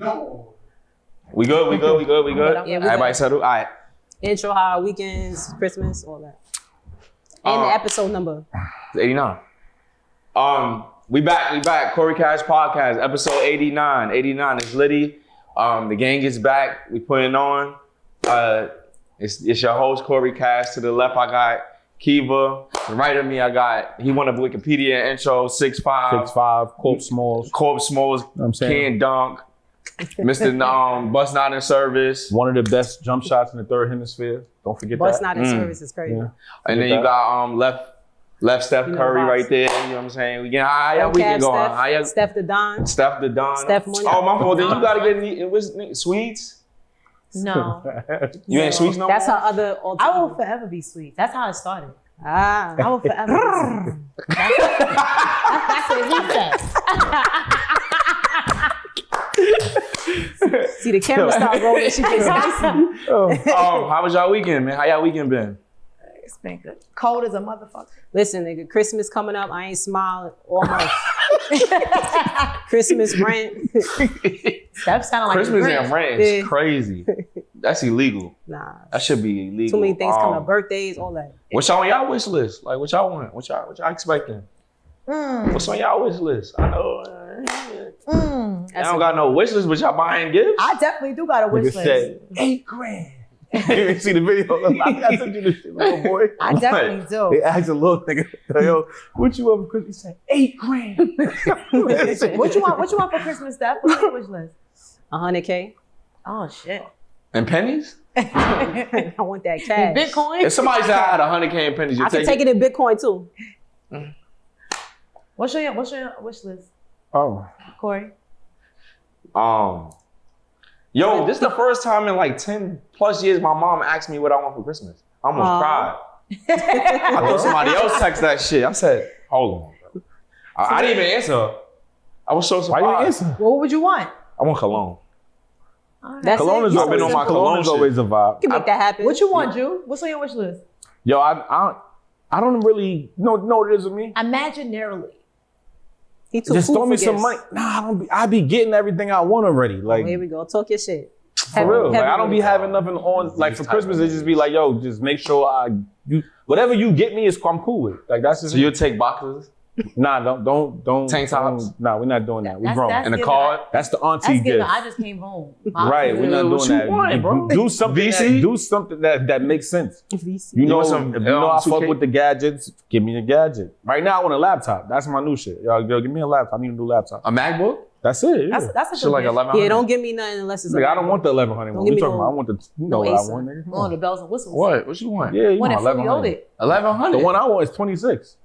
No. We good? Yeah, Everybody settled? All right. Intro, how our weekends, Christmas, all that. And the episode number. It's 89. We back. Cory Cash Podcast, episode 89. 89 is Liddy. The gang is back. We putting on. It's your host, Cory Cash. To the left, I got Kiva. To the right of me, he won a Wikipedia intro, 6'5". 6'5", Corpse Smalls. Corpse Smalls, You know what I'm saying? Can Dunk. Mr. Bus Not in Service. One of the best jump shots in the third hemisphere. Don't forget Bus that. Not in Service is crazy. Yeah. And then you got left Steph Curry right there. You know what I'm saying? How y'all weekend going? Steph the Don. Steph the Don. Steph Money. Oh, my fault. Then you gotta get it was Sweets. No. You ain't Sweets no That's more? her other alter I will ego. forever be sweet. That's how it started. Ah. I will forever be sweet. That's what he said. See, the camera start rolling. She gets spicy. How was y'all weekend, man? How y'all weekend been? It's been good. Cold as a motherfucker. Listen, nigga, Christmas coming up. I ain't smiling almost. Christmas rent. That sounded like Christmas and rent is Yeah. crazy. That's illegal. Nah. That should be illegal. Too many things coming up. Birthdays, all that. What's on y'all wish list? Like, what y'all want? What y'all expecting? What's on y'all wish list? I know. I don't got no wish list, but y'all buying gifts? I definitely do got a wish list. Said, $8,000. You didn't see the video? I sent you this shit, little boy. I definitely They do. asked a little nigga, yo, what you want for Christmas? He said, $8,000. What you want for Christmas, Steph? What's your wish list? 100K. Oh shit. And pennies? I want that cash. Bitcoin? If somebody said I had 100K in pennies, you I can take take it in Bitcoin too. What's your wish list, Oh. Cory? Yo, this is the first time in like 10 plus years my mom asked me what I want for Christmas. I almost cried. I thought somebody else texted that shit. I said, hold on, bro. I didn't even answer her. I was so Why surprised. you didn't answer? What would you want? I want cologne. That's Cologne it. is You I've been on my cologne is shit. always a vibe. can make that happen. What you want, Drew? What's on your wish list? Yo, I don't really know what it is with me. Imaginarily. He too Just cool throw me for some gifts. money. Nah, I be getting everything I want already. Like, Oh, here we go. Talk your shit. for real. Like, I don't be having nothing on. Like, for Christmas, it just be like, yo, just make sure whatever you get me is I'm cool with. Like, that's just So you'll take boxes? Nah, don't. Tank tops? Nah, we're not doing that. We grown. And a giving- card? That's the auntie That's good. gift. I just came home. Right, we're not What doing you that. want, bro? Do something. VC? Do something that makes sense. VC. You know, want some, if you know I 2K? fuck with the gadgets, give me a gadget. Right now, I want a laptop. That's my new shit. Yo, give me a laptop. I need a new laptop. A MacBook? That's it. Yeah. That's a Shit like good gift. 1100. Yeah, don't give me nothing unless it's Like, a I don't want the 1100 Don't one. give We me talking no- about. I want the. You know no what I Acer. want, nigga. Come Oh, on. the bells and whistles. What you want? Yeah, you When want it fully 1100. loaded. 1100? The one I want is 26.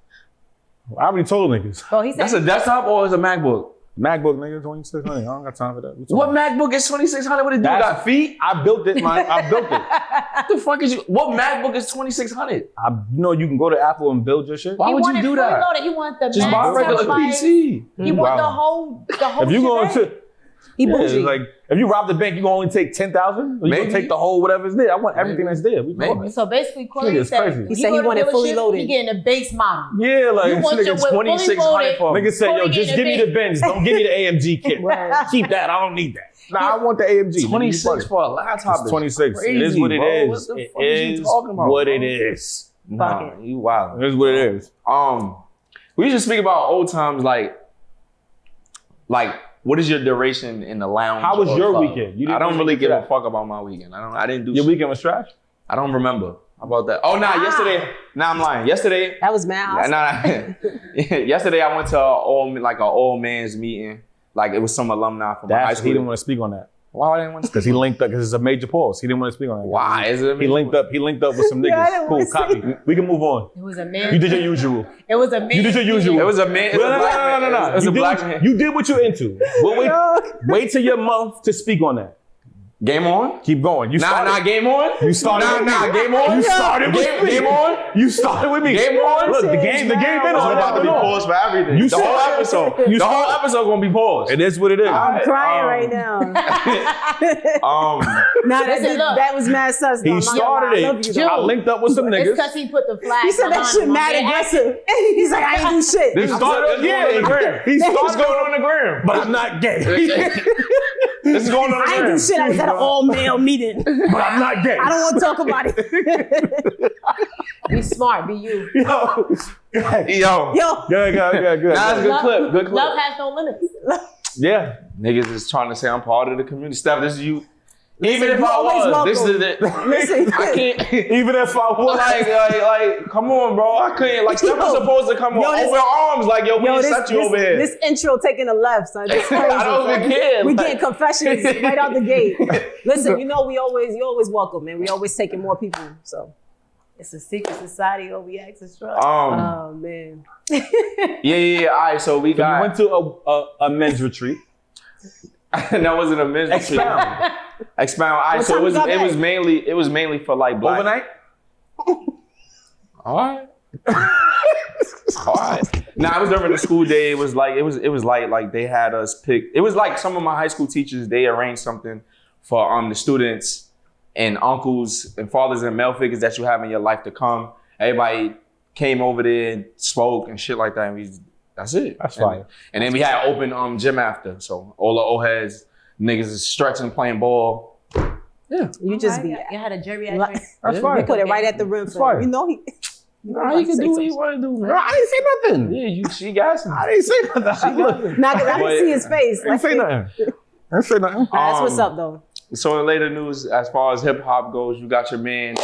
I already told niggas. Bro, he said That's a desktop or is a MacBook? MacBook, nigga, 2600. I don't got time for that. What MacBook is 2600? What it do? Got feet? I built it. I built it. What the fuck is you? What MacBook is 2600? You know you can go to Apple and build your shit. Why would you do that? He want the Just buy a max regular terabytes. PC. He want the Wow. whole If you going shebang. to, He yeah, bougie. it's like if you rob the bank, you gonna only take 10,000. You Maybe. gonna take the whole whatever's there. I want everything that's there. We Maybe. doing it. So basically, Cory Nigga, it's said crazy. when He you said go he to wanted fully dealership, loaded. He getting a base model. Yeah, like You this want your nigga's whip 2600 for Nigga said, yo, Cory just getting give a me the Benz. Don't give me the AMG kit. Right. Keep that. I don't need that. Nah, I want the AMG. 26 for a laptop. It's 26. Crazy, it is what it bro. is. What the It fuck is you is talking about, what bro? it is. Nah, you wild. It is what it is. We used to speak about old times, like what is your duration in the lounge? How was or your club? weekend? You didn't I don't really really get give to a that. fuck about my weekend. I didn't do Your shit. weekend was trash? I don't remember about that. Oh, nah, yesterday. Nah, I'm lying. Yesterday. That was mad. Yesterday I went to an old man's meeting. Like it was some alumni from my high That's school. he didn't want to speak on that. Why I didn't want to? Because he linked up, because it's a major pause. He didn't want to speak on that. Why is it? He linked up with some Yeah, I niggas. didn't Cool, wanna copy. We can move on. It was a man. You did your usual. It was a man. You did your usual. It was a man. It was a black man. No. It was a black man. You did what you're into. Wait till your month to speak on that. Game on? Keep going. You started. Nah, game on? You started with me. Game on? You started with me. Game on? You started with me. Game on? Look, the game been It's on. about to be paused for everything. You the said- whole episode. You The whole said- episode gonna be paused. It is what it is. I'm crying right now. Nah, that was mad sus. He started I love you, it. though. I linked up with some It's niggas. because he put the flag. He said that behind shit him. mad aggressive. He's like, I ain't do shit. This started, It's going on the gram. He It's started going on the gram. but I'm not gay. This This is going on the I ain't do gram. shit. I was at an all-male meeting. But I'm not gay. I don't want to talk about it. Be smart. Be you. Yo. Yo. Yo, Good. Nah, it's good clip. Good clip. Love has no limits. Yeah. Niggas is trying to say I'm part of the community. Steph, this is you. Even if you I always was, this is welcome. it. Listen, I can't. Even if I was. Like, come on, bro. I couldn't. Like, Steph was supposed to come on this- open arms. Like, yo, we set you over here. This intro taking a left, son. This crazy, I don't son. even care. We Like- getting confessions right out the gate. Listen, you always welcome, man. We always taking more people. So It's a secret society. Or we act strong. oh man. Yeah. All right, so we So we got. went to a men's retreat. That wasn't a men's Expound. Expound. All right, What so time it was you got it was back? mainly for like black. Overnight? All right. All right. Nah, it was during the school day. It was like they had us pick. It was like some of my high school teachers, they arranged something for the students and uncles and fathers and male figures that you have in your life to come. Everybody came over there and spoke and shit like that. And that's it. That's fine. And then we had open gym after. So all the old heads, niggas is stretching, playing ball. Yeah. You just be. You had a geriatric. That's We fine. put it right at the rim for fine. him. You know he. Nah, you can do what you want to do, man. I didn't say nothing. Yeah, she got some. I didn't say nothing. Nah, 'cause I didn't see his face. I didn't say nothing. I didn't say nothing. That's what's up though. So in later news, as far as hip hop goes, you got your man,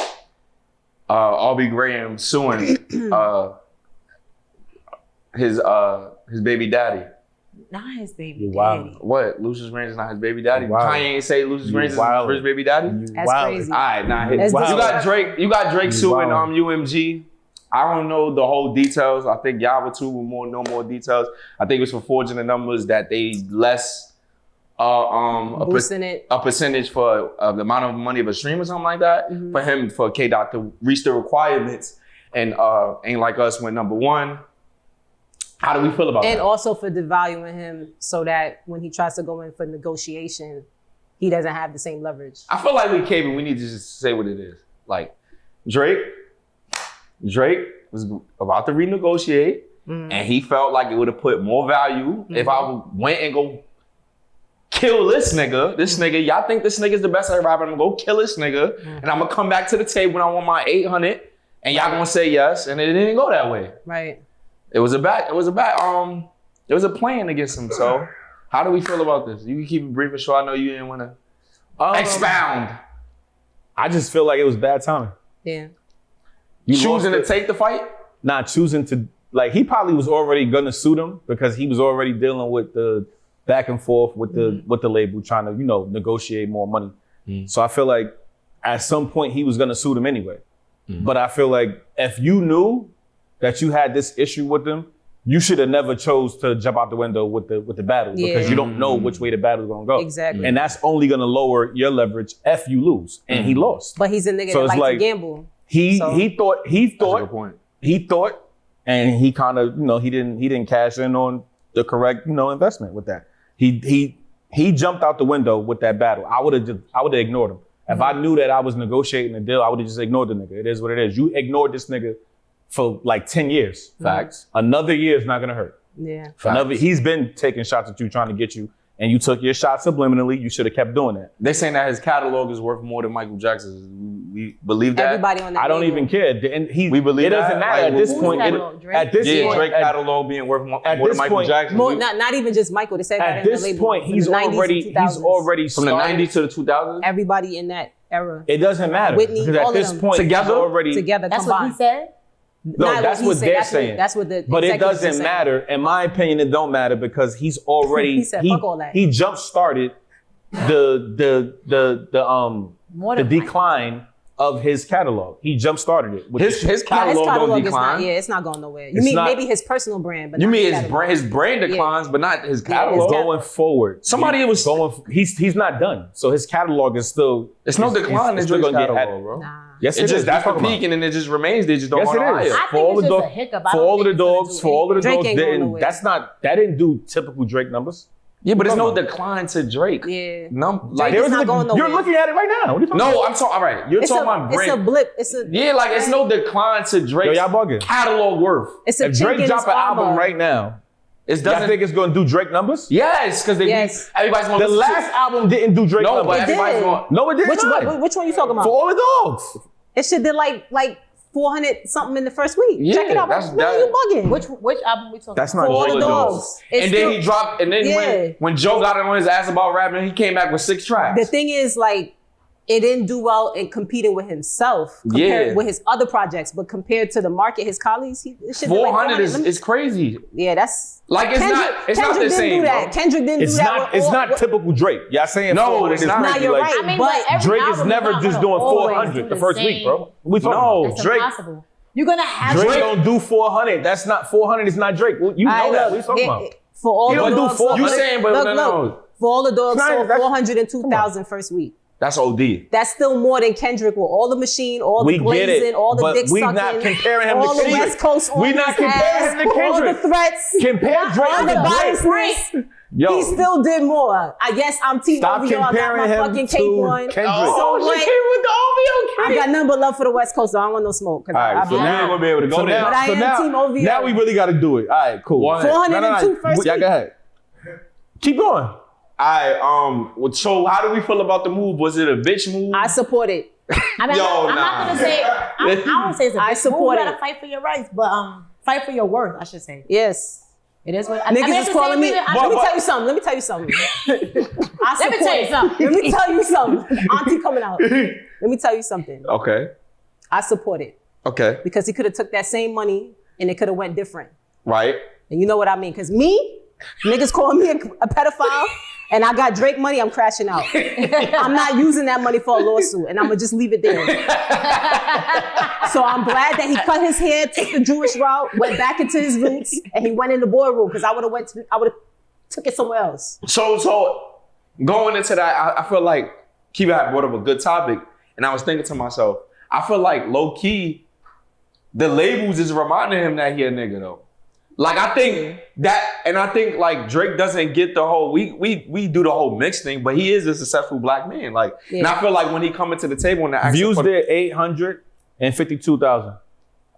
Aubrey Graham suing his baby daddy. Not his baby Wow. daddy. What? Lucius Reigns is not his baby daddy? Wow. Kanye ain't say Lucius You Reigns is wild. his baby daddy? That's crazy. All right, nah. That's You wild. got Drake. You got Drake suing wild. UMG. I don't know the whole details. I think y'all too will know more details. I think it was for forging the numbers that they less Boosting it. a percentage for the amount of money of a stream or something like that for him, for K-Dot to reach the requirements, and Ain't Like Us went number one. How do we feel about And that? also for devaluing him so that when he tries to go in for negotiation, he doesn't have the same leverage. I feel like we caving. We need to just say what it is. Like Drake was about to renegotiate, and he felt like it would have put more value if I went and go kill this nigga. This nigga, y'all think this nigga's the best at rapping? I'm gonna go kill this nigga, and I'm gonna come back to the table when I want my 800, and y'all gonna say yes, and it didn't go that way. Right. It was a plan against him. So how do we feel about this? You can keep it brief and short. I know you didn't want to expound. I just feel like it was bad timing. Yeah. You Choosing lost to it. take the fight? Not choosing to, like, he probably was already gonna suit him because he was already dealing with the back and forth with the label, trying to, negotiate more money. So I feel like at some point he was gonna suit him anyway. But I feel like if you knew that you had this issue with them, you should have never chose to jump out the window with the battle because you don't know which way the battle's gonna go. Exactly. And that's only gonna lower your leverage if you lose. And he lost. But he's a nigga So that it's likes like- to gamble. He So- thought That's a good point. and he kind of, he didn't cash in on the correct, investment with that. He jumped out the window with that battle. I would have ignored him. If I knew that I was negotiating a deal, I would have just ignored the nigga. It is what it is. You ignored this nigga for like 10 years. Facts. Another year is not gonna hurt. Yeah. He's been taking shots at you, trying to get you, and you took your shots subliminally. You should have kept doing that. They saying that his catalog is worth more than Michael Jackson's. We believe that. Everybody on the I don't label. even care. And We believe it doesn't that? matter Like, at this who's point. catalog? Drake? At this Yeah, point, Drake at- catalog being worth more at than this Michael point- Jackson. More, not even just Michael. They said that at in the this label. point, from he's the 90s and already 2000s. From the started. 90s to the 2000s? Everybody in that era. It doesn't matter Whitney, because all at of this them. point Together? he's already Together That's what he combined. said. No, Not that's he what said. they're That's saying. That's what the But it executives are doesn't saying. matter. In my opinion, it don't matter because he's already He said, "Fuck all that." he jump started More the than decline of his catalog. He jump started it. With His the shit. Yeah, his catalog catalog don't is decline. not. Yeah, it's not going nowhere. You It's mean not- maybe his personal brand, but You not mean his his catalog. brand? His brand declines, but not his catalog. his going forward. Somebody was- going. He's not done. So his catalog is still. It's no decline in it's still Drake's gonna get catalog, added. bro. Nah. Yes, It's it just is. that's What the I'm talking peak, and then it just remains. They just don't Yes, go it higher. is. I For think all it's the just dogs- a hiccup. I For don't all of think the it's gonna dogs, do for all of the Drake dogs, ain't going didn't. nowhere. That didn't do typical Drake numbers. Yeah, but there's no Come on. decline to Drake. Yeah. Like Drake is not going nowhere. You're looking at it right now. What are you talking about? no, I'm talking. All right, you're It's talking a, about it's a brand. blip. It's a Yeah, like it's no decline to Yo, Drake's y'all bugging. catalog worth. It's a If chink Drake in drop his an album armor. right now, It doesn't. I think it's gonna do Drake numbers. Yes, because everybody's gonna The listen last album didn't do Drake No, numbers. but everybody's going. No, it did not. Which one you talking about? For All the Dogs. It shit did like 400 something in the first week. Yeah, Check it out. that's- Man, you bugging. Which album we talking That's about? not For All Drake the numbers. Dogs. It's And then he dropped. And then when Joe got on his ass about rapping, he came back with 6 tracks. The thing is, like, it didn't do well in competing with himself compared with his other projects, but compared to the market, his colleagues, it should 400 is crazy. Yeah, that's Like it's Kendrick, not Kendrick the didn't same. do that. Bro. Kendrick didn't do that. It's not typical Drake. Y'all saying No, 400 it's is not. crazy. Nah, you're Like, right. I mean, but every Drake is album never not just gonna doing always 400 do the first same. week, bro. We talking No, about? That's Drake. impossible. You're gonna have Drake Drake- don't do 400. That's not 400. Is not Drake. Well, you know All right, that. look, What you talking about? For All You the don't do Dogs, 400. You saying, but no. For All the Dogs Nah, sold that's- 402,000 first week. That's OD. That's still more than Kendrick with all the machine, all We the get it, glazing, all the but dick we sucking, not comparing him to all the Kendrick. West Coast on We not his comparing ass, him to Kendrick. all the threats, Compare Drake all to the Drake. biasness. Yo, He still did more. I guess I'm Team stop OVO. I got comparing my him fucking to cape on. Kendrick. Oh, So she what? came with the OVO. I got nothing but love for the West Coast, so I don't want no smoke. All right, so now gonna be able to go so there. now, But I so am now, Team OVO. now we really got to do it. All right, cool. 402 first Yeah, week. go ahead. Keep going. So how do we feel about the move? Was it a bitch move? I support it. I mean, Yo, I'm not gonna say. I don't say it's a I big support move. You it. gotta fight for your rights, but fight for your worth. I should say. Yes. It is what Niggas is calling me. Let me but- tell you something. Let me tell you something. I Let me support tell you it. something. Let me tell you something. Auntie coming out. Let me tell you something. Okay. I support it Okay. because he could have took that same money and it could have went different. Right. And you know what I mean? Because me, niggas calling me a pedophile, and I got Drake money, I'm crashing out. I'm not using that money for a lawsuit, and I'm gonna just leave it there. So I'm glad that he cut his hair, took the Jewish route, went back into his roots, and he went in the boardroom because I would have took it somewhere else. So going into that, I feel like Kiva had brought up a good topic, and I was thinking to myself, I feel like low key, the labels is reminding him that he a nigga though. Like I think that, and I think like Drake doesn't get the whole we do the whole mix thing, but he is a successful black man. Like, and I feel like when he coming to the table and the Views did 852,000.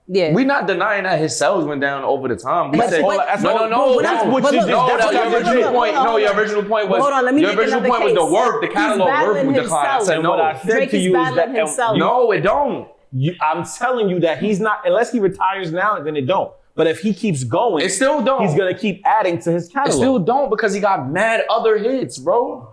Yeah. we not denying that his sales went down over the time. We But- said, but- that's no, what- that's but what look, you but just. look, No, that's look, your look, original look, point. hold on, No, your original point was. Hold on, let me your make original another point was the case. work, the He's catalog work battling would decline. I himself. said And what I no. said Drake to is you is battling that himself. No, it don't. I'm telling you that he's not, unless he retires now, then it don't. But if he keeps going, It still don't. he's gonna keep adding to his It catalog. still don't because he got mad other hits, bro.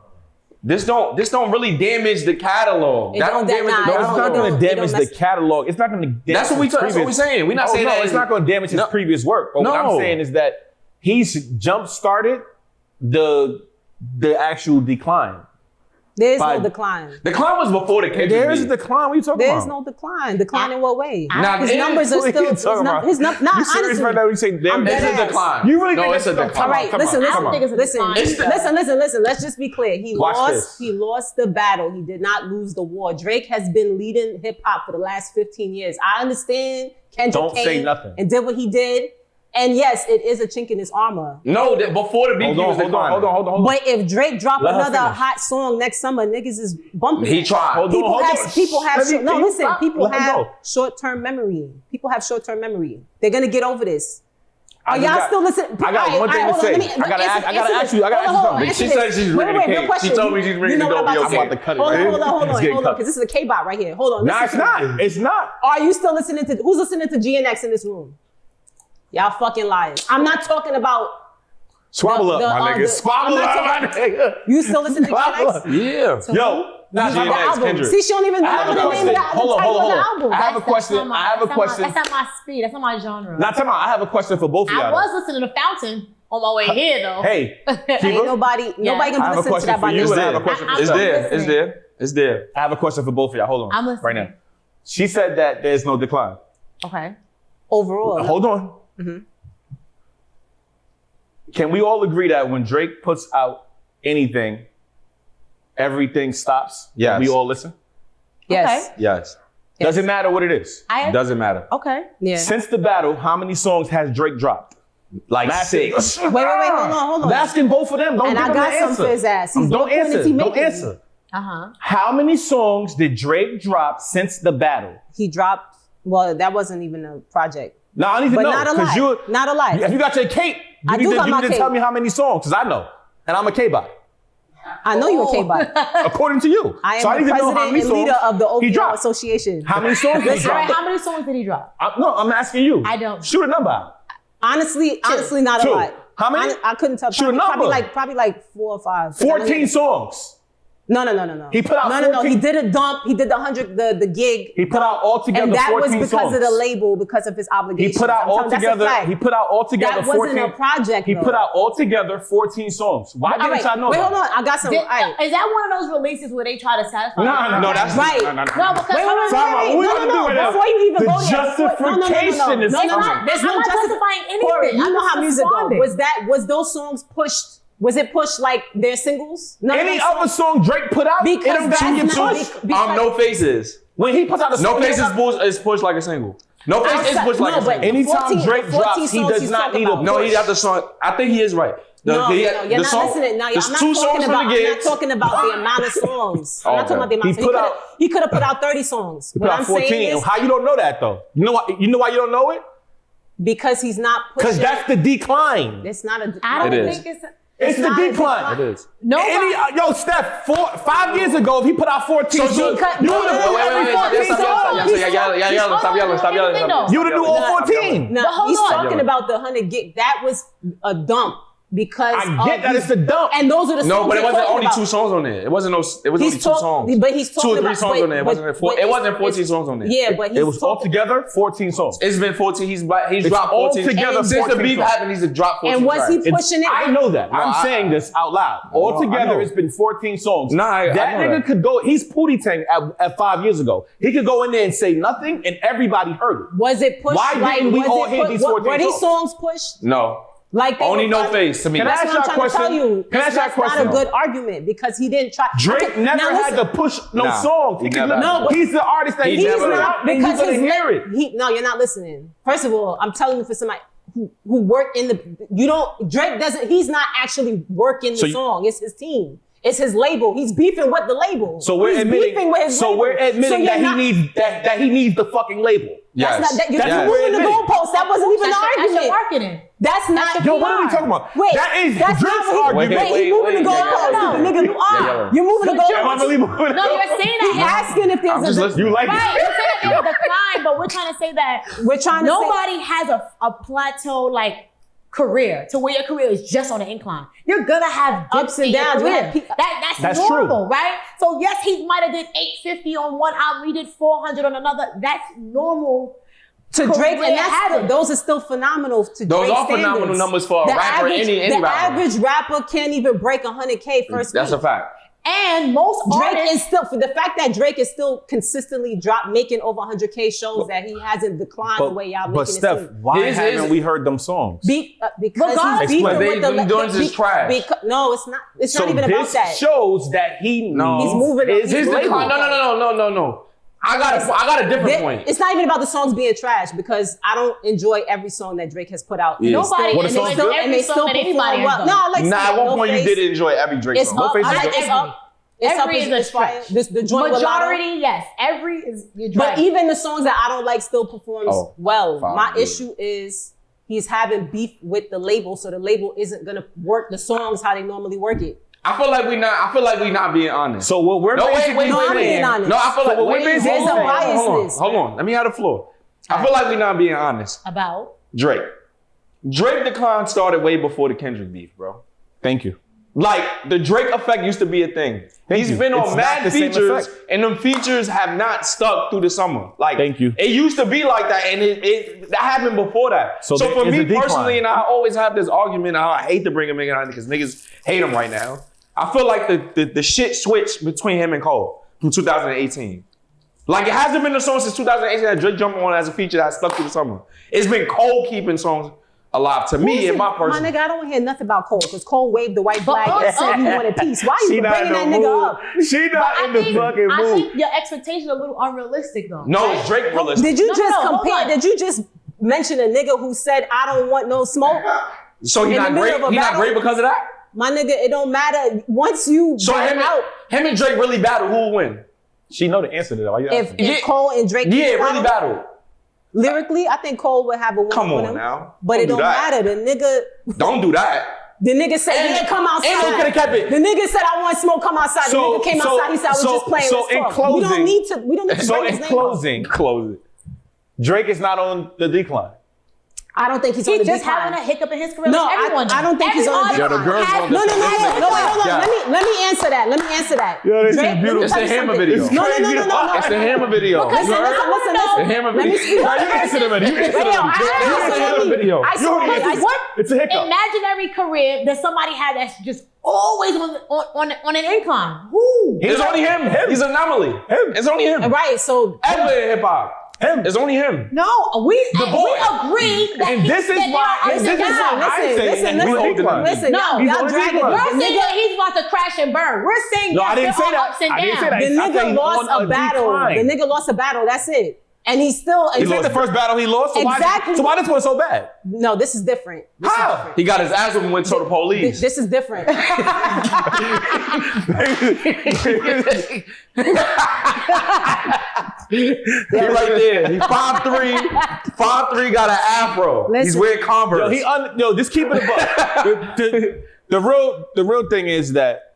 This don't really damage the catalog. It That don't don't damage nah, the No, it's it not don't- going catalog. to it damage don't the mess- catalog. It's not going to damage That's what his we're saying. We're not saying that. No, it's not going to damage his No. previous work. But what I'm No. saying is that he's jump started the actual decline. There's By- no decline. The clown was before the Kendrick There is a beat. decline. What are you talking There's about? no decline. Decline in what way? Nah, His it- numbers are What are still. you talking about? Nah, You serious honestly. right now? You say there I'm is dead It's a ass. decline. You really no, think it's a that's- decline. All right, Come on, listen, come listen, on. think it's a listen, decline. listen. Let's just be clear. He Watch lost. this. He lost the battle. He did not lose the war. Drake has been leading hip hop for the last 15 years. I understand Kendrick Don't say came nothing. and did what he did. And yes, it is a chink in his armor. No, before the beat, Hold he on, was hold on, declining. hold on. But if Drake drop Let her another finish. hot song next summer, niggas is bumping. He it. tried. Hold on, People hold have on. people have Let me- short, no can you listen. stop? People Let her have go. short-term memory. People have short-term memory. They're gonna get over this. I Are just y'all got- still listening? I got one thing to say. I gotta ask you. I gotta ask you something. She said she's bringing the cake. She told me she's bringing the dope. I'm about to cut it Hold right on, here. hold on, It's getting cut. because this is a K-bot right here. Hold on. Nah, listen it's to me. not. It's not. Are you still listening to, who's listening to GNX in this room? Y'all fucking liars. I'm not talking about, Swabble up, the- my nigga. the- Swabble I'm up, not my nigga. you still listening to Swabble up. GNX? Yeah. Yo, Not The GNX, album. Kendrick. See, she don't even I have remember a the name of the, question. Hold on, title hold on, of the hold on. album. I have a question. I have a question. That's not my speed. That's not my genre. Not talking about. I have a question for both of y'all. I was listening to Fountain on my way here though. Hey, Ain't Kiva, nobody I gonna have a be listening to question that for by you, It's and I have a there. question for I'm It's yourself. there. It's listening. there. It's there. I have a question for both of y'all. Hold I'm on, listening. right now. She said that there's no decline. Okay. overall. Hold on. Can we all agree that when Drake puts out anything, everything stops? Yes. We all listen? Yes. Yes. Doesn't matter what it is. Doesn't matter. Okay. Yeah. Since the battle, how many songs has Drake dropped? Like That's 6. Wait, hold on. I'm asking both of them. Don't And give I them got the some answer. for his ass. He's Don't what point is answer. he Don't making? answer. Uh-huh. How many songs did Drake drop since the battle? He dropped. Well, that wasn't even a project. Now I need to But know not a lot. you Not a lot. if you got your cape, I do got You my need to K. tell me how many songs, because I know. And I'm a K-bot. I know you're a K-bot. According to you. I am so I need the to know how president many and songs leader of the he OVO dropped. Association. How many songs did he All right, drop? how many songs did he drop? No, I'm asking you. I don't. Shoot a number out. Honestly, not Two. a lot. How many? I couldn't tell. Shoot a Probably number. probably like 4 or 5. 14 songs. No. He put out No. 14. He did a dump. He did the 100, the gig. He put out altogether 14 and that 14 was because songs. of the label, because of his obligations. He put out altogether. He put out altogether That 14. wasn't a project. He though. put out altogether 14 songs. Why All didn't right, y'all know wait, that? hold on. I got some. Did- all right. Is that one of those releases where they try to satisfy? No, that's Right. No. No, because Wait, What we no, gonna do right now? Before you even The go there, justification is no, coming. There's no I'm not justification. justifying anything. Cory, I You know how just music goes. responded. Was those songs pushed? Was it pushed like their singles? None of Any them other songs- song Drake put out, Because it don't that's get not- pushed. because- No Faces. When he puts out a No song, Faces is pushed like a single. No Faces is pushed like a No, but single. Anytime 14 Drake 14 drops, he songs does he's not talking need a about. No, he got the song. I think he is right. You're not listening. No, there's I'm not two talking songs about. from the I'm not gigs. talking about the amount of songs. I'm not Okay. talking about the amount. He put out- He could have put out 30 songs. He What put out I'm 14. saying is How you don't know that though? You know why you don't know it? because he's not Because pushing. that's the decline. It's not a. I don't It is. think it's. It's the not a decline. It is. Nobody. Yo, Steph, 5 years ago, if he put out 14 songs, you would have Wait, do wait, every wait, 14 songs. Stop yelling. You would have do all 14. No, But hold he's on. talking about the 100 gig. That was a dump because I get that it's a dump. And those are the songs. No, but it he's wasn't talking only about. 2 songs on there. It wasn't only 2 songs. But he's talking 2 or 3 about, songs on there. It wasn't 14 songs on there. Yeah, but he's It was talking, altogether 14 songs. It's been 14. He's dropped 14. altogether Since the 14 beef songs. happened, he's dropped 14. and was he tracks. pushing it? I know that. No, I'm saying this out loud. Altogether, I know. it's been 14 songs. Nah, I that know nigga that. could go. He's Pootie Tang at 5 years ago. He could go in there and say nothing, and everybody heard it. Was it pushed? Why didn't we was all it hear these 14 Were these songs? songs pushed? No. Like they Only were No probably- Face to me. Can I That's ask what y'all I'm a trying to tell question? you. Can I ask y'all a That's not question? a good argument because he didn't try. Drake never Now had listen. to push no Nah, songs. he He never could, had no, to. he's the artist that He he's never had not, to. and you're Because gonna his hear it. No, you're not listening. First of all, I'm telling you for somebody who worked in the. You don't. Drake doesn't. He's not actually working So the you- song. It's his team. It's his label. He's beefing with the label. So we're He's admitting. beefing with his So label. we're admitting you're that not- he needs that he needs the fucking label. Yes. That's not that. You're That's just what we're moving the admitting. goalpost. That wasn't even an That's your argument. marketing. That's not. Yo, what are we talking about? Wait, that is that's Drake's not what he- argument. Wait, he's moving the wait, goalpost. yeah, The nigga, you are. yeah. You're moving the But you're- Am I goalpost. really moving it? No, you're saying that. He's asking if I'm there's just a. listening. You like Right, it? you're saying there's a decline, but we're trying to say that We're trying to say- nobody has a plateau like career to where your career is just on an incline. You're gonna have dips Ups and in your downs. career. You have That's That's normal, right? So yes, he might have did 850 on one album, he did 400 on another. That's normal. To Drake, career and that's habits. those are still phenomenal to Those Drake's are phenomenal standards. numbers for a The rapper, average, any the rapper. average rapper can't even break 100K first That's a week. fact. And most Drake artists, is still, for the fact that Drake is still consistently making over 100K shows that he hasn't declined the way y'all making But it Steph, seem. why His- haven't we heard them songs? Because Regardless- he's beefing Explain. with the They doing this trash. No, it's not. It's So not even about this that. shows that he No. needs He's moving up. his He's label. moving up. No. I got a different point. It's not even about the songs being trash because I don't enjoy every song that Drake has put out. Yeah. nobody, What and a song they is still, good? every song that anybody has done. No, I like Nah, at saying one point you Face. did enjoy every Drake It's song. up. Face I is like good. it's up. It's up Every is is a fire. stretch. The joint with Lotto. Majority, yes. Every is your But drag. even the songs that I don't like still performs Oh, well. fine, My yeah. issue is he's having beef with the label, so the label isn't gonna work the songs how they normally work it. I feel like we not being honest. So what we're No, basically wait. No, I'm being saying, honest. No, I feel like what we're wait, basically hold There's a on, biasness. Hold on. Let me have the floor. I feel like we're not being honest. About Drake decline started way before the Kendrick beef, bro. Thank you. Like, the Drake effect used to be a thing. He's you. been It's on not mad the same features, effect. and them features have not stuck through the summer. Like, Thank you. It used to be like that, and that happened before that. So So there for is a me decline. personally, and I always have this argument, I hate to bring him in because niggas hate him right now. I feel like the shit switched between him and Cole from 2018. Like, it hasn't been a song since 2018 that Drake jumped on as a feature that stuck through the summer. It's been Cole keeping songs alive to me in my My personal. nigga, I don't hear nothing about Cole because Cole waved the white flag and said he wanted peace. Why She you not bringing in that the nigga mood. up? She not in the fucking I mood. think your expectations are a little unrealistic though. No, it's Drake realistic. Did you No, just no, hold compare? on. Did you just mention a nigga who said I don't want no smoke? So he's in the not middle great. of a He's not battle? great because of that. My nigga, it don't matter. Once you So get him out, and Drake really battle. Who will win? She know the answer to that. Why you if asking? Cole and Drake Yeah, battle, really battle. Lyrically, I think Cole would have a Come with on him. now. But it don't matter. The nigga. Don't do that. The nigga said, "Yeah, come outside." And he could have kept it. The nigga said, "I want smoke. Come outside." The nigga came outside. He said, "I was just playing." So Let's in talk. closing, we don't need to So bring in his name closing, Close it. Drake is not on the decline. I don't think he's on He's the just decline. having a hiccup in his career. No, like everyone I don't think he's on the Yo, the girls decline. want No, this. wait, hold on. Yeah. Let me answer that. Yo, this is Drake, beautiful. let me It's tell the you hammer something. video. No. It's the hammer video. Listen. The hammer Let me video. speak. You answered him, man. You answered him. Yo, I It's a video. I saw it. What It's a hiccup. imaginary career that somebody had that's just always on an incline? Who? It's only him. He's an anomaly. It's only him. Right, so Ever in hip hop. It's only him. No, we boy. agree that And this is why. Listen. Listen, No, y'all he's on the dragging decline. it. We're The saying nigga- that he's about to crash and burn. We're saying No, yes, I didn't there say are that. ups and I didn't say downs. that. The I nigga think lost on a a battle. decline. The nigga lost a battle. That's it. And he's still. Is it the first battle he lost? So Exactly. why this one so bad? No, this is different. This is How? different. He got his ass whooped and went to the police. This is different. He right there. He 5'3", 5'3", got an afro. He's Listen. wearing Converse. Just keep it a buck. The real thing is that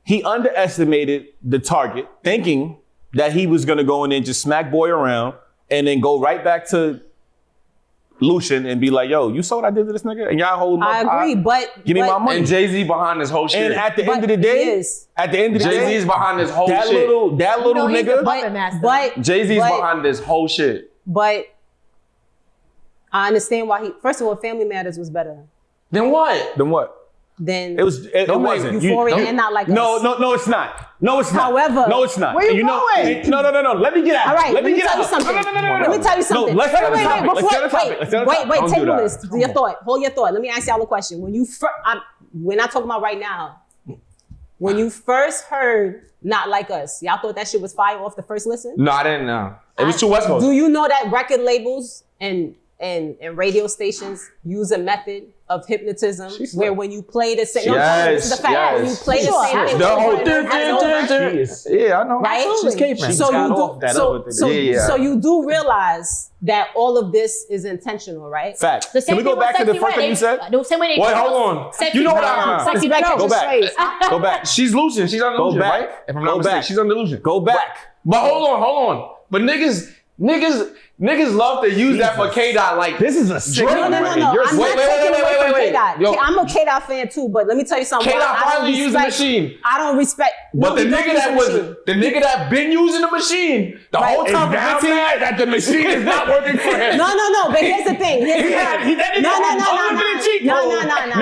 he underestimated the target, thinking that he was gonna go in and just smack boy around and then go right back to Lucian and be like, "Yo, you saw what I did to this nigga?" And y'all hold I agree, but give me my money. And Jay-Z behind this whole shit. And at the But end of the he day, is. Jay-Z's behind this whole that shit. little You know, he's the nigga. puppet master. But Jay-Z's but- behind this whole shit. But I understand why he. First of all, Family Matters was better Then what? Then what? than It wasn't. Euphoria and Not Like Us. No, it's not. No, it's not. However- no, it's not. Where you know, going? No. Let me get out. All right, let me get tell you out. something. No. Let me tell you something. No, let's get on the topic. Let's before- get on the topic. Let's get on the topic. Wait, Don't table do that. this. Your thought. Hold your thought. Let me ask y'all a question. When you we're not talking about right now. When you first heard Not Like Us, y'all thought that shit was fire off the first listen? No, I didn't know. It was too West Coast. Do you know that record labels and radio stations use a method of hypnotism where when you play the same, this is the fact. Yes. When you play the Sure. same thing, The whole Yeah, I know. right? She's caveman. So got you off that do, other so, thing. Yeah. so you do realize that all of this is intentional, right? Fact. The Can same we go thing with back to the Sexy first thing Red. you said? The same way they Wait, hold on. Sexy You know what Red. I- Sexy Red Go catches back. strays. Go back. She's losing. She's on Go delusion, back. right? If I'm not Go mistaken, back. she's on delusion. Go back. But hold on. But niggas love to use that for K-Dot. Like, This is a sick Drake- No. one. I'm Wait, not taking away from wait. K-Dot. Yo. I'm a K-Dot fan too, but let me tell you something. K-Dot I don't finally used the respect- machine. I don't respect. But no, the he don't nigga use that the was machine. the nigga that been using the machine the whole Is time. now mad that the machine is not working for him. No, but here's the thing. Here's the thing. No. Now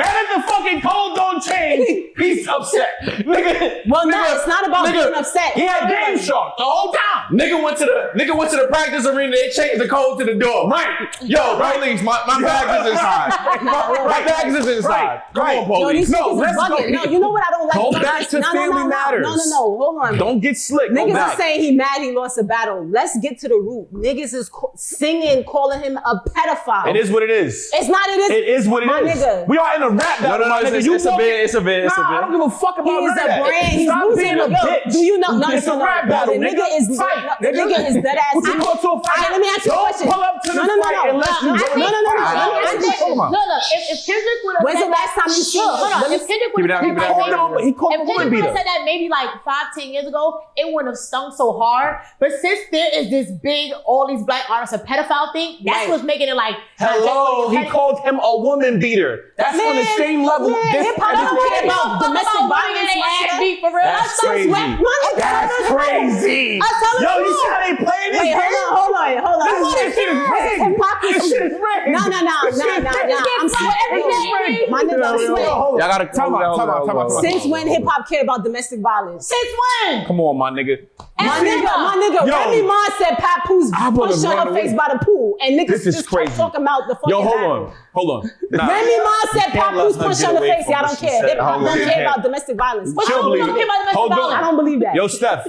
that the fucking code don't change, he's upset. Well, no, it's not about being upset. He had Game Shark the whole time. Nigga went to the practice arena. They changed the code to the door. Right. Yo, police, my bag is inside. My bag is inside. Come on, Yo, police. these niggas is bugging. No, you know what I don't like? Go No, back to no, Family Matters. No, hold on. Don't get slick. Go Niggas back. is saying he mad he lost a battle. Let's get to the root. Niggas is singing, calling him a pedophile. It is what it is. It's not. It It is what it my is. nigga. We are in a rap battle, my nigga. It's a bit. Nah, I don't give a fuck about He is none of a that. brand. He's Stop losing being a a bitch. Do you know? No, It's a rap battle, The nigga is Fight, the nigga is dead ass. What you go to a fight? All right, let me ask you a Don't question. pull up to the fight unless you No, go to the no. fight. Let me ask you a question. Look, if Kendrick would have When's the last time you seen? Hold on, if Kendrick would have said that, Hold on, but he called him a if woman Kendrick would beater. have said that maybe like 5-10 years ago, it wouldn't have stung so hard. But since there is this big, all these black artists a pedophile thing, that's Right. what's making it like. Hello, he called him a woman beater. That's on the same level. This hip-hop don't care about domestic violence. For real. That's crazy. That's crazy. I tell Yo, you you see how they playing this Wait, game? hold on. This shit is rigged. Hypocrisy. This shit is rigged. No. I'm sweating. My nigga, I'm sweating. Y'all gotta Time out. Since when hip hop cared about domestic violence? Since when? Come on, my nigga. My nigga, Yo. Remy Ma said Papoose I would've pushed run her away. face by the pool, and niggas This is just crazy. kept talking about the fucking Yo, battle. hold on. Nah. Remy Ma said can't let Papoose her pushed get her in the away face. from Y'all what don't she care. said. Hip hop Hold don't on. care about domestic violence. What She'll you believe don't care it. about domestic Hold on. violence? I don't believe that. Yo, Steph.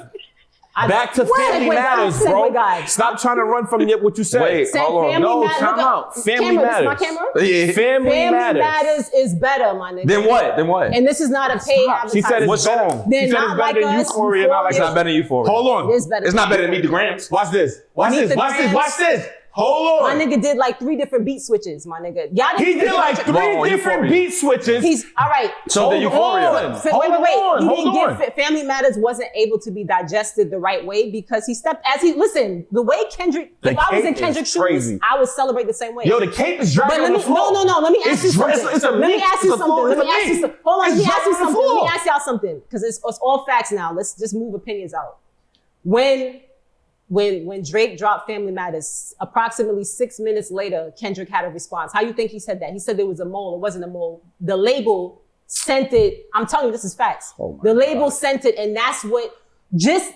Back to Family Segue Matters, guy, bro. segue guy. Stop trying to run from what you said. Wait, Said hold on. Family No, Matters. time Look out. up. Family Camera, this is Matters. my camera? Yeah. Family Matters. Matters is better, my nigga. Then what? And this is not a paid She said advertisement. it's better. song? They're She said not it's better like than us. Euphoria, not like It's not better than Euphoria. Hold on. It's better. It's not better than Meet the Grams. Watch this. Watch Meet this. the Watch this. Grams. Watch this. Hold on. My nigga did like 3 different beat switches, my nigga. Y'all He did like 3 different beat switches. He's all right. So the Euphoria. Wait. Family Matters wasn't able to be digested the right way because he stepped listen, the way Kendrick, if I was in Kendrick's shoes, I would celebrate the same way. Yo, the cape is dragging on the floor. No, let me ask you something. Let me ask you something. Hold on, let me ask you something. Let me ask y'all something. Because it's all facts now. Let's just move opinions out. When Drake dropped Family Matters, approximately 6 minutes later, Kendrick had a response. How you think he said that? He said there was a mole. It wasn't a mole. The label sent it. I'm telling you, this is facts. The label sent it, and that's what just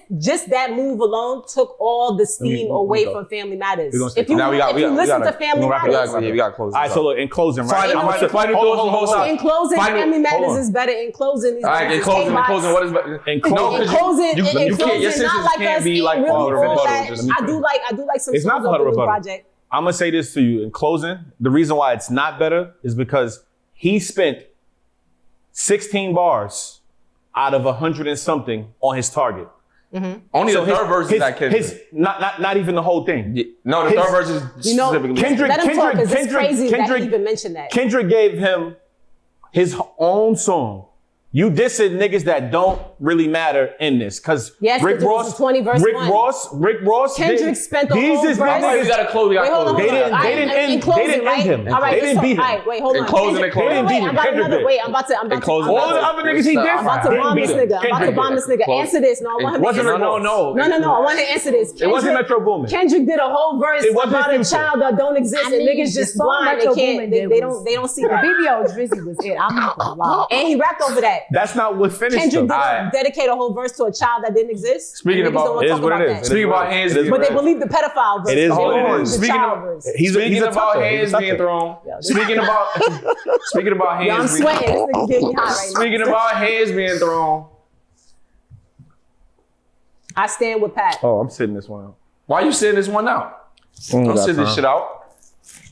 that move alone took all the steam away from Family Matters. If you listen to Family Matters, we got to close. All right, so look, in closing, right? In closing, Family Matters is better. In closing, all right, in closing, what is better? In closing, not like us. Can't be like I do like some songs on the new project. I'm gonna say this to you in closing. The reason why it's not better is because he spent 16 bars out of 100 and something on his target. Only the third verse is that Kendrick. Not even the whole thing. No, the third verse is specifically. Let him talk, because it's crazy that he even mentioned that. Kendrick gave him his own song. You dissing niggas that don't really matter in this, because Rick Ross, Rick Ross. Kendrick spent the whole verse. You gotta close. They didn't end him. They didn't beat him. All right, wait, hold on. In closing. They didn't beat him. I'm about to. All the other niggas he did. I'm about to bomb this nigga. Answer this. No, I want him to answer this. No. I want to answer this. It wasn't Metro Boomin. Kendrick did a whole verse about a child that don't exist, and niggas just blind. They can't. They don't see that. BBO Drizzy was it. I'm not gonna lie. And he rapped over that. That's not what finished Kendrick didn't dedicate a whole verse to a child that didn't exist. Speaking about, it is what it is. Speaking about hands, but they believe the pedophile verse. It is what it is. Speaking about hands being thrown. Speaking about hands. I'm sweating. This nigga getting me hot right now. Speaking about hands being thrown. I stand with Pat. Oh, I'm sitting this one out. Why you sitting this one out? Don't sit this shit out.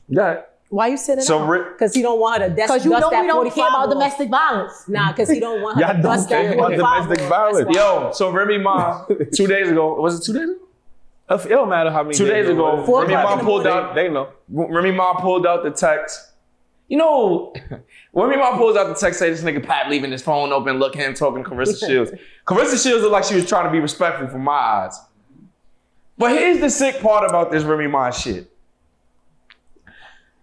Yeah. Why you sitting out? Because he don't want her to dust that 45. Because you know we don't care about domestic violence. Nah, because he don't want her to dust that 45. Domestic violence. Yo, so Remy Ma, 2 days ago, was it 2 days ago? It don't matter how many 2 days ago, Remy Ma pulled out. They know. Remy Ma pulled out the text. You know, Remy Ma pulls out the text, say this nigga Pat leaving his phone open, look at him talking to Carissa Shields. Carissa Shields looked like she was trying to be respectful from my eyes. But here's the sick part about this Remy Ma shit.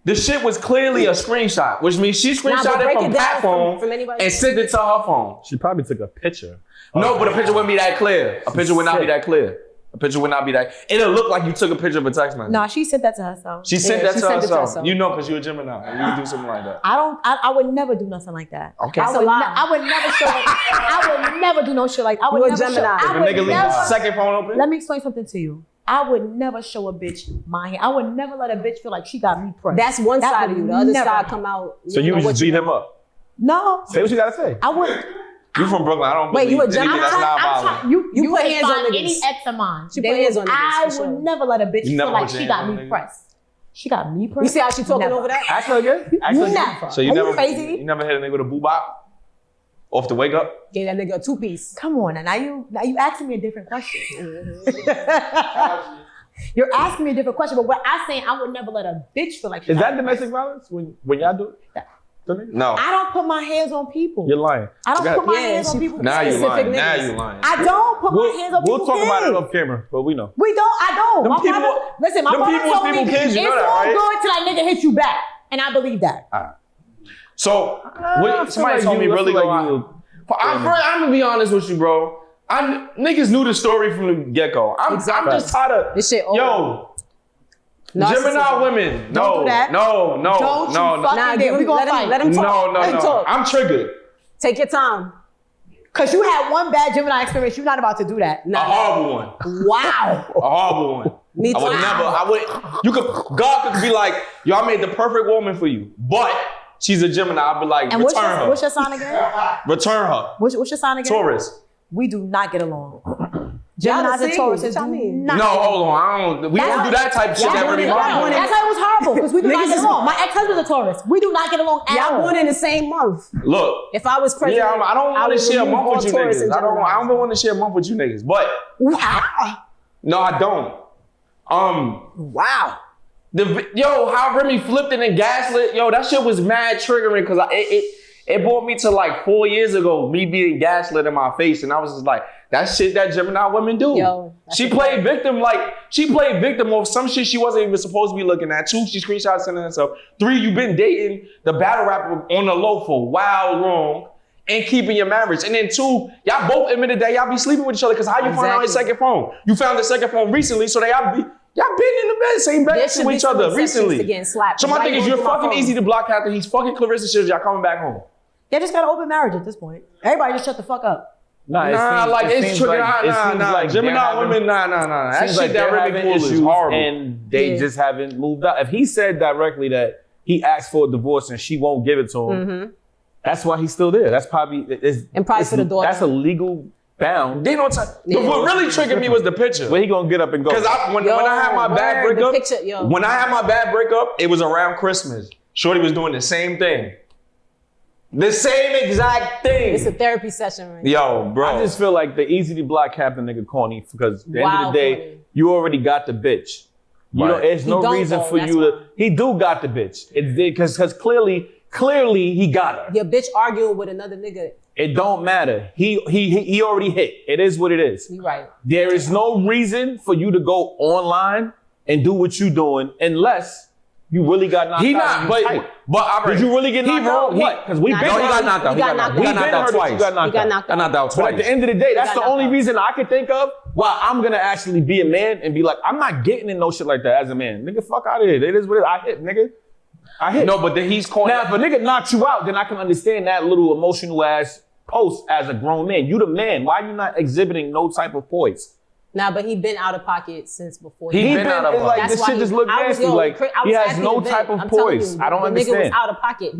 The shit was clearly a screenshot, which means she screenshotted it from Pat's phone and sent it to her phone. She probably took a picture. No, but a picture wouldn't be that clear. A picture would not be that clear. A picture would not be that. It'll look like you took a picture of a text message. Nah, she sent that to herself. She sent that to herself. You know, because you're a Gemini. You can do something like that. I would never do nothing like that. Okay. I would never show. I would never do no shit like. I would never show. If a nigga leaves his second phone open. Let me explain something to you. I would never show a bitch my hand. I would never let a bitch feel like she got me pressed. That's one side of you. The other side come out. So you would just beat him up? No. Say what you gotta say. I would. You from Brooklyn? I don't believe. Wait, you a Gemini? That's not violent. You put hands on niggas. Any ex of mine. She put hands on niggas. I would never let a bitch feel like she got me pressed. She got me pressed. You see how she talking over that? Ask her again. Never. So you never crazy? You never hit a nigga with a boo-bop? Off the wake up? Gave that nigga a 2-piece. Come on, now you asking me a different question. You're asking me a different question, but what I'm saying, I would never let a bitch feel like she Is that domestic violence when y'all do it? No. I don't put my hands on people. You're lying. I don't put my hands on people. Now you're lying. Now you're lying. I don't put my hands on people. We'll talk about it off camera, but we know. We don't. I don't. Them My people, father, listen, my father told me kids, you know it's that, all right? good till that nigga hit you back, and I believe that. So somebody told me really go out. I'm gonna be honest with you, bro. Niggas knew the story from the get-go. I'm just tired of this shit. Yo. Gemini women, no. Let him talk. I'm triggered. Take your time. Cause you had one bad Gemini experience. You're not about to do that. A horrible one. Wow. A horrible one. Me too. God could be like, yo, I made the perfect woman for you, but she's a Gemini. I'll be like, and return her. What's your sign again? Return her. What's your sign again? Taurus. We do not get along. Geminis and Tauruses do not. No, hold on. We don't do that type of shit that Remy Ma. That's why it was horrible, because we do not get along. My ex-husband's a Taurus. We do not get along at all. Y'all born in the same month. Look. If I was president, I don't want to share a month with you niggas. I don't want to share a month with you niggas. But no, I don't. Wow. How Remy flipped it and gaslit, that shit was mad triggering because it brought me to like 4 years ago, me being gaslit in my face, and I was just like, that shit that Gemini women do. She played victim of some shit she wasn't even supposed to be looking at. 2, she screenshot sending herself. 3, you've been dating the battle rapper on the low for wild long and keeping your marriage. And then 2, y'all both admitted that y'all be sleeping with each other because how you find out his second phone? You found the second phone recently, so y'all been in the bed, same bed with each other recently. So my thing is, you're fucking easy to block after he's fucking Clarissa shit. Y'all coming back home. They just got an open marriage at this point. Everybody just shut the fuck up. It's Gemini women, That shit that really cool is horrible. And they just haven't moved out. If he said directly that he asked for a divorce and she won't give it to him, that's why he's still there. That's probably for the daughter. That's a legal bound. They don't What really triggered me was the picture. Where he gonna get up and go? Because when I had my bad breakup, it was around Christmas. Shorty was doing the same thing. The same exact thing. It's a therapy session right now. Yo, bro. I just feel like the easy to block Captain nigga corny because at the end of the day, corny. you already got the bitch. There's no reason for you to. He do got the bitch. It's because clearly he got her. Your bitch arguing with another nigga. It don't matter. He already hit. It is what it is. You right. There is no reason for you to go online and do what you doing unless you really got knocked out. But did you really get knocked out? What? Because we got knocked out. He got knocked out twice. He got knocked out twice. But at the end of the day, that's the only reason I can think of why I'm gonna actually be a man and be like, I'm not getting in no shit like that as a man. Nigga, fuck out of here. It is what it is. I hit, nigga. I hit. No, but then he's corny. Now, if a nigga knocks you out, then I can understand that little emotional ass post as a grown man. You the man. Why you not exhibiting no type of poise? Nah, but he been out of pocket since before. He been out of pocket. Like, this shit just look nasty. He has no type of poise. I don't understand. The nigga was out of pocket.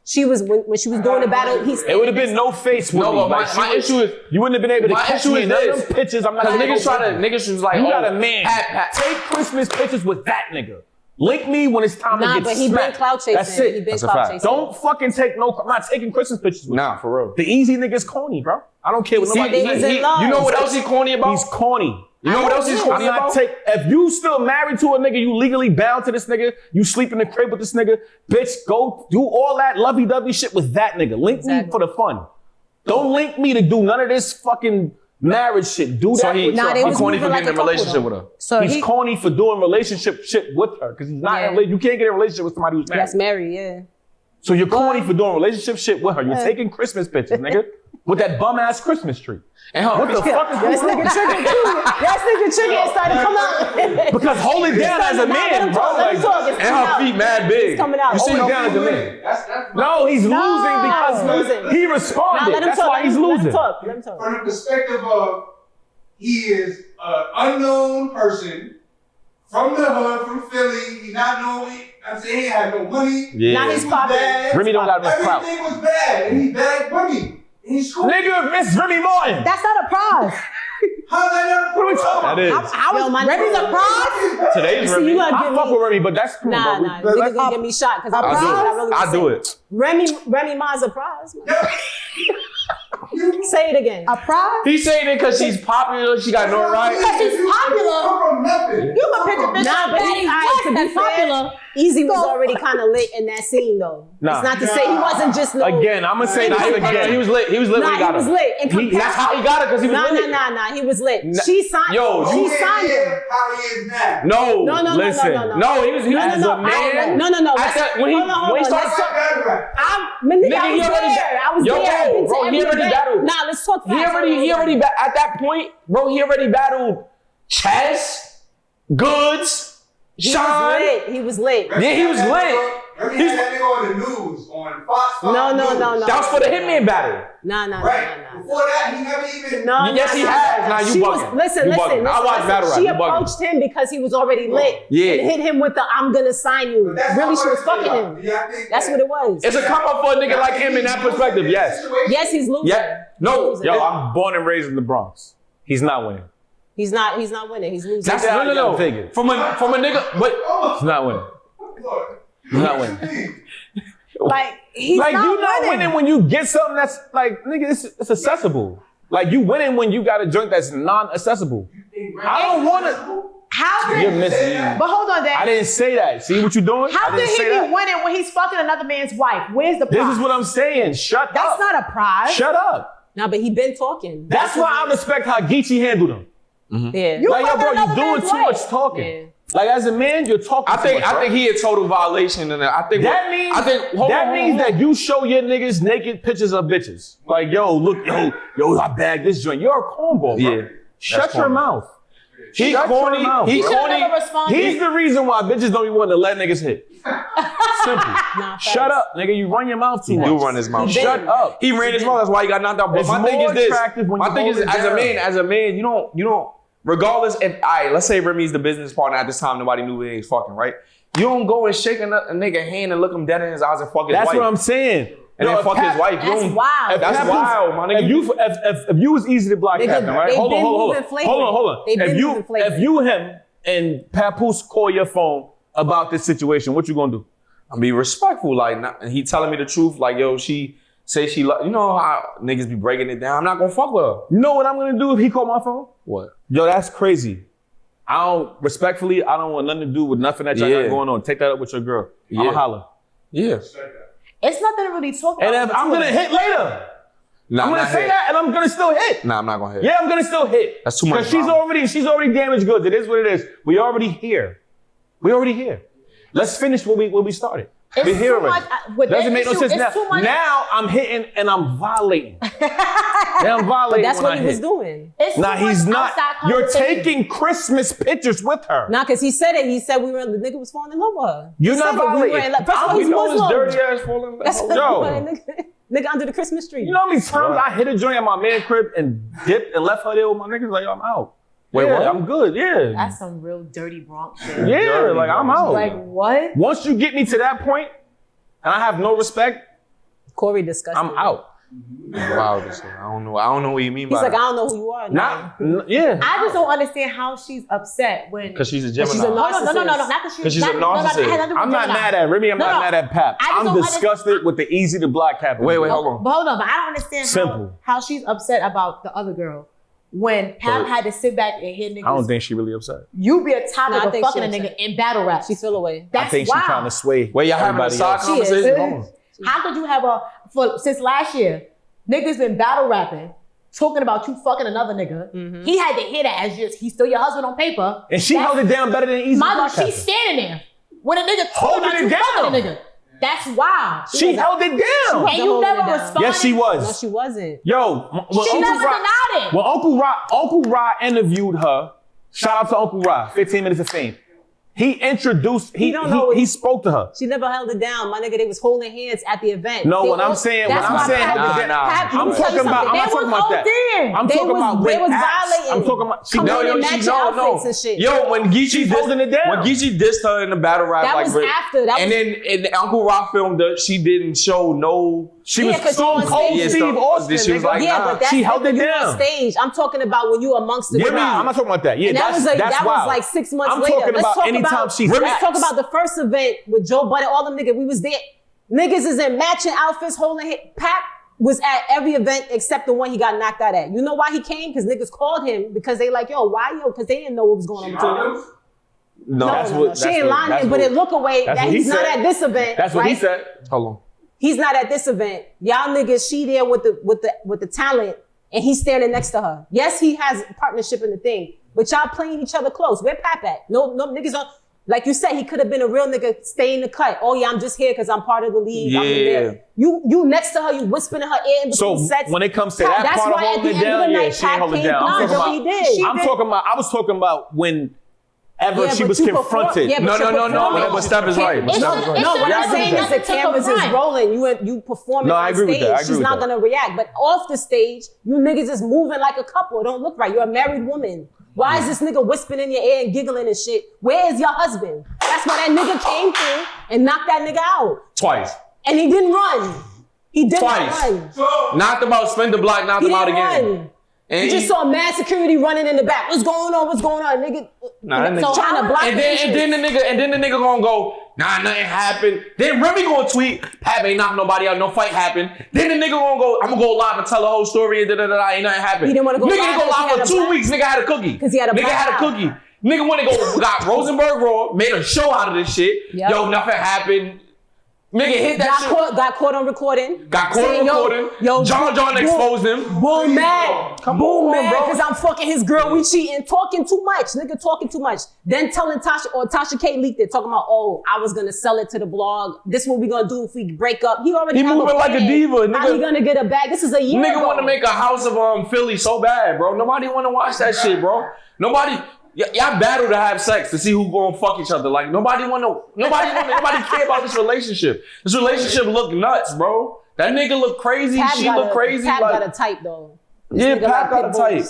She was when she was doing the battle. It would have been no face with me. But my issue is you wouldn't have been able to catch me in them pictures. I'm not. Niggas was like, you got a man. Take Christmas pictures with that nigga. Link me when it's time to get smacked. Nah, but he been clout chasing. That's it. He been clout chasing. Don't fucking take I'm not taking Christmas pictures with Nah, for real. The easy nigga's corny, bro. I don't care what nobody says. You know what else he's corny about? He's corny. You know what else he's corny about? If you still married to a nigga, you legally bound to this nigga, you sleep in the crib with this nigga, bitch, go do all that lovey-dovey shit with that nigga. Link me for the fun. Don't link me to do none of this fucking marriage shit. Do that. He's corny for getting in a relationship with her. So he's corny for doing relationship shit with her because he's not. You can't get in a relationship with somebody who's married. That's married, yeah. So you're corny for doing relationship shit with her. You're taking Christmas pictures, nigga, with that bum ass Christmas tree. And what the fuck is this nigga triggered too? That nigga triggered and started to come out. Because hold it down as a man, bro. And her feet mad big. It's coming out. You hold it down as a man. No, he's losing because he responded. That's why he's losing. Let him talk. From the perspective of he is an unknown person from the hood, from Philly. He not knowing. I'm saying he had no money. Yeah. Now he's popping. Remy don't got no clout. Everything was bad, and he bagged money. Nigga, Miss Remy Martin. That's not a prize. How's that not a prize? What are we talking about? Remy's a prize? Today's Remy. I fuck with Remy, but that's cool. Nah. Niggas gonna get me shot because I'll do it. Remy Ma's a prize. Say it again. A prize? He's saying it because she's popular. She got no right. Because she's popular. From nothing. You can pick a bitch Nah, but to be popular. Easy was already kind of lit in that scene though. Nah. It's not to say he wasn't just no. Again, I'm gonna say He was lit. He was lit when he got her. He was lit. That's how he got her because he was lit. Nah. He was lit. She signed. She signed him. How he is now. No. Listen. No, he was as a man. No. When he started, Nigga, I was there. Bro, he already battled. Nah, let's talk fast. He already at that point, bro. He already battled Chess, Goods, Sean. He was lit. Yeah, he was lit. He had that nigga on the news on Fox. No. That was for the Hitman battle. Nah. Right. Before that, he never even. Yes, he has. Nah, you bugging. Listen. I watched battle rap. She approached him because he was already lit. Yeah. And hit him with the "I'm gonna sign you." Really, she was fucking him. That's what it was. It's a come up for a nigga like him in that perspective. Yes. Yes, he's losing. Yeah. No. Yo, I'm born and raised in the Bronx. He's not winning. He's not winning. He's losing. That's no. From a nigga, but he's not winning. He's not winning. Like, he's like not you not winning when you get something that's like, nigga, it's accessible. Like you winning when you got a joint that's non-accessible. I don't want to. How You're did? missing. But hold on, Dad. I didn't say that. See what you're doing? How I could didn't he say be that. winning when he's fucking another man's wife? Where's the prize? This is what I'm saying. Shut That's up. not a prize. Shut up. Nah, but he been talking. That's why I respect how Geechee handled him. Yeah. You Like, yo, fucking bro, another you're doing man's too wife. much talking. Yeah. Like, as a man, you're talking I too think much, bro. he a total violation, and I think That means I think hold that on, means hold on. that you show your niggas naked pictures of bitches. Like, yo, look, yo, I bagged this joint. You're a cornball, bro. Yeah, Shut that's your corny. mouth. He Shut corny. your mouth, He bro. corny. Never responded. He's the reason why bitches don't even want to let niggas hit. Simple. Nah, Shut up, nigga. You run your mouth too He much. do run his mouth. Shut up. He ran his mouth. That's why he got knocked out. But It's my thing more is this. attractive when My you thing is, hold it as a man, you don't. Regardless, if let's say Remy's the business partner at this time, nobody knew they was fucking, right? You don't go and shake a nigga hand and look him dead in his eyes and fuck his That's wife. what I'm saying. And then fuck his wife. You That's don't- wild. That's Papoose- wild, my nigga. If you was easy to block Nigga, Captain, right? they Hold been on. moving flagrant. Hold on. They been moving flagrant. If you, him, and Papoose call your phone about this situation, what you gonna do? I be respectful, like and he telling me the truth, like yo, she say she, you know how niggas be breaking it down. I'm not gonna fuck with her. You know what I'm gonna do if he call my phone? What? Yo, that's crazy. I don't want nothing to do with nothing that y'all got going on. Take that up with your girl. Yeah. I'ma holler. Yeah. It's nothing to really talk about. And if I'm gonna hit later, Nah, I'm gonna say that, and I'm gonna still hit. Nah, I'm not gonna hit. Yeah, I'm gonna still hit. That's too much Because she's already damaged goods. It is what it is. We already here. Let's finish what we started. It's We're here too already. much, with Doesn't that make no issue, sense it's now. too much. Now I'm hitting and I'm violating. Now I'm But violating. that's when what I he was hit. doing. It's Nah, too much he's not. outside You're conversation. taking Christmas pictures with her. Nah, because he said it. He said the nigga was falling in love with her. You're He not said it. We were violating. in love. First of all, We he's know Muslim. Dirty ass falling. That's Yo. nigga under the Christmas tree. You know how many times I hit a joint at my man crib and dipped and left her there with my niggas? Like, yo, I'm out. Wait, Yeah, what? I'm good. Yeah. That's some real dirty Bronx shit. Yeah, dirty, like I'm bro. out. Like what? Once you get me to that point and I have no respect, Corey disgusted. I'm out. Wow, this shit. I don't know what you mean He's by like, I that. don't know who you are. Yeah. I just don't understand how she's upset when. Because she's a she's Gemini. a Hold on, no, not that 'Cause she's a narcissist. it has nothing to do with I'm not Gemini. mad at Remy. I'm No, not no. mad at Pap. I just I'm don't disgusted with the easy to block cap. Wait, hold on. But hold on, but I don't understand Simple. how she's upset about the other girl when Pap had to sit back and hear niggas. I don't think she really upset. You be a topic No, I of think fucking a she nigga upset. in battle rap. She feel away. That's I think wild. she's trying to sway. Wait, y'all having a everybody side else. conversation? She is. Hold on. How could you have since last year, niggas been battle rapping, talking about you fucking another nigga. He had to hear that as just, he's still your husband on paper. And she held it down better than easy. Mother, block she's captain. standing there when a nigga told Holding about it you down. fucking a nigga. That's wild. She held it down. And you holding never it down. responded. Yes, she No, was. she wasn't. Yo, when She Uncle never Ra- denied it. when Uncle Ra interviewed her, shout out to Uncle Ra, 15 minutes of fame. He introduced, he don't know what he he- spoke to her. She never held it down. My nigga, they was holding hands at the event. No, They when I'm all- saying, that's why Pat- hold it down, Nah, Pat, let me I'm tell you talking about, something. I'm They not talking was about that. ODing. I'm They talking was- about they with was acts. violating. I'm talking about, she Come no, in yo, and she match no, outfits no. and shit. Yo, when Geechee She's holding it down. When Geechee dissed her in the battle rap, That like, was Brit- after. That and was- then and Uncle Rock filmed her. She didn't show no. She Yeah, was 'cause Stone on Cold stage- Steve Yeah, Austin. she was nigga. like, Yeah, nah. but that's She held when it you down. on stage. I'm talking about when you amongst the Yeah, crowd. I'm not talking about that. Yeah, And that that's was like that's that wild. was like 6 months I'm later. talking Let's about talk anytime about, she's let's acts. talk about the first event with Joe Budden. All them niggas, we was there. Niggas is in matching outfits, holding hit. Pap was at every event except the one he got knocked out at. You know why he came? Because niggas called him because they like, yo, why yo? Because they didn't know what was going on between them. No, That's No, what- she that's ain't what- lying, that's but what- it look away that's that what he he's not said. at this event. That's what right? he said. hold on. He's not at this event. Y'all niggas, she there with the talent, and he's standing next to her. Yes, he has a partnership in the thing, but y'all playing each other close. Where Pap at? No niggas on. Like you said, he could have been a real nigga, stay in the cut. Oh yeah, I'm just here because I'm part of the league. I'm in Yeah. there. You next to her, you whispering in her ear in So between sets. when it comes to Pap, that that's part of why at holding the it end of down, the yeah, night, she ain't Pap holding it came down. through. I'm That's talking what he did. I was talking about when ever she but was you confronted. perform- yeah, but No, you're no. performing. But Steph is right. But It's Steph is a- right. No, what Yeah, I I'm agree saying with is that. the cameras is Confront. rolling. You performing No, I on agree with stage. that. I agree She's with not that. gonna react. But off the stage, you niggas is moving like a couple. It don't look right. You're a married woman. Why is this nigga whispering in your ear and giggling and shit? Where is your husband? That's why that nigga came through and knocked that nigga out. Twice. And he didn't run. He did not Twice. run. Knocked him out, spin the block, knocked He him out didn't again. run. And You just saw mad security running in the back. What's going on? What's going on? Nigga, Nah, that nigga- trying to block and the then the nigga gonna go, nah, nothing happened. Then Remy gonna tweet, Pap ain't knock nobody out, no fight happened. Then the nigga gonna go, I'm gonna go live and tell the whole story and ain't nothing happened. He didn't wanna go nigga live didn't go because he live had for a 2 black- weeks, nigga had a cookie. 'Cause he had a Nigga black had a eye. cookie. Nigga went and got Rosenberg Raw, made a show out of this shit. Yep. Yo, nothing happened. Nigga hit that shit. Got caught on recording. Got caught on recording. Yo, John exposed him. Boom, mad. Come Boom, on, mad. bro. Because I'm fucking his girl. We cheating. Talking too much. Nigga talking too much. Then telling Tasha, or Tasha K leaked it. Talking about, oh, I was going to sell it to the blog. This is what we going to do if we break up. He already moving like a diva. How he going to get a bag? This is a year Nigga ago. want to make a house of Philly so bad, bro. Nobody want to watch that shit, bro. Nobody... Y'all battle to have sex to see who gonna fuck each other. Like nobody care about this relationship. This relationship look nuts, bro. That nigga look crazy. She look crazy. Pat like, got a type though. Yeah, Pat got a type.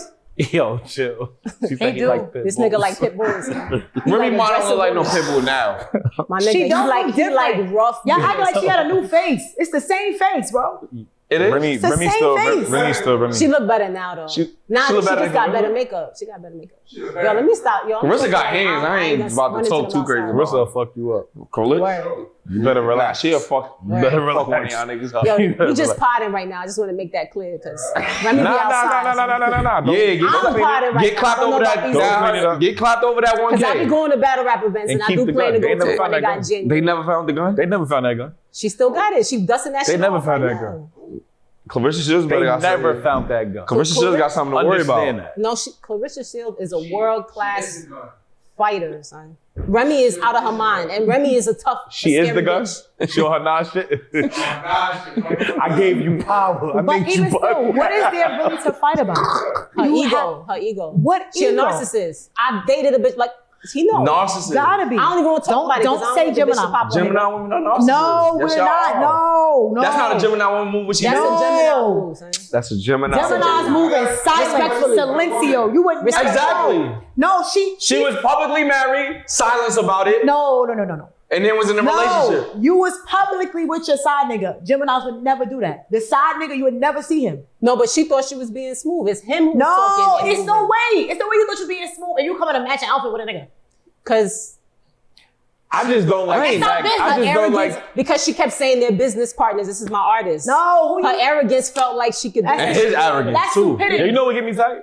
Yo, chill. She think he do. like pit This bulls. nigga like pit bulls. Remy Ma don't look like no pit bull now. My nigga, She he don't like, look he like different. rough. Y'all act like she had a new face. It's the same face, bro. It is. Remy It's the same face. Remy's still Remy. She look better now though. She Now look she better just got than better Carissa? makeup. She got better makeup. Shit, Yo, let me stop. Yo, Carissa got hands. I ain't gonna about to run into talk them too crazy. outside. Carissa will fuck you up. Carissa? You better Nah, relax. she a fuck. You better Fuck one of relax. y'all niggas Yo, up. we just potting right now. I just want to make that clear because Remy be outside. Nah. Yeah, I'm potting right get now. clapped I don't over know that. about these guys. Get clapped over that Because I be 1K. going to battle rap events and And I keep do the plan to gun. They go to never one found they that got gun. January. They never found the gun. They never found that gun. She still got it. She dusting that They shit never off found right that now. gun. Clarissa Shields They better got never something. found that gun. Clarissa Shields got something to worry Understand about. that. No, Clarissa Shields is a world-class fighter, son. Remy is out of her mind, and Remy is a tough. She is scary the gun. bitch. She on her Nas shit. I gave you power. I But made even you still, buck. what is there really to fight about? Her ego. What She a ego? narcissist. I dated a bitch like he knows. Narcissist. Gotta be. I don't even want to talk about it. 'cause Don't I say want the bitch to Gemini. pop up. Gemini women are narcissists. No, Yes, we're y'all not. are. No. That's not a Gemini woman move. What she That's did. a Gemini move, son. That's a Gemini. Gemini's moving silent, Respectfully. silencio. You would never Exactly. know. No, She was publicly married, silence about it, No. and then was in a relationship. You was publicly with your side nigga. Geminis would never do that. The side nigga, you would never see him. No, but she thought she was being smooth. It's him who's No, talking. it's no way. It's the way you thought you was being smooth and you come in a matching outfit with a nigga. Because I just don't like. It's not business. I just don't like. because she kept saying they're business partners. This is my artist. No, who Her you? arrogance felt like she could do That's And that. his arrogance That's too. stupidity. You know what get me tight?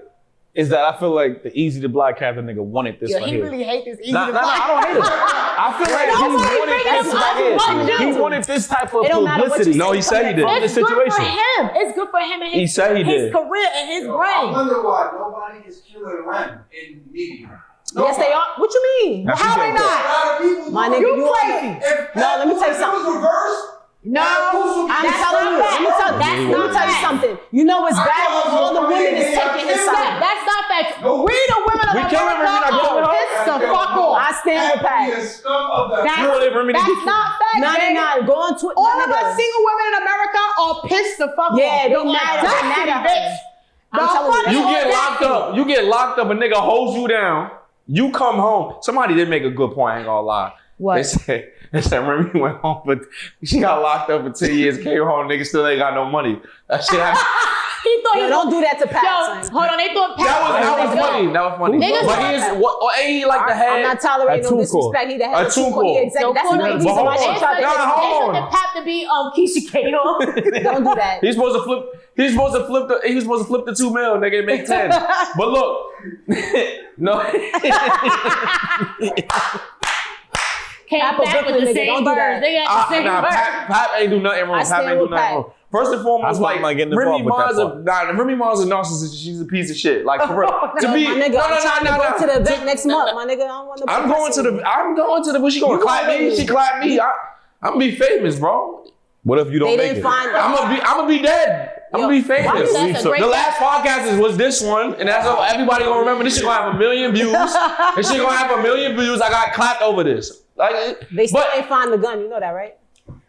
Is that I feel like the easy to block Captain nigga wanted this Yo, right he here. really hate this easy Nah, to I don't hate it. I feel like he Nobody wanted bring this this right up. here. What He you? wanted this type of It don't matter what publicity. you No, he said he did. From the It's good for situation. him. It's good for him and his, He said he his did. career and his I brain. wonder why nobody is killing Rem in media. Yes, they are. What you mean? Now, she How getting they A caught. not? lot of people My do. nigga, You you are- crazy. No, let me tell you If something. it was reversed, No, I'm that's telling you. not Let me fact. tell That's you not something. fact. You know it's bad when all the women is taking his side. That's not fact. No. We the women of We killing her, we not America killing her. are pissed the fuck off. I stand with that be Pat. a scum of the That's, You want Remy to that's get- not fact, No, Jay. they're not. Go on Twitter. All of us single women in America are pissed the fuck off. Yeah, they The mad at her. audacity, Mad at her. bitch. I'm The telling you. fucking You get locked audacity. up. You get locked up. A nigga holds you down. You come home. Somebody did make a good point. I ain't gonna lie. What? They said Remy went home, but she got locked up for 10 years. Came home, nigga still ain't got no money. That shit happened. He thought Yo, he don't do that to Pat, Yo, son. hold on. They thought Pat That was Yo, funny. That was funny. Niggas But like he is that. what? Ain't he like the head? I'm not tolerating A no two disrespect. He the head A of two two call. He exactly. Yo, That's Cory, the but reason hold why on. she tried to. Nah, hold on. The Pap to be Keisha Kato. Don't do that. He's supposed to flip. He was supposed to flip the 2 mil, nigga, and make 10. But look, no. Came Pap a back Brooklyn with the nigga. same Don't do that. birds. They got the same birds. Pap ain't do nothing wrong. I Pap stand ain't do with nothing Pat. wrong. First and foremost, That's why like I'm not getting Remy involved with that Ma's Remy Ma's a narcissist. She's a piece of shit. Like for real. To Yo, be, my nigga, I'm trying to go to the event To- next month, my nigga. I don't want no. I'm going to the. What she gonna You clap me? already- She clap me. I'm gonna be famous, bro. What if you don't They make didn't it? find. I'm gonna be dead. I'm gonna be famous. That's a great The last podcast was this one, and that's all everybody gonna remember. This shit gonna have 1 million views. This shit gonna have 1 million views. I got clapped over this. Like, They still but ain't find the gun. You know that, right?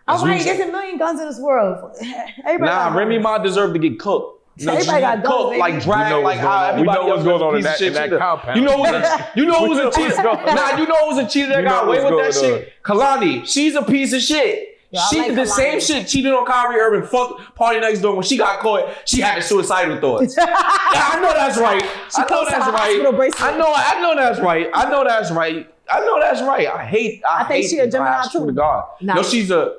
All right, reason. there's a million guns in this world. Everybody nah, got Remy guns. Ma deserved to get cooked. Everybody got guns, cooked, baby. like drag, We know like what's how going on. We everybody know what's else going was a on in piece of that- shit. in that She- compound. You know who's a We know what's cheater. going on. Nah, you know who's a cheater that You know got away with what's that going shit? Kalani, she's a piece of shit. Yo, I She like did the Kalani. same shit, cheated on Kyrie Irving, fuck Party Next Door. When she got caught, she having suicidal thoughts. Yeah, I know that's right. I know posted that's her hospital right. bracelet. I know that's right. I know that's right. I hthink she a Gemini I swear too. to God. Nah. No, she's a.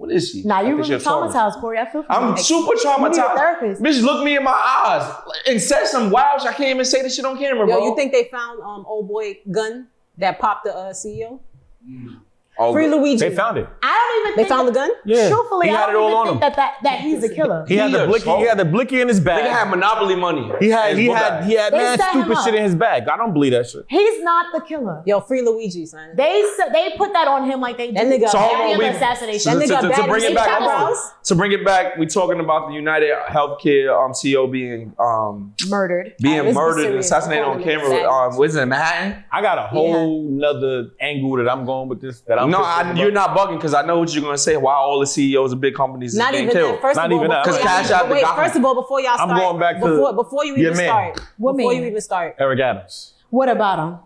What is she? Nah, I you think really she a Taurus. traumatized, Cory. I feel for you. I'm super You need a traumatized. therapist. Bitch, look me in my eyes and said some wild shit. I can't even say this shit on camera, bro. Yo, you think they found old boy gun that popped the CEO? Oh, Free Luigi. They found it. I don't even They think found the gun? Yeah. Truthfully, He I had it don't all even on think him. that he's a killer. He had the blicky. He had the blicky in his bag. Nigga had Monopoly money. He had His book bag. mad set him stupid up. shit in his bag. I don't believe that shit. He's not the killer. Yo, free Luigi, son. They put that on him like they That do nigga- So hold every on, other we assassination. That nigga to bad bring in it back. his Hold on. house. To bring it back, we talking about the United Healthcare CEO being Murdered. Let's be murdered and serious. assassinated Don't on call him camera. savage. What is it, Manhattan? I got a whole nother angle that I'm going with this. That I'm No, pissed off you're about. not bugging because I know what you're gonna say. Why all the CEOs of big companies is Not being even killed? that. First Not of all, even that. before Because y'all- Cash App, the wait, government. first of all, before y'all I'm start, going back to before you your even man. start, What before man? you even start. Eric Adams. What about him?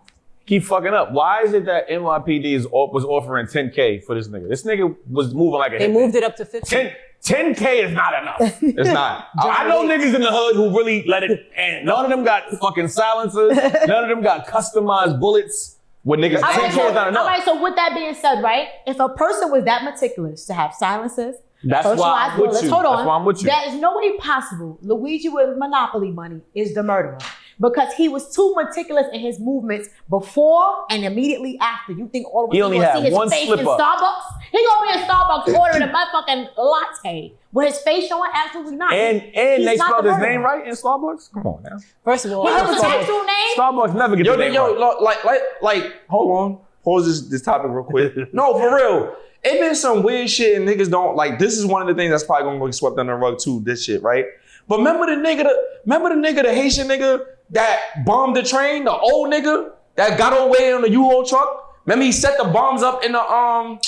Keep fucking up. Why is it that NYPD was offering 10K for this nigga? This nigga was moving like a They hitman. moved it up to 50. 10K is not enough. It's not. I know niggas in the hood who really let it, and none of them got fucking silencers. None of them got customized bullets. When niggas All 10K is not enough. right, so with that being said, right? If a person was that meticulous to have silences, That's why I'm personalized with bullets, you. hold on. That's why I'm with you. That is no way possible. Luigi with Monopoly money is the murderer. Because he was too meticulous in his movements before and immediately after. You think all of us He only gonna had see his one face slip in up. Starbucks? He gonna be in Starbucks ordering a motherfucking latte with his face showing? Absolutely not. And He's they not spelled the his murderer. name right in Starbucks? Come on now. First of all, He have a Starbucks- tattoo name? Starbucks never get the name right. like, hold on. Pause this topic real quick. No, for real. It been some weird shit and niggas don't, like, this is one of the things that's probably gonna get swept under the rug too, this shit, right? But remember the nigga, the Haitian nigga that bombed the train, the old nigga that got away on the U-Haul truck? Remember he set the bombs up in the, y'all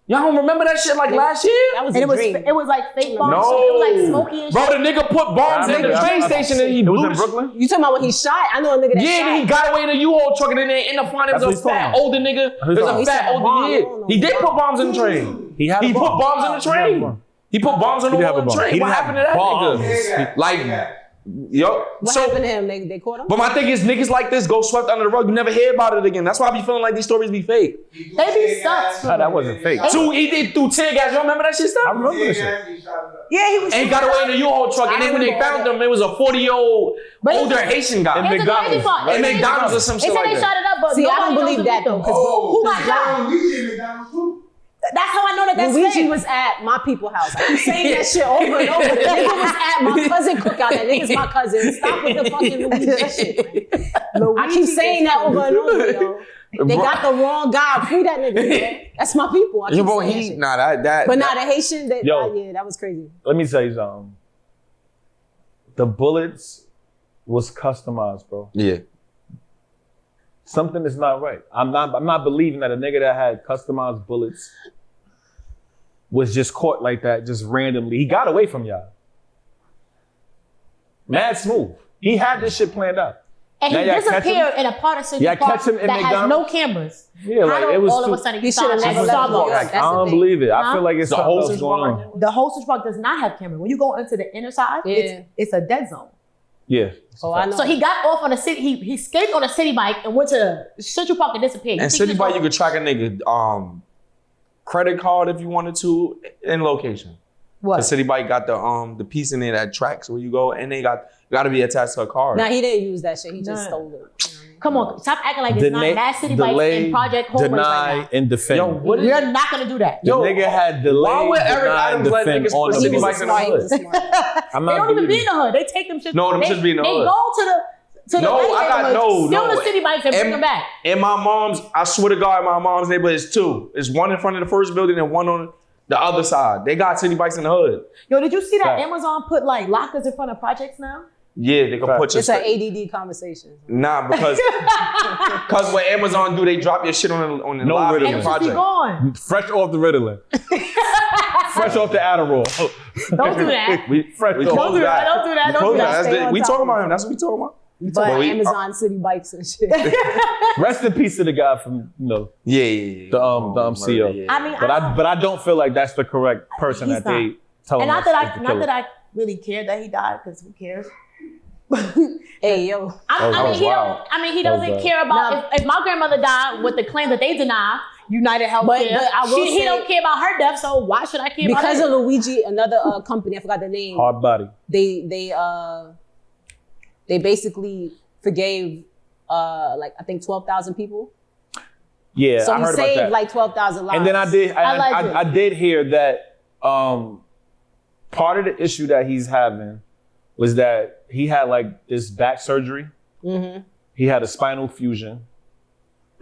don't remember that shit like last year? that was And a dream. it was like fake bombs. No. It was like smoky and Bro, shit. the nigga put bombs in the train station and he It was blew in the- Brooklyn? You talking about when he shot? I know a nigga that Yeah, shot. then he got away in a U-Haul truck and then in the front there That's was what a he's fat talking older nigga. He's There's talking a about. fat He said older bomb. kid. He did put bombs in the train. He had He a put bomb. bombs in the train. He put bombs on He the did have wall a of the bomb. train. He What didn't happened to have that bombs. nigga? Like, yo. What So, happened to him? They caught him? but my thing is, niggas like this go swept under the rug. You never hear about it again. That's why I be feeling like these stories be fake. They be sucks. Nah, that wasn't fake. So he did through tear gas. You remember that shit I stuff? remember this shit. Yeah, he was. And he got away in a U-Haul truck. And then when they found him, it was a 40-year-old But older it's- Haitian guy. And Here's the crazy McDonald's. part. At McDonald's or some They shit said like they that. shot it up, but See, I nobody don't believe knows that, the though, victim. 'cause Who got shot? Luigi in McDonald's too. That's how I know that that's Luigi fake. was at my people house. I keep saying that shit over and over. The nigga was at my cousin cookout. That nigga's my cousin. Stop with the fucking Luigi shit, man. I keep saying that over and over, yo. They got the wrong guy. Free that nigga, man. That's my people. I keep Yeah, bro, saying that he, shit. nah, that. But not a Haitian. Yo. Yeah, that was crazy. Let me tell you something. The bullets was customized, bro. Yeah. Something is not right. I'm not believing that a nigga that had customized bullets was just caught like that, just randomly. He got away from y'all. Mad smooth. He had this shit planned out. And Now he y'all catch disappeared in a part of Central Y'all Park catch him in that has no McDonald's? cameras. Yeah, like How it was all too, of a sudden He he should've found never him left at New York. Starbucks. That's I the don't thing. believe it. I Huh? feel like it's The something whole else Central going Park? on. The whole Central Park does not have cameras. When you go into the inner side, Yeah. it's a dead zone. Yeah. Oh, I know. So he got off on a city. He escaped on a city bike and went to Central Park and disappeared. And City Bike, you could track a nigga credit card if you wanted to, and location. what? The City Bike got the piece in there that tracks where you go, and they got to be attached to a car. Nah, he didn't use that shit. He just Nah. stole it. You know what I mean? Come on, stop acting like it's not mass city bikes delay, in Project Homeland deny, right and defend. Yo, what is You're not gonna do that. The nigga had delay, why would Eric deny, and Adams let defend niggas on put the City bullets. Bikes in the Smart, he hood? was smart. I'm They not don't even be believing in the hood. They take them shit. No, them shits be in the they hood. go to the No, white I got- neighborhood, no, steal no. the city bikes and bring them back. In my mom's, I swear to God, my mom's neighborhood is two. It's one in front of the first building and one on the other side. They got City Bikes in the hood. Yo, did you see that Fact. Amazon put like lockers in front of projects now? Yeah, they can Fact. put your It's an ADD conversation. Nah, because what Amazon do, they drop your shit on the No lobby Ritalin. of And the it should be project. gone. Fresh off the Ritalin. Fresh off the Adderall. Don't do that. We fresh We off. close that. Don't do that. We Don't close do that. that. That's Stay the- on we top talking of about it. him. That's what we talking about. But we- Amazon city bikes and shit. Rest in peace to the guy from Yeah. the CEO. Yeah. I mean, But I don't feel like that's the correct person He's that they not. tell and him. not that I really cared that he died, because who cares? Hey, yo. I That mean, was wild. he doesn't wild. care about Nah. if my grandmother died with the claim that they deny. United Healthcare. But I will he say- don't care about her death, so why should I care about Because it? of Luigi, another company, I forgot the name. Hard body. They basically forgave like I think 12,000 people. Yeah, So I he heard about saved that. like 12,000 lives. And then Allegedly. I did hear that part of the issue that he's having was that he had like this back surgery. Mm-hmm. He had a spinal fusion.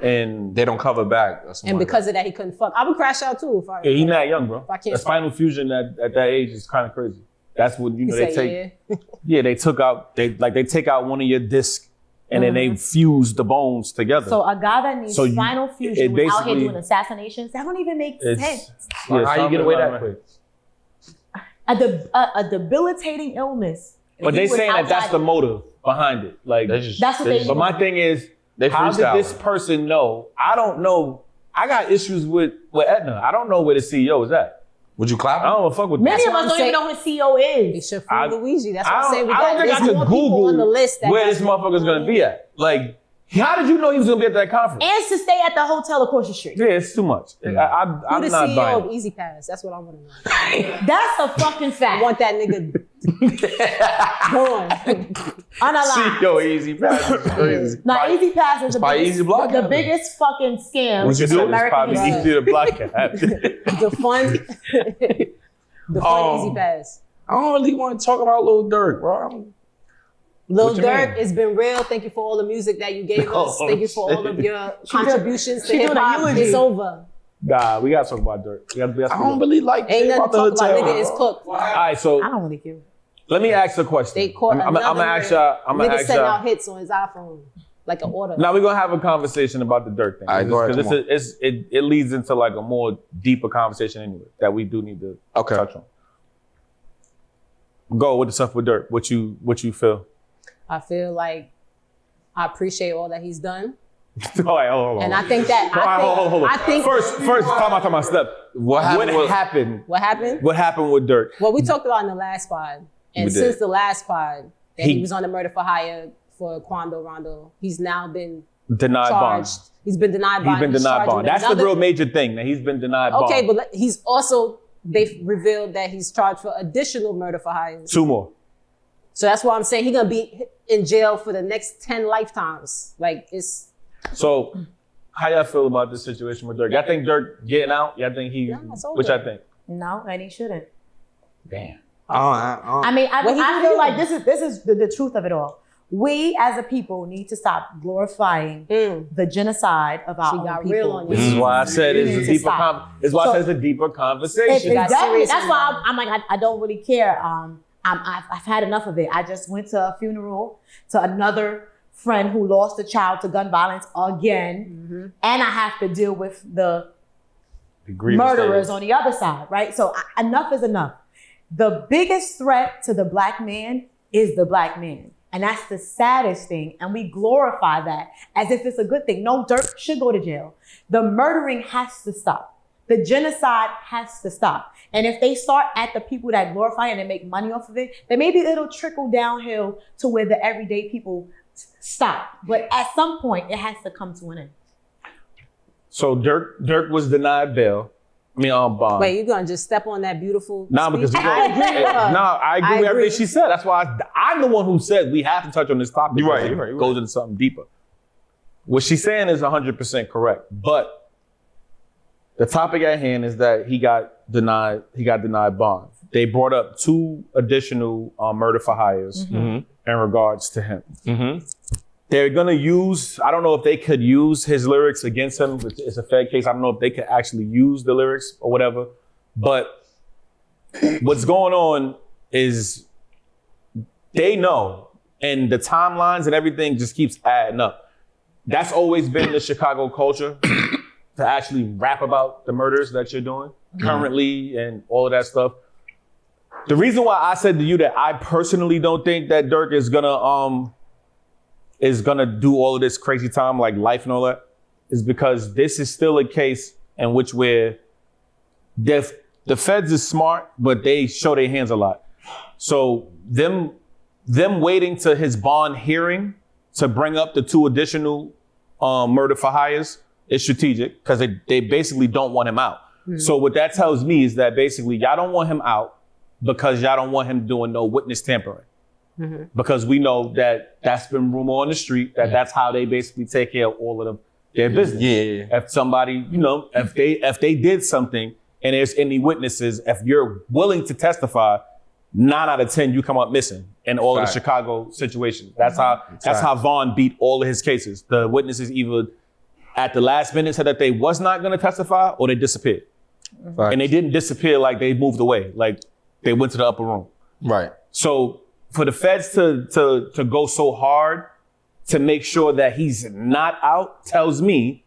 And They don't cover back. Or something And like because of that, he couldn't fuck. I would crash out too if I. he's not young, bro. I can't A spinal fusion at that age is kind of crazy. That's what He they said, take. yeah. Yeah, they take out one of your discs and then they fuse the bones together. So a guy that needs So you- spinal it fusion was out here basically- doing assassinations. That don't even make sense. Like, how you get away that quick? A debilitating illness. But they He was saying that that's outside- the motive behind it. Like, That's what they but my thing is, They how did freestyle. this person know? I don't know. I got issues with Aetna. I don't know where the CEO is at. Would you clap? I don't want to fuck with Many that. of what us I'm don't even saying. know who CEO They is. should free I- Luigi. That's what I I'm saying. don't, I don't think I There's could more people Google on the list that where has this motherfucker's gonna be at. Like, how did you know he was gonna be at that conference? And to stay at the hotel across the street. Yeah, it's too much. Who I'm the not CEO buying of it. Easy Pass? That's what I want to know. That's a fucking I fact. want that nigga gone. Unalive. CEO Easy Pass is crazy. Now, Easy Pass is the by biggest, Easy Block the Out. biggest fucking scam What you in do? It's American probably history. easy to block it. The fun Easy Pass. I don't really want to talk about Lil Durk, bro. Lil What you Durk, mean? it's been real. Thank you for all the music that you gave us. Oh, Thank you for all of your contributions to she doing hip a hop. eulogy. It's over. Nah, we gotta talk about Dirk. I don't really like Ain't about nothing the to talk about. hotel. Nigga, it's cooked. All right, so I don't really care. let me ask a question. They caught I'm another gonna ask y'all. I'm gonna nigga ask sending y'all. out hits on his iPhone like an order. Now we're gonna have a conversation about the Dirk thing. All right, go ahead, Because it leads into like a more deeper conversation anyway that we do need to Okay. touch on. Go with the stuff with Dirk. What you feel? I feel like I appreciate all that he's done. All right, hold on. And I think that Hold on. I think First, time out, step. What happened? what happened? What happened with Dirk? Well, we talked about in the last pod. And We did. since the last pod that He- he was on the murder for hire for Quando Rondo, he's now been Denied bond. charged. He's been denied bond. He's been denied charged bond. with That's the another- real major thing. That he's been denied bond. Okay, but he's also, they've revealed that he's charged for additional murder for hires. 2 more. So that's why I'm saying he's gonna be in jail for the next 10 lifetimes. Like it's So, how y'all feel about this situation with Dirk? Y'all think Dirk getting out? Y'all think he? Yeah, it's over. Which I think. No, and he shouldn't. Damn. I mean, I What he feel do? like this is the truth of it all. We as a people need to stop glorifying the genocide of our She own got people. real on you. This is why I said it's a To deeper. stop. It's why I So- said it's a deeper conversation. got Exactly. serious That's with why that. I'm like, I don't really care. I've had enough of it. I just went to a funeral to another friend who lost a child to gun violence again, and I have to deal with the The grievance murderers stage. on the other side, right? So enough is enough. The biggest threat to the black man is the black man. And that's the saddest thing. And we glorify that as if it's a good thing. No, Dirk should go to jail. The murdering has to stop. The genocide has to stop. And if they start at the people that glorify it and make money off of it, then maybe it'll trickle downhill to where the everyday people stop. But at some point, it has to come to an end. So Dirk was denied bail. I mean, bond. Wait, you gonna just step on that beautiful Nah, because speech? we I agree with her. I agree I with everything agree. she said. That's why I'm the one who said we have to touch on this topic. You're right, because you're it right. Goes into something deeper. What she's saying is 100% correct, but the topic at hand is that he got denied bond. They brought up 2 additional murder for hires in regards to him. They're gonna use, I don't know if they could use his lyrics against him. It's a fair case. I don't know if they could actually use the lyrics or whatever. But what's going on is they know, and the timelines and everything just keeps adding up. That's always been the Chicago culture to actually rap about the murders that you're doing currently and all of that stuff. The reason why I said to you that I personally don't think that Dirk is gonna do all of this crazy time, like life and all that, is because this is still a case in which where the feds is smart, but they show their hands a lot. So them waiting to his bond hearing to bring up the 2 additional murder for hires It's strategic because they basically don't want him out. So what that tells me is that basically y'all don't want him out because y'all don't want him doing no witness tampering. Because we know that that's been rumor on the street that that's how they basically take care of all of their business. Yeah. If somebody, if they did something and there's any witnesses, if you're willing to testify, 9 out of 10 you come up missing in all of the Chicago situations. That's how Vaughn beat all of his cases. The witnesses either at the last minute said that they was not going to testify or they disappeared. And they didn't disappear like they moved away, like they went to the upper room. Right. So for the feds to go so hard to make sure that he's not out tells me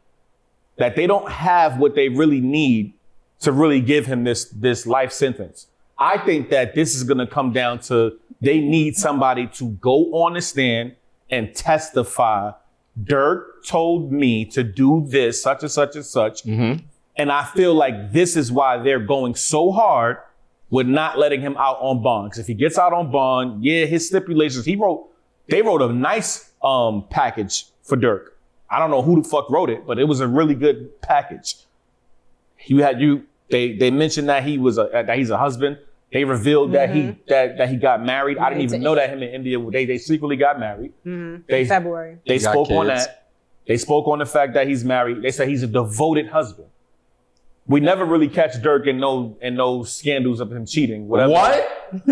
that they don't have what they really need to really give him this life sentence. I think that this is going to come down to they need somebody to go on the stand and testify. DIRK told me to do this, such and such and such. And I feel like this is why they're going so hard with not letting him out on bond. Because if he gets out on bond, his stipulations, they wrote a nice package for DIRK. I don't know who the fuck wrote it, but it was a really good package. They mentioned that he's a husband. They revealed that he got married. I didn't even know that him and India, they secretly got married. February. They spoke on that. They spoke on the fact that he's married. They said he's a devoted husband. We never really catch DIRK in no scandals of him cheating. Whatever.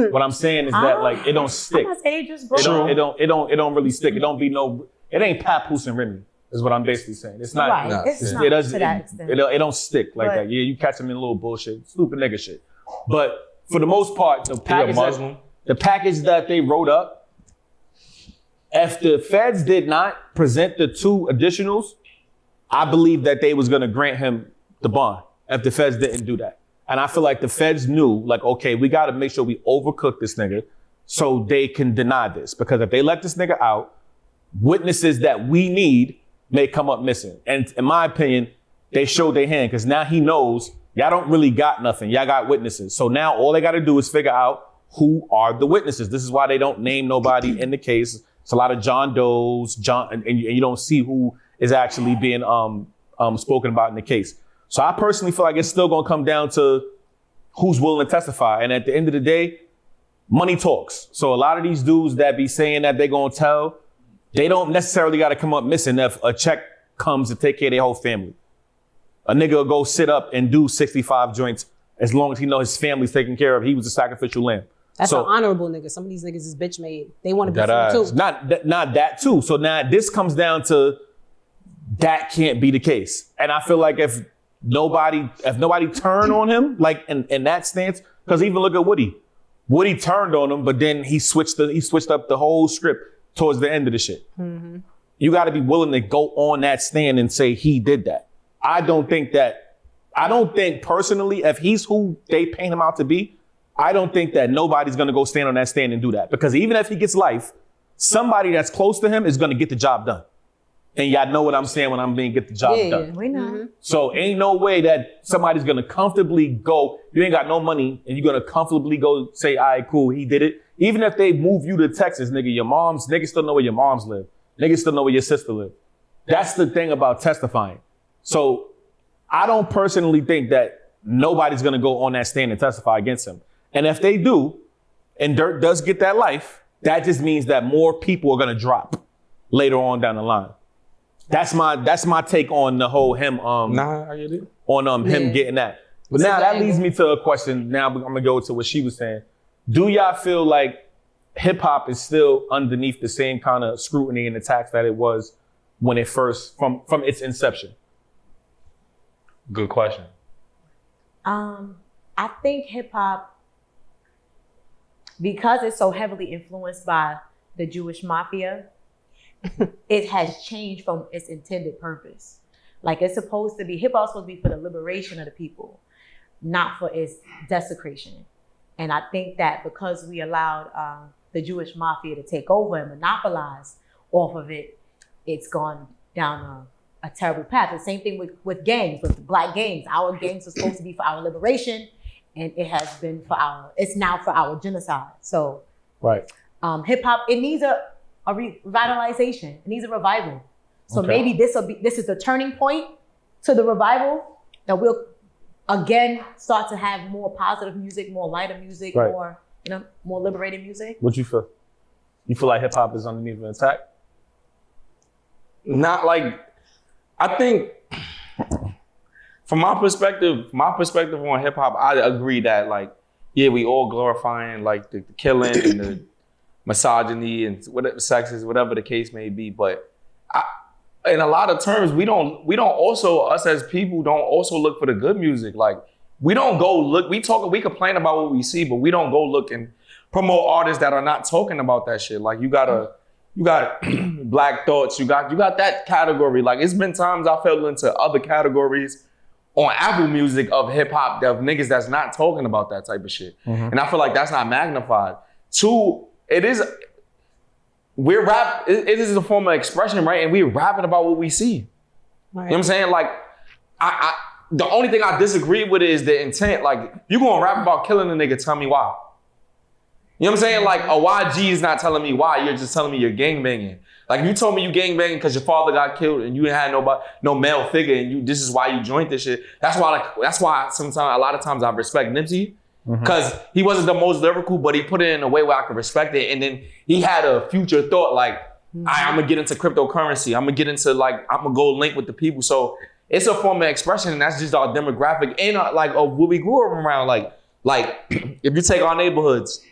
What I'm saying is that like it don't stick. It don't really stick. It ain't PAPOOSE and REMY, is what I'm basically saying. It's not. Right. No. It's not to that extent. It don't stick like that. Yeah, you catch him in a little bullshit, stupid nigga shit. But for the most part, the package that they wrote up, if the feds did not present the 2 additionals, I believe that they was gonna grant him the bond if the feds didn't do that. And I feel like the feds knew, like, okay, we gotta make sure we overcook this nigga so they can deny this. Because if they let this nigga out, witnesses that we need may come up missing. And in my opinion, they showed their hand because now he knows y'all don't really got nothing. Y'all got witnesses. So now all they got to do is figure out who are the witnesses. This is why they don't name nobody in the case. It's a lot of John Does, and you don't see who is actually being spoken about in the case. So I personally feel like it's still going to come down to who's willing to testify. And at the end of the day, money talks. So a lot of these dudes that be saying that they're going to tell, they don't necessarily got to come up missing if a check comes to take care of their whole family. A nigga will go sit up and do 65 joints as long as he know his family's taken care of. He was a sacrificial lamb. That's an honorable nigga. Some of these niggas is bitch made. They want to be free too. Not that too. So now this comes down to that can't be the case. And I feel like if nobody turned on him, like in that stance, because even look at Woody. Woody turned on him, but then he switched up the whole script towards the end of the shit. You got to be willing to go on that stand and say he did that. I don't think personally, if he's who they paint him out to be, I don't think that nobody's going to go stand on that stand and do that. Because even if he gets life, somebody that's close to him is going to get the job done. And y'all know what I'm saying when I'm being get the job done. We know. So ain't no way that somebody's going to comfortably go, you ain't got no money, and you're going to comfortably go say, all right, cool, he did it. Even if they move you to Texas, nigga, niggas still know where your moms live. Niggas still know where your sister live. That's the thing about testifying. So I don't personally think that nobody's going to go on that stand and testify against him. And if they do, and DIRK does get that life, that just means that more people are going to drop later on down the line. That's my take on the whole him him getting that. But now that leads me to a question. Now I'm gonna go to what she was saying. Do y'all feel like hip hop is still underneath the same kind of scrutiny and attacks that it was when it first from its inception? Good question. I think hip hop, because it's so heavily influenced by the Jewish mafia, it has changed from its intended purpose. Like it's supposed to be, hip hop is supposed to be for the liberation of the people, not for its desecration. And I think that because we allowed the Jewish mafia to take over and monopolize off of it, it's gone down a terrible path. The same thing with gangs, with black gangs. Our gangs are supposed to be for our liberation, and it has been it's now for our genocide. So right. Hip hop, it needs a revitalization. It needs a revival. So maybe this is the turning point to the revival, that we'll again start to have more positive music, more lighter music, Right. more, more liberating music. What you feel? You feel like hip hop is underneath an attack? Not like, I think from my perspective on hip hop, I agree that like, yeah, we all glorifying like the killing and the misogyny and whatever sexist, whatever the case may be. But in a lot of terms, we don't also, us as people don't also look for the good music. Like we don't go look, we complain about what we see, but we don't go look and promote artists that are not talking about that shit. Like you got Black Thoughts, you got that category. Like it's been times I fell into other categories on Apple Music of hip hop of niggas that's not talking about that type of shit. Mm-hmm. And I feel like that's not magnified. Two, it is a form of expression, right? And we're rapping about what we see. Right. You know what I'm saying? Like, the only thing I disagree with is the intent. Like, you gonna rap about killing a nigga, tell me why. You know what I'm saying? Like, a YG is not telling me why, you're just telling me you're gangbanging. Like, if you told me you gangbanging because your father got killed and you ain't had no male figure and this is why you joined this shit. That's why sometimes, a lot of times I respect Nipsey. Because he wasn't the most lyrical, but he put it in a way where I could respect it. And then he had a future thought like, I'm gonna get into cryptocurrency. I'm gonna get into I'm gonna go link with the people. So it's a form of expression, and that's just our demographic and of what we grew up around. Like if you take our neighborhoods,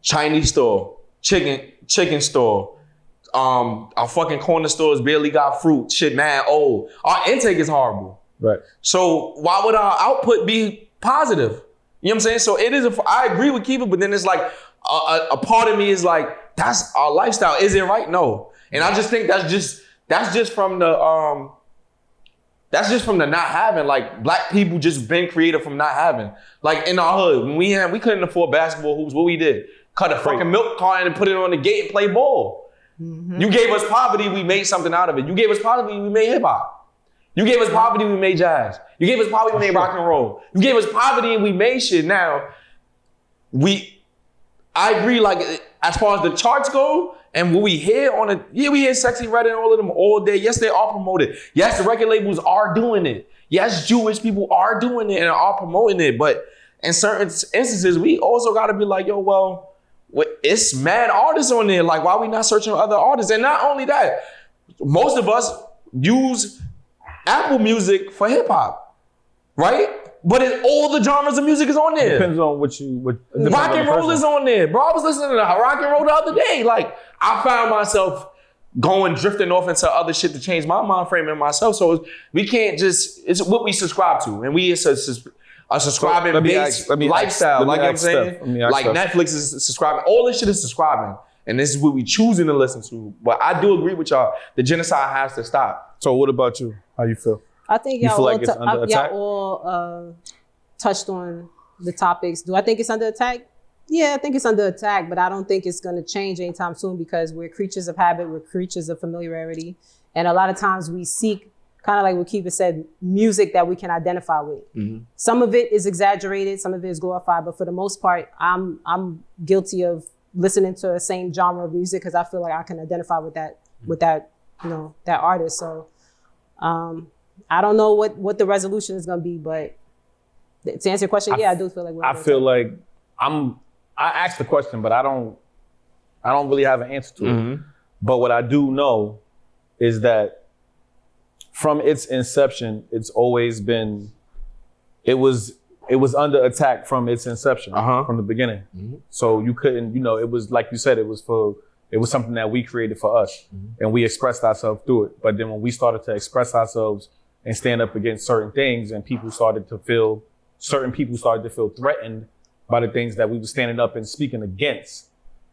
Chinese store, chicken store, our fucking corner stores barely got fruit, shit mad old. Our intake is horrible. Right. So why would our output be positive? You know what I'm saying? So it is, I agree with Kiva, but then it's like, a part of me is like, that's our lifestyle. Is it right? No. And I just think that's just from the not having, like Black people just been creative from not having. Like in our hood, when we couldn't afford basketball hoops, what we did? Cut a fucking milk carton and put it on the gate and play ball. Mm-hmm. You gave us poverty, we made something out of it. You gave us poverty, we made hip hop. You gave us poverty, we made jazz. You gave us poverty, we made rock and roll. You gave us poverty and we made shit. Now, I agree, like, as far as the charts go, and what we hear we hear Sexy Red and all of them all day. Yes, they are promoted. Yes, the record labels are doing it. Yes, Jewish people are doing it and are promoting it. But in certain instances, we also gotta be like, yo, well, it's mad artists on there. Like, why are we not searching for other artists? And not only that, most of us use Apple Music for hip hop, right? But all the genres of music is on there. Depends on what rock and roll is on there, bro. I was listening to rock and roll the other day. Like, I found myself drifting off into other shit to change my mind frame and myself. So we can't it's what we subscribe to, and we is a subscribing based lifestyle. Like I'm saying, like Netflix is subscribing. All this shit is subscribing. And this is what we choosing to listen to. But I do agree with y'all. The genocide has to stop. So what about you? How you feel? I think You y'all feel all, like it's under attack? y'all all touched on the topics. Do I think it's under attack? Yeah, I think it's under attack, but I don't think it's going to change anytime soon because we're creatures of habit. We're creatures of familiarity. And a lot of times we seek, kind of like what Kiva said, music that we can identify with. Mm-hmm. Some of it is exaggerated. Some of it is glorified. But for the most part, I'm guilty of listening to the same genre of music because I feel like I can identify with that, that artist. So I don't know what the resolution is gonna be, but to answer your question, I do feel like I feel like I asked the question, but I don't really have an answer to it. But what I do know is that from its inception, it's always been, it was under attack from its inception, from the beginning. Mm-hmm. So you couldn't, it was like you said, it was something that we created for us, and we expressed ourselves through it. But then when we started to express ourselves and stand up against certain things, and certain people started to feel threatened by the things that we were standing up and speaking against,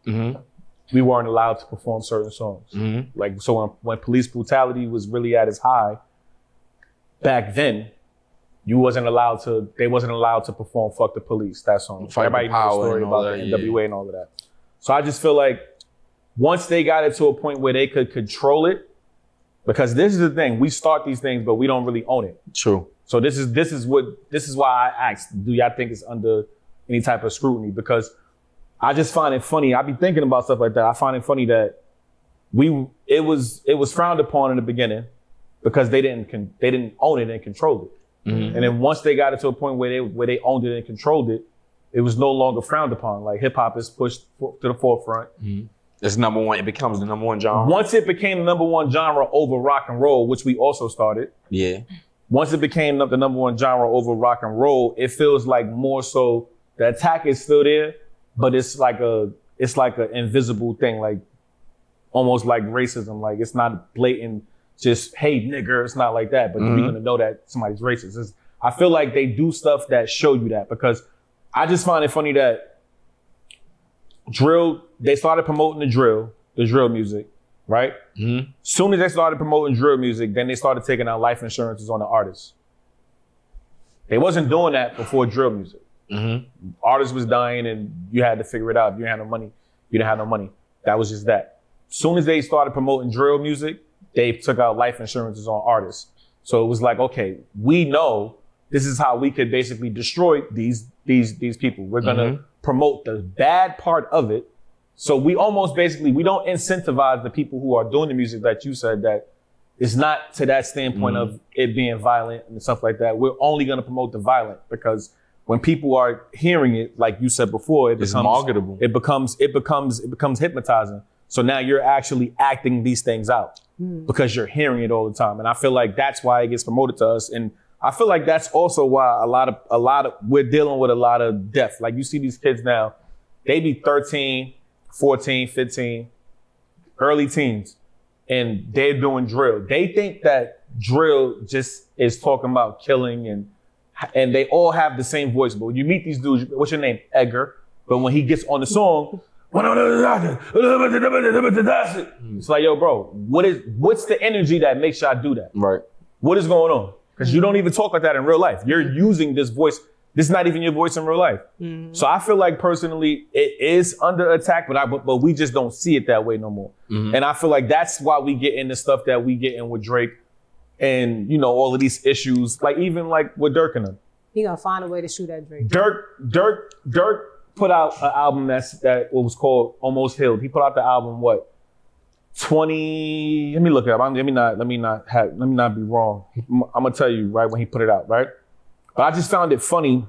we weren't allowed to perform certain songs. Mm-hmm. Like, so when police brutality was really at its high, back then, they wasn't allowed to perform "Fuck the Police," that song. Fight Everybody the power knows the story and all about that, the NWA and all of that. So I just feel like once they got it to a point where they could control it, because this is the thing, we start these things, but we don't really own it. True. So this is why I asked, do y'all think it's under any type of scrutiny? Because I just find it funny. I be thinking about stuff like that. I find it funny that it was frowned upon in the beginning. because they didn't own it and control it. Mm-hmm. And then once they got it to a point where they owned it and controlled it, it was no longer frowned upon. Like hip hop is pushed to the forefront. Mm-hmm. It's number one. It becomes the number one genre. Once it became the number one genre over rock and roll, which we also started. Yeah. Once it became the number one genre over rock and roll, it feels like more so the attack is still there, but it's like an invisible thing, like almost like racism. Like it's not blatant, just hey nigger. It's not like that, but you're gonna know that somebody's racist. I feel like they do stuff that show you that, because I just find it funny that they started promoting the drill music, right? Mm-hmm. Soon as they started promoting drill music, then they started taking out life insurances on the artists. They wasn't doing that before drill music. Mm-hmm. Artists was dying and you had to figure it out. If you didn't have no money, you didn't have no money. That was just that. Soon as they started promoting drill music, they took out life insurances on artists. So it was like, okay, we know this is how we could basically destroy these people. We're gonna promote the bad part of it. So we almost basically, we don't incentivize the people who are doing the music that you said that it's not to that standpoint of it being violent and stuff like that. We're only gonna promote the violent, because when people are hearing it, like you said before, it's marketable. It becomes hypnotizing. So now you're actually acting these things out because you're hearing it all the time. And I feel like that's why it gets promoted to us. And I feel like that's also why a lot of we're dealing with a lot of death. Like you see these kids now, they be 13, 14, 15, early teens, and they're doing drill. They think that drill just is talking about killing, and they all have the same voice. But when you meet these dudes, what's your name? Edgar. But when he gets on the song, it's like, yo, bro, what's the energy that makes y'all do that? Right. What is going on? Because you don't even talk like that in real life. You're using this voice. This is not even your voice in real life. So I feel like personally, it is under attack, but we just don't see it that way no more. And I feel like that's why we get into stuff that we get in with Drake, and all of these issues, like even like with DIRK and them. He gonna find a way to shoot at Drake. DIRK put out an album that was called Almost Healed. He put out the album let me look it up. Let me not be wrong. I'm gonna tell you right when he put it out, right? But I just found it funny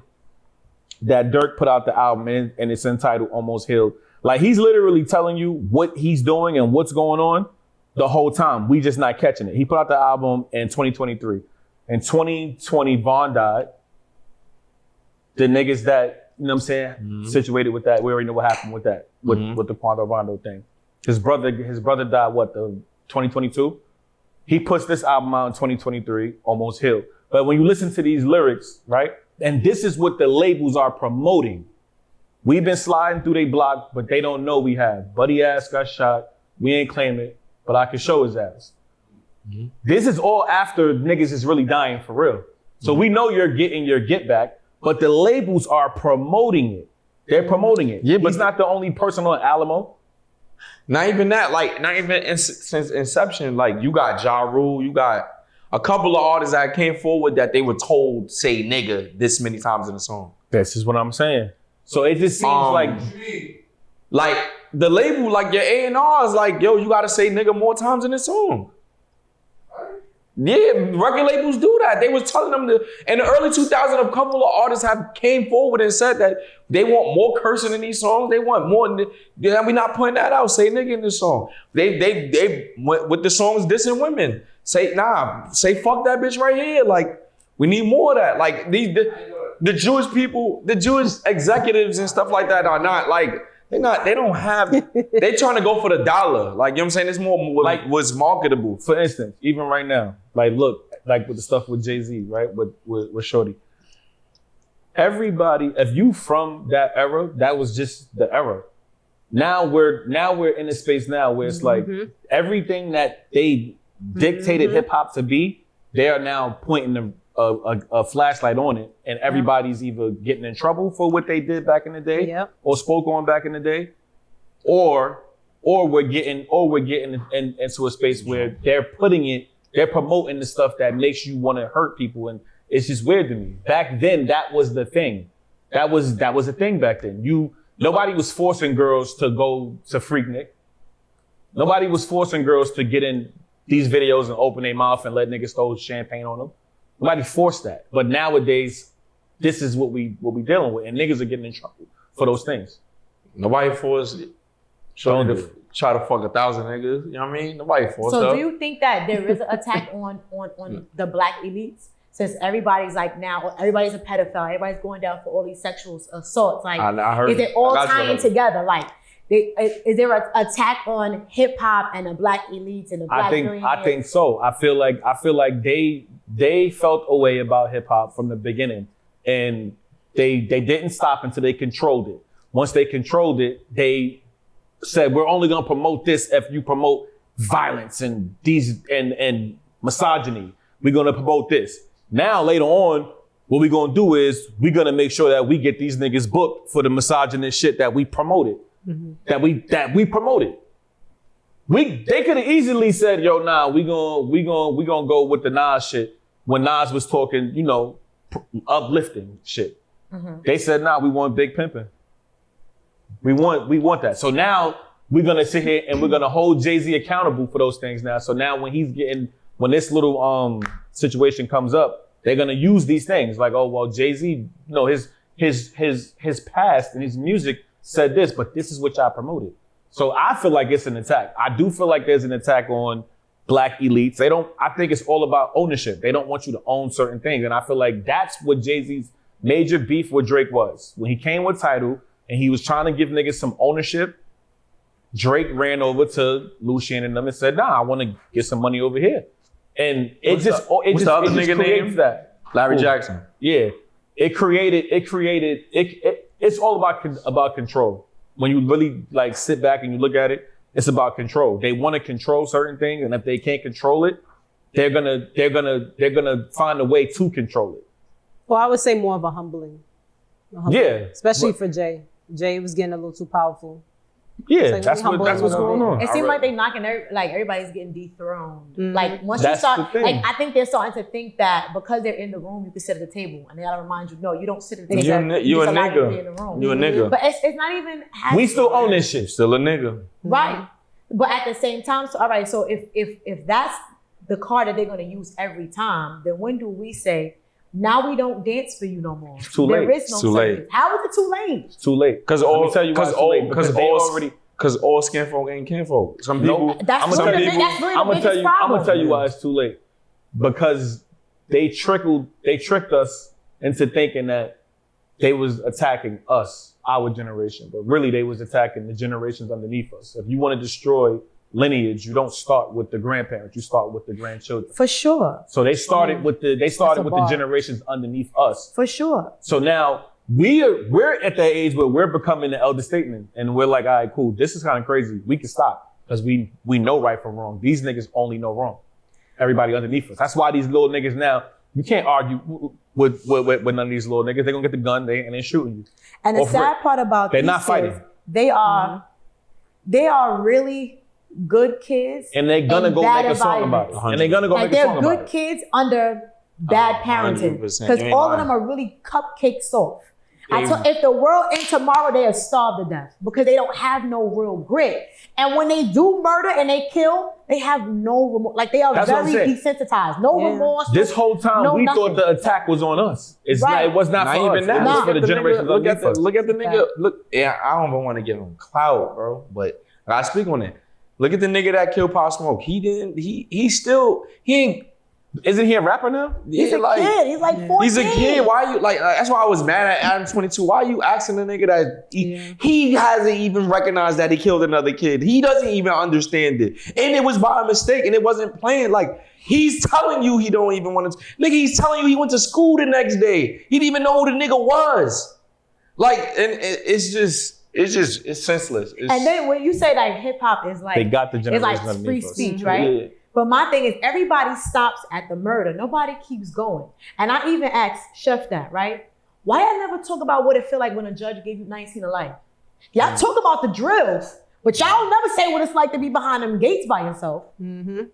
that DIRK put out the album and it's entitled Almost Healed. Like he's literally telling you what he's doing and what's going on the whole time. We just not catching it. He put out the album in 2023. In 2020, Vaughn died. The niggas that, you know what I'm saying, situated with that, we already know what happened with that, with the Quando Rondo thing. His brother died, 2022? He puts this album out in 2023, Almost Healed. But when you listen to these lyrics, right, and this is what the labels are promoting. We've been sliding through they block, but they don't know we have. Buddy ass got shot. We ain't claim it, but I can show his ass. This is all after niggas is really dying for real. So we know you're getting your get back, but the labels are promoting it. They're promoting it. Yeah, but he's not the only person on Alamo. Not even that, not even since inception. Like you got Ja Rule, you got a couple of artists that came forward that they were told say nigga this many times in the song. This is what I'm saying. So it just seems like the label, like your A&R is like, yo, you gotta say nigga more times in this song. Yeah, record labels do that. They was telling them in the early 2000s, a couple of artists came forward and said that they want more cursing in these songs. They want more. We're not putting that out. Say nigga in this song. They went with the songs dissing women. Say fuck that bitch right here. Like we need more of that. Like the Jewish people, the Jewish executives and stuff like that are not like. They don't have, they trying to go for the dollar. Like, you know what I'm saying? It's more like what's marketable. For instance, even right now, like look, like with the stuff with Jay-Z, right? With Shorty. Everybody, if you from that era, that was just the era. Now we're in a space now where it's like everything that they dictated hip hop to be, they are now pointing a flashlight on it, and everybody's either getting in trouble for what they did back in the day, or spoke on back in the day, or we're getting into a space where they're promoting the stuff that makes you want to hurt people, and it's just weird to me. Back then, that was the thing. That was a thing back then. Nobody was forcing girls to go to Freaknik. Nobody was forcing girls to get in these videos and open their mouth and let niggas throw champagne on them. Nobody forced that. But nowadays, this is what we dealing with, and niggas are getting in trouble for those things. Nobody forced it. Try to fuck 1,000 niggas. You know what I mean? Nobody forced it. So do you think that there is an attack on the black elites? Since everybody's like now, everybody's a pedophile, everybody's going down for all these sexual assaults. Like, I heard is it all I got you. tying together? Like, is there an attack on hip hop and the black elites and the black I think so. I feel like they felt a way about hip hop from the beginning, and they didn't stop until they controlled it. Once they controlled it, they said, we're only gonna promote this if you promote violence and and misogyny. We're gonna promote this. Now later on, what we're gonna do is we're gonna make sure that we get these niggas booked for the misogynist shit that we promoted. That we promoted. They could have easily said, yo, nah, we gonna go with the Nas shit when Nas was talking, you know, uplifting shit. They said, nah, we want big pimping. We want that. So now we're gonna sit here and we're gonna hold Jay-Z accountable for those things now. So now when this little situation comes up, they're gonna use these things like, oh well, Jay-Z, you know, his past and his music said this, but this is what y'all promoted. So I feel like it's an attack. I do feel like there's an attack on black elites. I think it's all about ownership. They don't want you to own certain things. And I feel like that's what Jay-Z's major beef with Drake was. When he came with Tidal and he was trying to give niggas some ownership, Drake ran over to Lucian and them and said, nah, I want to get some money over here. And what's the other nigga name? That. Larry Jackson. Yeah. It's all about control. When you really like sit back and you look at it, it's about control. They want to control certain things, and if they can't control it, they're gonna find a way to control it. Well, I would say more of a humbling. Yeah. Especially for Jay. Jay was getting a little too powerful. Yeah, like, that's what's going on. It seems like they knocking everybody's getting dethroned. Like once That's you the start, thing. like I think they're starting to think that because they're in the room, you can sit at the table, and they gotta remind you, no, you don't sit at the table. You a just allow you to be in nigga. the room. You a nigga. But it's not even. We still own this shit. Still a nigga. Right. But at the same time, so all right. So if that's the card that they're gonna use every time, then when do we say? Now we don't dance for you no more. It's too late. There is no Too late. service. How is it too late? It's too late. Because all skin folk ain't kinfolk. Some people. That's really the biggest problem. I'm gonna tell you why it's too late. Because they tricked us into thinking that they was attacking us, our generation, but really they was attacking the generations underneath us. If you want to destroy lineage, you don't start with the grandparents, you start with the grandchildren. For sure. So they started with the generations underneath us. For sure. So now we're at that age where we're becoming the elder statesman, and we're like, all right, cool, this is kind of crazy. We can stop because we know right from wrong. These niggas only know wrong. Everybody underneath us. That's why these little niggas now, you can't argue with none of these little niggas. They're gonna get the gun, and they're shooting you. And the sad part about they're these not fighting. kids, they are really good kids. And they're gonna go make a song about it. And they're gonna go make a song about it. They're good kids under bad parenting. 100%. Because all of them are really cupcake soft. If the world ends tomorrow, they are starved to death because they don't have no real grit. And when they do murder and they kill, they have no remorse. Like they are very desensitized. No remorse. This whole time we thought the attack was on us. It was not for us. It was for the generations underneath us. Look at the nigga. Look, yeah, I don't even want to give him clout, bro. But I speak on it. Look at the nigga that killed Pop Smoke. He ain't. Isn't he a rapper now? He's a kid. He's like 14. He's a kid. Why you like? That's why I was mad at Adam 22. Why are you asking the nigga that he hasn't even recognized that he killed another kid? He doesn't even understand it, and it was by a mistake, and it wasn't planned. Like he's telling you he don't even want to. Nigga, he's telling you he went to school the next day. He didn't even know who the nigga was. Like, and it's senseless. And then when you say like hip hop is like, they got the generation it's like free speech, us. right? Yeah. But my thing is everybody stops at the murder. Nobody keeps going. And I even asked Chef that, right? Why I never talk about what it feel like when a judge gave you 19 to life? Y'all talk about the drills, but y'all never say what it's like to be behind them gates by yourself. When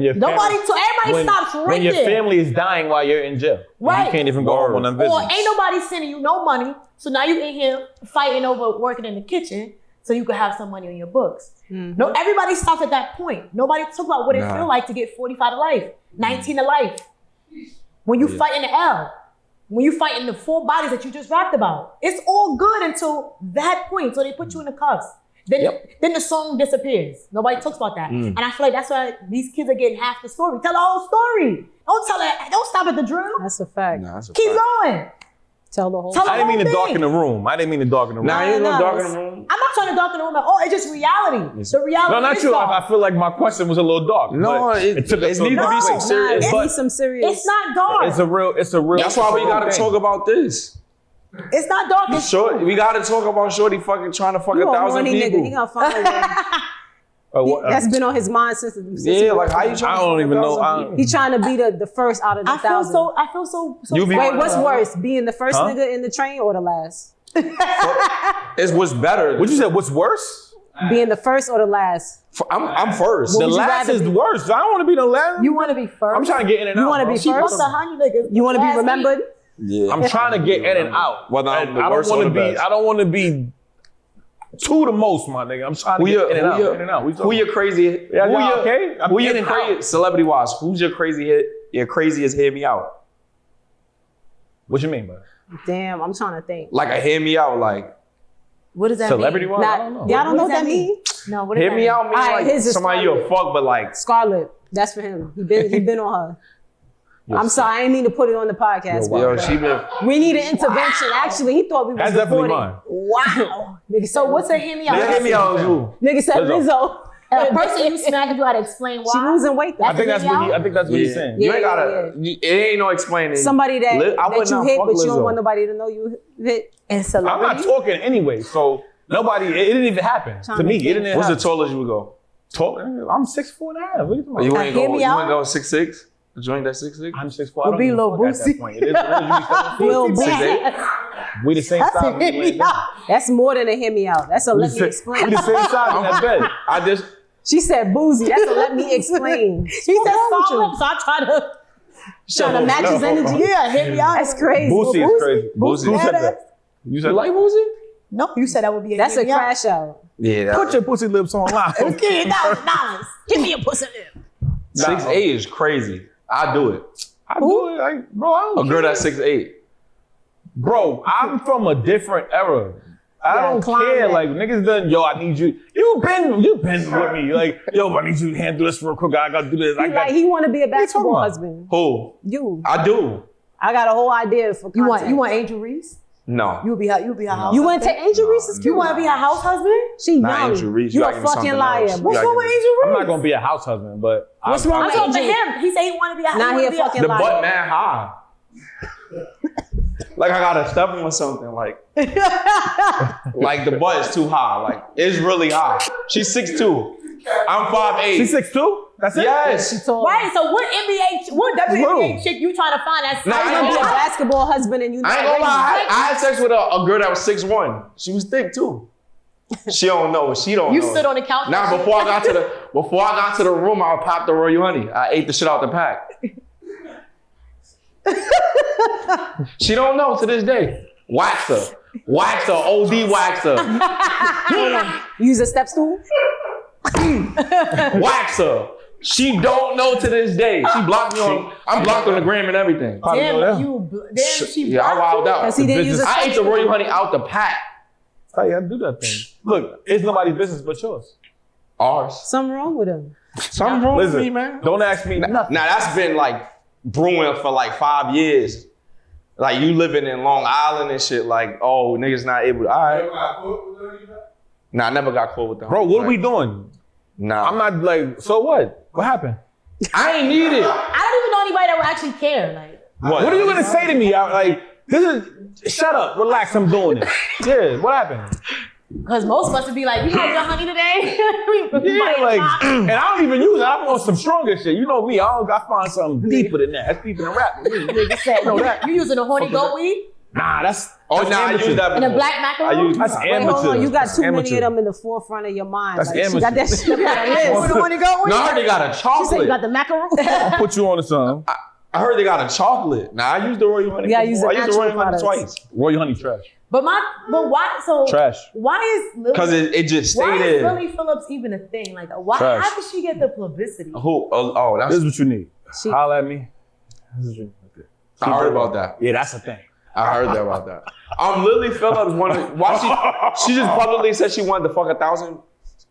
everybody stops right when your there. family is dying while you're in jail. Right. You can't even go home on them visits. Or ain't nobody sending you no money. So now you in here fighting over working in the kitchen so you could have some money on your books. No, everybody stops at that point. Nobody talk about what it feel like to get 45 to life, 19 to life. When you fight in the L, when you fight in the 4 bodies that you just rapped about. It's all good until that point, so they put you in the cuffs. Then the song disappears. Nobody talks about that. And I feel like that's why these kids are getting half the story. Tell the whole story. Don't tell it. Don't stop at the drill. That's a fact. Keep going. Tell the whole I didn't mean to darken the room. Nah, you ain't gonna darken the room. I'm not trying to darken the room at all. It's just reality. The reality. No, not is you. dark. I feel like my question was a little dark. No, it took us needs to be some serious. It needs some serious. It's not dark. It's a real. That's why we gotta talk about this. It's not dark. It's Short, we gotta talk about Shorty fucking trying to fuck You a 1,000 horny people. nigga. He gonna find one. That's been on his mind since Yeah, like how you trying I don't to even know. fuck 1,000 people? He trying to be the first out of the I feel 1,000. so. I feel so. You be- Wait, what's worse, being the first nigga in the train or the last? It's what's better. What you said? What's worse? Being the first or the last? I'm first. What The would you last rather is be? worse. I don't want to be the last. You want to be first? I'm trying to get in and out. You want to bro. be She first? wants 100 niggas. You want to be last remembered? Yeah. I'm trying to get in and out. Whether I'm And the I don't worst or want to the be. best. I don't want to be two the most, my nigga. I'm trying to get in and out. In and out. Who your crazy? Yeah, who y'all your, okay? I'm who in your and crazy? out. Celebrity wise, who's your crazy hit? Your craziest hear me out? What you mean, bro? Damn, I'm trying to think. Like a hear me out, like What does that Celebrity mean? wise? I don't know. Y'all don't know what that mean? means? No, what does hear that me mean? out mean Alright, like his is somebody you a Scarlett. fuck, but like Scarlett, that's for him. He been on her. I'm sorry, I didn't mean to put it on the podcast. yo, but she been. we need an intervention. Actually, he thought we was That's definitely recording. mine. Wow. Nigga So said- what's a hear me out? Yeah, hear me out is who? Nigga said Lizzo. Lizzo. A person you smack, you gotta explain why. She losing weight though. I think that's what he. I think that's what he's Yeah. saying. You Yeah, ain't gotta. It ain't no explaining. Somebody that, I would that you not hit, fuck but you don't Lizzo. want nobody to know you hit. And I'm celebrity. not talking anyway, so nobody. It didn't even happen to me. It didn't even What's the happen. tallest you would go? Tall? I'm 6'4" and a half. What are you talking about? You ain't hear go. me You out? ain't go 6'6". A joint that's 6'6". I'm 6'4". We'll I don't be give a Lil fuck at that Boosie. point. It is what it is. You be 7 feet. Lil 6'8". We the same That's size. a hear me out. That's more than a hear me out. That's a let me We explain. the same size in that bed. I just. She said boozy. That's a let me explain. He said Scarlett, so I try to. Trying to match his energy. Yeah, hear me out. That's crazy. Boosie is crazy. Boosie. Who said that? You said like Boosie? No, you said that would be a That's hear a me out. crash out. Yeah. Put your pussy lips on live. Give me $1,000. Give me a pussy lip. 6'8" is crazy. I do it. I do it, like, bro. I don't A girl care. that's 6'8". Bro, I'm from a different era. I don't care. Like niggas done. Yo, I need you. You been with me. Like, yo, I need you to handle this real quick. I gotta do this. I He got. like he want to be a you talking basketball about? husband. Who? You. I do. I got a whole idea for You content. want Angel Reese? No. You would be her house. You want to take Angel Reese's You want to be her house husband? She Not young. Angel Reese. You You a gotta give me fucking something liar. else. bro. What's gotta wrong with give Angel I'm Reese? not gonna be a house husband, but What's wrong I'm with talking to Angel? him. He said he want to be a Nah, he a fucking The liar. butt man high. Like I gotta step him or something. Like the butt is too high. Like it's really high. She's 6'2". I'm 5'8". she's 6'2". That's it. Yes. She told Right, so what WNBA Who? chick you trying to find that's Nah, I you ain't be a gonna lie. basketball husband and you I ain't gonna lie. I had sex with a girl that was 6'1". She was thick too. She don't know. She don't You know. stood on the couch. Now before I got to the room, I popped the Royal Honey. I ate the shit out the pack. She don't know to this day. Wax her. OD wax her. Use a step stool. Wax her. She don't know to this day. She blocked me on. I'm blocked on the gram and everything. Damn, she Yeah, I wilded out. Because he didn't use a I step ate the stool. Royal Honey out the pack. That's how you gotta do that thing. Look, it's nobody's business but yours. Ours. Something wrong with him. Something wrong with Listen, me, man. don't ask me Now nothing. that's been like brewing for like 5 years. Like you living in Long Island and shit. Like, oh, niggas not able to. All right. Nah, I never got caught with them. Bro, what are we doing? Nah, I'm not like. So what? What happened? I ain't need it. I don't even know anybody that would actually care. Like, What are you gonna say to me? Like this is. Shut up. Relax. I'm doing it. Yeah. What happened? because most of us would be like, you had your honey today? Yeah, like, and I don't even use it. I'm on some stronger shit. You know me. I find something deeper than that. That's deeper than rap. Nigga said, know that. You using a horny goat weed? Nah, that's. Oh, that's nah, I amateur. use that And a before. black macaron? That's Wait, amateur. hold on. You got That's too many amateur. of them in the forefront of your mind. That's Like, she got that amateur. shit on her list. You the horny goat weed? No, I heard they got a She said you chocolate. got the macaroon. I'll put you on to something. I heard they got a chocolate. Nah, I used the Royal Honey. Yeah, I before. use the I used the natural Royal Honey products. twice. Royal Honey trash. But why? So Trash. why is Lily? Because it just why stayed is there. Lily Phillips even a thing? Like, why? Trash. How did she get the publicity? Who? Oh, This that's. is what you need. She- Holla at me. This is what you need. I heard about that. Yeah, that's the thing. I heard that about that. Lily Phillips wanted. Why she just publicly said she wanted to fuck 1,000.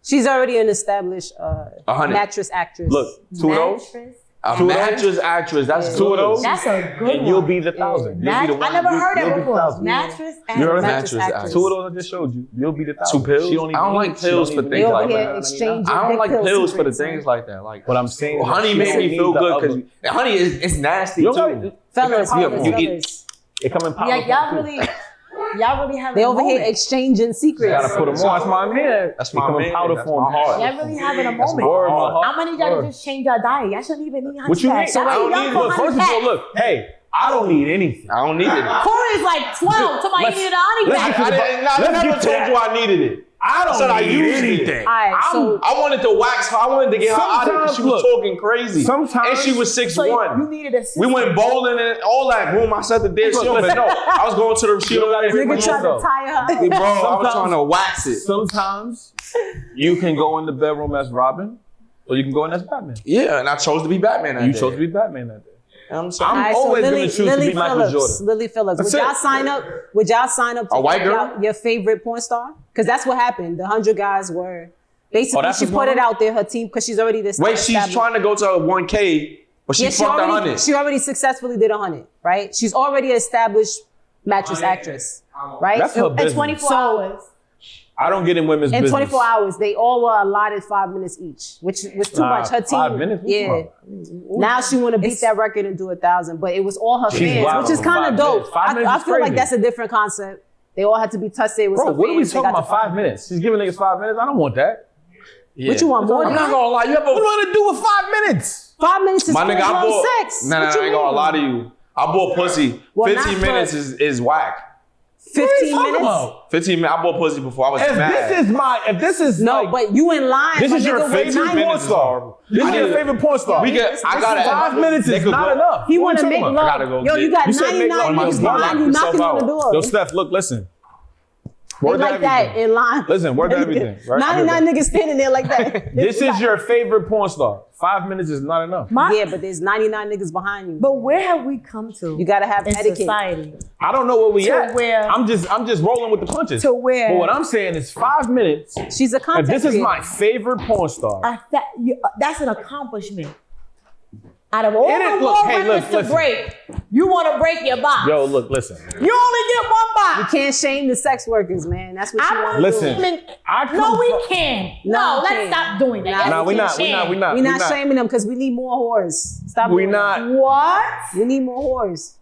She's already an established 100. mattress actress. Look, two of those. Mattress? A Two of those? mattress actress. That's Two of those. That's a good And one. you'll be the 1,000. You'll be the one. I never heard you'll that be the before. 1,000. Mattress You heard and that? Mattress actress. Two of those I just showed you. You'll be the 1,000. 2 pills? She don't even I don't like need- she pills don't for even They things need over like here that. exchanging I don't dick like pill pills for the secrets. things like that. Like, What I'm saying. well, honey she made don't me need feel the good other- because honey is nasty You too. don't like- Fellas, Yeah, fellas, you fellas. It come in powder. Yeah, form, too. y'all really have They a over here moment. exchanging You secrets. gotta put them on. That's my man. That's It my come in man. powder That's form. my heart. Y'all really having a That's moment. Word, my heart. How many of y'all Word. just change your diet? Y'all shouldn't even need What you mean? So I don't y'all need for look, first of all, look, hey, I don't need anything. I don't need it. Corey's like 12. Somebody Let's- needed a honey let's pack. get- I Let's never get to told that. you I needed it. I don't said I need used it. anything. All right, so I wanted to wax her. I wanted to get her out of it because she was Sometimes, talking crazy. sometimes- And she was So 6'1". you needed a sister. We went bowling and all that. Boom, I set the dish. She don't even know. I was going to the she don't gotta nigga tried to tie her up. Bro, I was Sometimes- trying to wax it. Sometimes you can go in the bedroom as Robin, or you can go in as Batman. Yeah, and I chose to be Batman that You day. chose to be Batman that day. I'm sorry. All right, always so gonna choose to Lily be Michael Phillips. Jordan. Lily Phillips. That's Would y'all it. sign up? Would y'all sign up to A white pick girl? out your favorite porn star? Because that's what happened. The 100 guys were basically that's she what's put going it on? out there. Her team because she's already this. Wait, she's trying to go to a 1K, but she Yeah, fucked 100. she already successfully did 100. Right? She's already an established mattress actress. Right? That's her in business. 24 So- hours. I don't get in women's In business. 24 hours, they all were allotted 5 minutes each, which was too Nah, much. Her team, 5 minutes? What's yeah. wrong? Now she want to beat that record and do 1,000, but it was all her She's fans, wild which is on kind 5 of dope. minutes. 5 minutes I is feel like crazy. that's a different concept. They all had to be touched. It was Bro, her what are we fans. They talking got about? to fuck 5 minutes. She's giving niggas 5 minutes. I don't want that. Yeah. What you want more I'm than not that? gonna lie. You What do ever? I want to do with 5 minutes? 5 minutes is My nigga, I full-blown bought. sex. Nah, What you I ain't gonna mean? lie to you. I bought pussy. Well, 15 not for- minutes is whack. 15 minutes? About? 15 minutes. I bought pussy before. I was If mad. this is No, like, but you in line. this my is your nigga, with favorite 90 porn star. This I is your need- favorite porn star. We could. I gotta. 5 minutes they is could not go- enough. He What want to you make talking love. about? Gotta go Yo, get- you got You said make 99 love. niggas Knock behind you yourself knocking on the out. door. Yo, Steph, look, listen. They Word to like that everything. in line. Listen, word to everything, right? 99 niggas standing there like that. This is your favorite porn star. 5 minutes is not enough. Yeah, but there's 99 niggas behind you. But where have we come to You gotta have in etiquette. society? I don't know where we To at. where- I'm just rolling with the punches. To where- But what I'm saying is 5 minutes. She's a If content this is creator. my favorite porn star, That's an accomplishment. Out of all It is- the look, law hey, records look, to listen. break, you want to break your box. yo, look, listen. You only get one box. You can't shame the sex workers, man. That's what you I'm want not to Listen. do. shaming. I come No, we from- can. No, No, we let's can't. stop doing that. Nah, Yes, Nah, we we're not. We're We're not not. shaming them because we need more whores. Stop We doing not. that. What? We need more whores.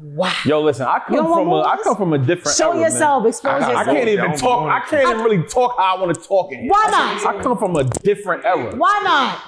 Wow. Yo, listen. I You don't come want from a different. Show era, man. yourself. Expose I yourself. can't even talk. I can't even really talk how I want to talk in here. Why not? I come from a different era. Why not?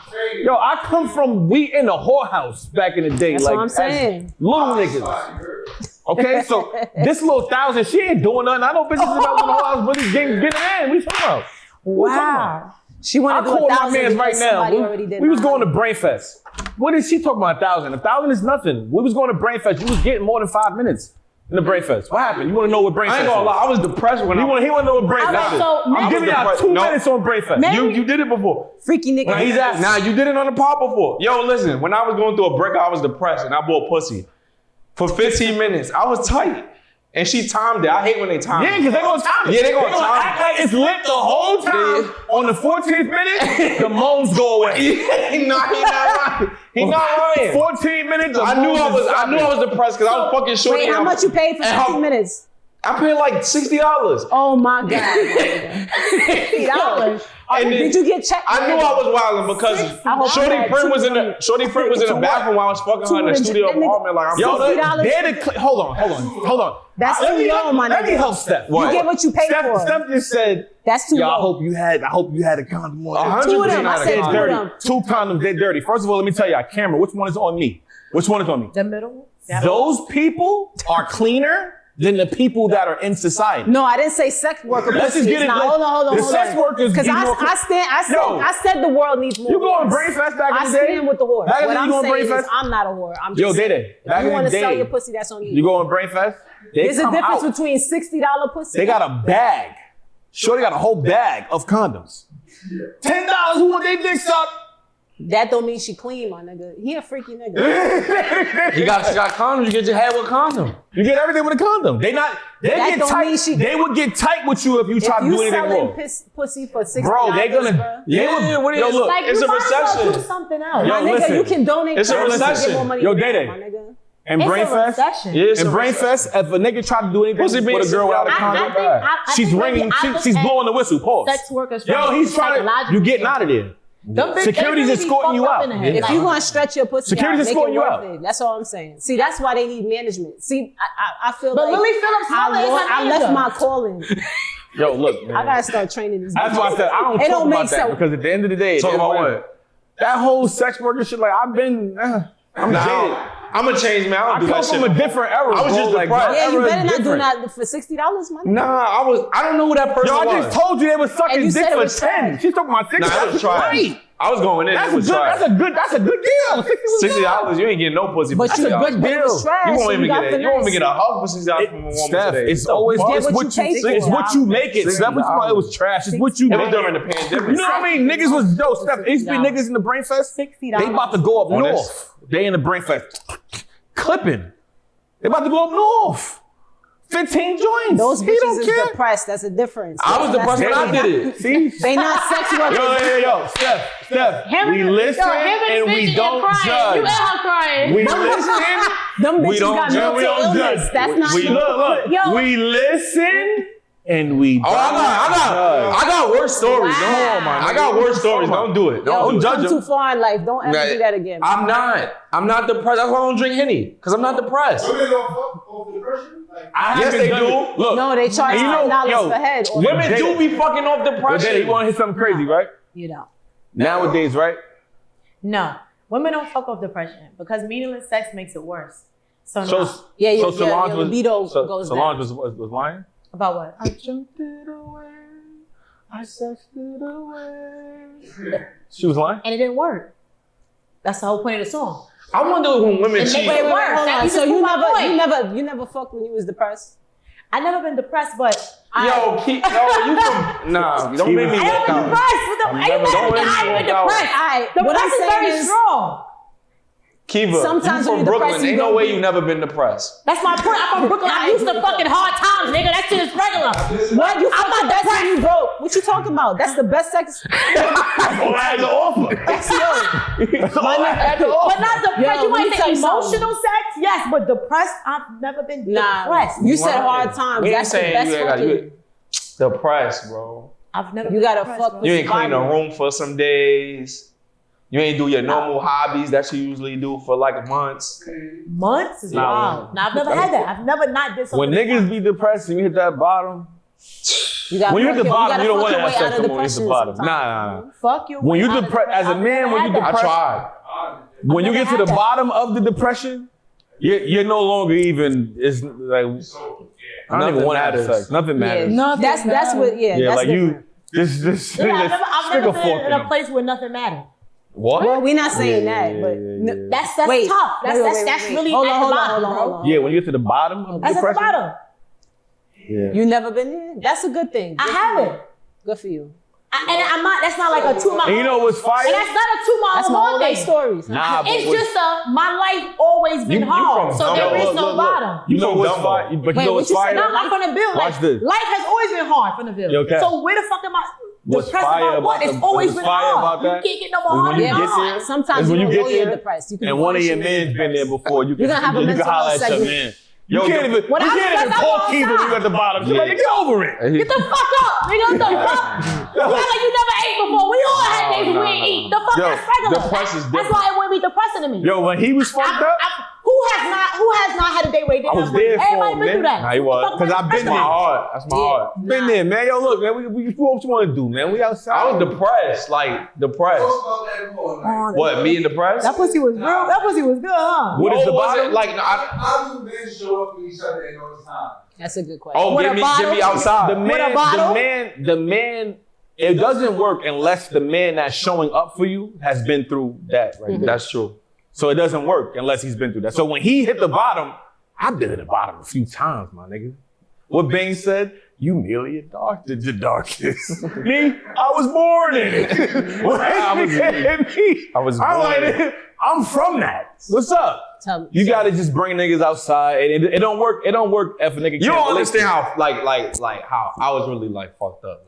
Yo, I come from we in the whorehouse back in the day. That's like what I'm as saying. little niggas. Okay, so this little 1,000, she ain't doing nothing. I know bitches that was in the whorehouse really getting in. What you talking about? Wow. She I want to do call my 1,000 mans right because now. somebody already did We was going to 900. Brain Fest. What is she talking about 1,000? 1,000 is nothing. We was going to Brain Fest. You was getting more than 5 minutes in the Brain Fest. What happened? You want to know what Brain I Fest ain't gonna is? lie. I was depressed when He want to know what Brain All Fest right, is. so I'm maybe- giving y'all depressed. 2 No. minutes on Brain Fest. Maybe- You did it before. Freaky nigga. He's asking. Nah, you did it on the pod before. Yo, listen. When I was going through a breakup, I was depressed and I bought pussy for 15 minutes. I was tight, and she timed it. I hate when they time. Yeah, because they gonna time it. Yeah, they gonna gonna time act it. like it's lit the whole time. On the 14th minute, the moans go away. he not lying. He not lying. 14 minutes. the I knew moans I is was stopping. depressed because I was fucking shorty. Wait, how much you paid for And how- 15 minutes? I paid like $60. Oh my God. $60. And then Did you get checked? I knew I was wilding because I hope Shorty you had Prim was in the 200. Shorty Prim was in the bathroom while I was fucking her in the 200. studio That nigga- apartment. Like I'm Yo, $60. they're the hold on. That's Let too me low, my Let me nigga. help Steph. You get what you pay for. Steph just said, That's too "Yo, I low. hope you had a condom on." 100% Two of them. I out of said They're two of dirty. them. 2 condoms, they're dirty. First of all, let me tell you, camera, which one is on me? Which one is on me? The middle? Those people are cleaner than the people that are in society. No, I didn't say sex worker. Let's just get it. Now, hold on. The sex workers Because be more- I said the world needs more. You going whores. Brainfest back in the day? I stand with the whore. Back in What the day, I'm you going saying is Brainfest? I'm not a whore. I'm just Yo, saying, Day-Day. Back if you in want the to sell day. your pussy, that's on you. You going Brainfest? They There's a come difference out. between $60 pussy. They got a bag. Shorty got a whole bag of condoms. $10 who want their dick sucked. That don't mean she clean, my nigga. He a freaky nigga. She got condoms. You get your head with condom. You get everything with a condom. They That get don't tight. mean she- They would get tight with you if you try to do anything wrong. Pussy for $60, Bro, they gonna. bruh. Yeah, what yo, is look. Like, It's you a might as well recession. do something else. Yo, My nigga, listen. you can donate. It's a to recession. get more money Yo, now, Day-Day. my nigga. And It's a Brainfest. recession. Yeah, it's In a Brainfest, if a nigga try to do anything Pussy being with a girl without a I- I condom, I she's think ringing. maybe I She's look blowing the whistle. Pause. Sex workers. Yo, from he's trying to. psychological You getting standpoint. out of there. Them bitches, Security's they really escorting be you fucked up out. in the head. If Like, you gonna stretch your pussy Security's out, make escorting it you worth out. it. That's all I'm saying. See, that's why they need management. See, I feel But like Lily Phillips Mother is her I manager. left my calling. Yo, look, man. I gotta start training these. That's why I said I don't It talk don't about make that sense. because at the end of the day, Talk it is about it is. what? That whole sex worker shit. Like I'm jaded. I'm a change man. I I don't do come that from shit. a different era. I was bro. just like, depressed. my Yeah, you era is better not do different. that for $60, man. Nah, I don't know who that person Yo, I was. just told you they was And sucking you dick said it for was 10. trash. She's talking about $60. Nah, that was trash. Right. I was going in. That's It was good. trash. That's a good deal. $60, you ain't getting no pussy for But you $60. good but it was deal. trash. You won't so even got get it. You won't even finesse. get a hug for $60 from a woman Steph, today. it's always Get it's what what you you pay it's for. what you make it. Steph, what you thought it was trash. It's what you It was make during it. the pandemic. You know what I mean? Niggas was Steph. It used to be niggas in the Brainfest. $60. They about to go up On this? north. They in the Brainfest clipping. They about to go up north. 15 joints. Those He bitches don't is care. depressed. That's a difference. I was depressed when I did it. See? They not sex workers. Yo, Steph. We listen and we don't You judge. and her crying. We listen. Them We bitches don't got judge. mental We don't illness. judge. That's not We look. Yo. We listen and we don't Oh, I got worse stories. Wow. Don't, I got worse stories. Don't do it. Don't Yo, do come it. too far in life. Don't ever do that again. I'm not depressed. That's why I don't drink Henny. Because I'm not depressed. Women don't fuck off depression. Like, Yes, they do. Look, No, they charge you know, $10 yo, per head. Or Women Jada. do be fucking off but then depression. you want to hit something crazy, right? You know. Nowadays, right? No. Women don't fuck off depression because meaningless sex makes it worse. So, So, no. so your Solange libido so, goes Solange down. was lying. About what? I jumped it away. I sexed it away. She was lying. And it didn't work. That's the whole point of the song. I wonder when women And cheat. wait, Hold That on. you So just you proved my point. never fucked when you was depressed? I never been depressed, but Yo, you from nah, don't make me I walk never been out. depressed. Ain't Don't never make been me I walk been out. depressed. Alright, The what I'm depression is saying very is- strong. Kiva, Sometimes you when from you're Brooklyn. depressed, you Ain't no don't way be- you never been depressed. That's my point. I'm from Brooklyn. I'm used to fucking hard times, nigga. That shit is regular. What? You I'm fucked not the best when you depressed. broke. What you talking about? That's the best sex. Oh, I had to offer. That's yo. All I had to offer. But not depressed. Yo, You let me might tell say you something. emotional sex, yes, but depressed, I've never been Nah, depressed. you said hard times. We ain't That's the saying best you ain't got fucking. depressed, bro. I've never You been gotta depressed, fuck bro. with- You ain't clean a Survivor. room for some days. You ain't do your normal hobbies that you usually do for like months. Months is Nah, wild. Now I've never had that. I've never not did something. When niggas be depressed and you hit that bottom, You gotta when you hit the fuck bottom, gotta you don't fuck want to your have way out sex of no more. It's the depression bottom. sometimes. Nah. Fuck you. When you out of depressed, as a I've man, never when had you that. I depressed, tried. when you never get to the had that. bottom of the depression, you're no longer even. It's like I don't even Nothing want to have matters. sex. Nothing matters. Yeah. That's what. Yeah. Yeah, that's like different. you. Just Yeah, I've never stick a been fork in in a place where nothing mattered. What? Well, we're not saying that, but yeah. That's Wait. tough. That's Wait. really Hold at on, the hold on, bottom, hold on, bro. hold on. Yeah, when you get to the bottom of That's at the depression. bottom. Yeah. You never been there? That's a good thing. I Good for haven't. you. Good for you. I'm not. That's not like a 2 mile. And you know what's fire? And that's not a 2 mile That's my whole life thing. stories. Nah, but It's what- just my life always been You hard, from so Dumbo. there is Look, no look, look. bottom. You know from what's Dumbo. fire? But you Wait, know what what's you said? fire? No, I'm from the Ville. Watch this. Life has always been hard from the Ville. Yo, Kat. So where the fuck am I? What's Depressed fire about about what? It's the- always what's been fire hard. about that You can't get no is more when hard you than get hard. there, Sometimes is you when you don't get know you're there, depressed. You can and one of your function. men's been there before. You can, You're gonna have a you can mental holler health at your segment. man. You can't even, When I was even depressed, call I Keith when you at the bottom. She's like, get over it. Get the fuck up, nigga. What the fuck? You act like you never ate before. We all had days when we ain't eat. The fuck, Yo, that's regular. depressed is That's different. why it wouldn't be depressing to me. Yo, when he was fucked up, Who Who has not had a day where they didn't I was have money? there for Everybody it, been man. through that. Nah, you was. Because I've been That's my there. heart. That's my heart. Been there, man. Yo, look, man, we do what you want to do, man. We outside. I was depressed, like depressed. Talk about that more. Like, What, me and depressed? That pussy was real. That pussy was good, huh? What is the was bottom? it? Like, how do men show up for each other at all time? That's a good question. oh, With give a me bottle? outside. The man, bottle? the man, it doesn't work unless the man that's showing up for you has been through that right there. That's true. So it doesn't work unless he's been through that. So when he hit the bottom, I've been at the bottom a few times, my nigga. What Bane said, you merely a dark to the darkness. Me, I was born in it. I was I'm born in like, I'm from that. What's up? Tell me. You gotta just bring niggas outside. And it don't work. It don't work if a nigga You can't don't relate understand to how, like how I was really like fucked up,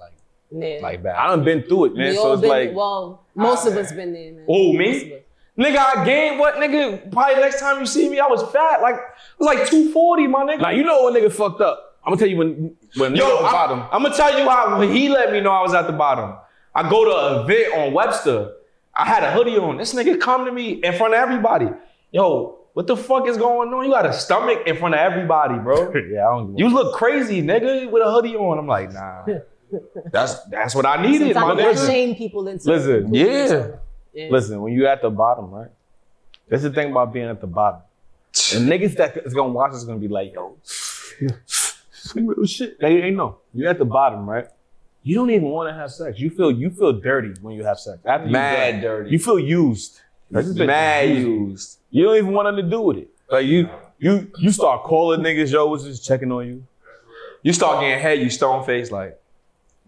Yeah. like it. bad. I done been through it, man. We So all it's been, like, well, most of us been there, man. Oh, Most me? of us. Nigga, I gained what, nigga? Probably next time you see me, I was fat. Like, I was like 240, my nigga. now you know when nigga fucked up. I'm gonna tell you when nigga Yo, at the bottom. I'm gonna tell you how when he let me know I was at the bottom. I go to an event on Webster. I had a hoodie on. This nigga come to me in front of everybody. Yo, what the fuck is going on? You got a stomach in front of everybody, bro. Yeah, I don't. You look crazy, nigga, with a hoodie on. I'm like, nah. That's what I needed, my Sometimes you gotta nigga. shame people into Listen, Yeah. Listen, when you at the bottom, right? That's the thing about being at the bottom. And niggas that is gonna watch is gonna be like, yo, some real shit. They ain't know. You at the bottom, right? You don't even want to have sex. You feel dirty when you have sex. After you Mad done, dirty. You feel used. Like, this bitch Mad used you. used. You don't even want nothing to do with it. Like you start calling niggas, yo, was just checking on you. You start getting head, you stone faced like.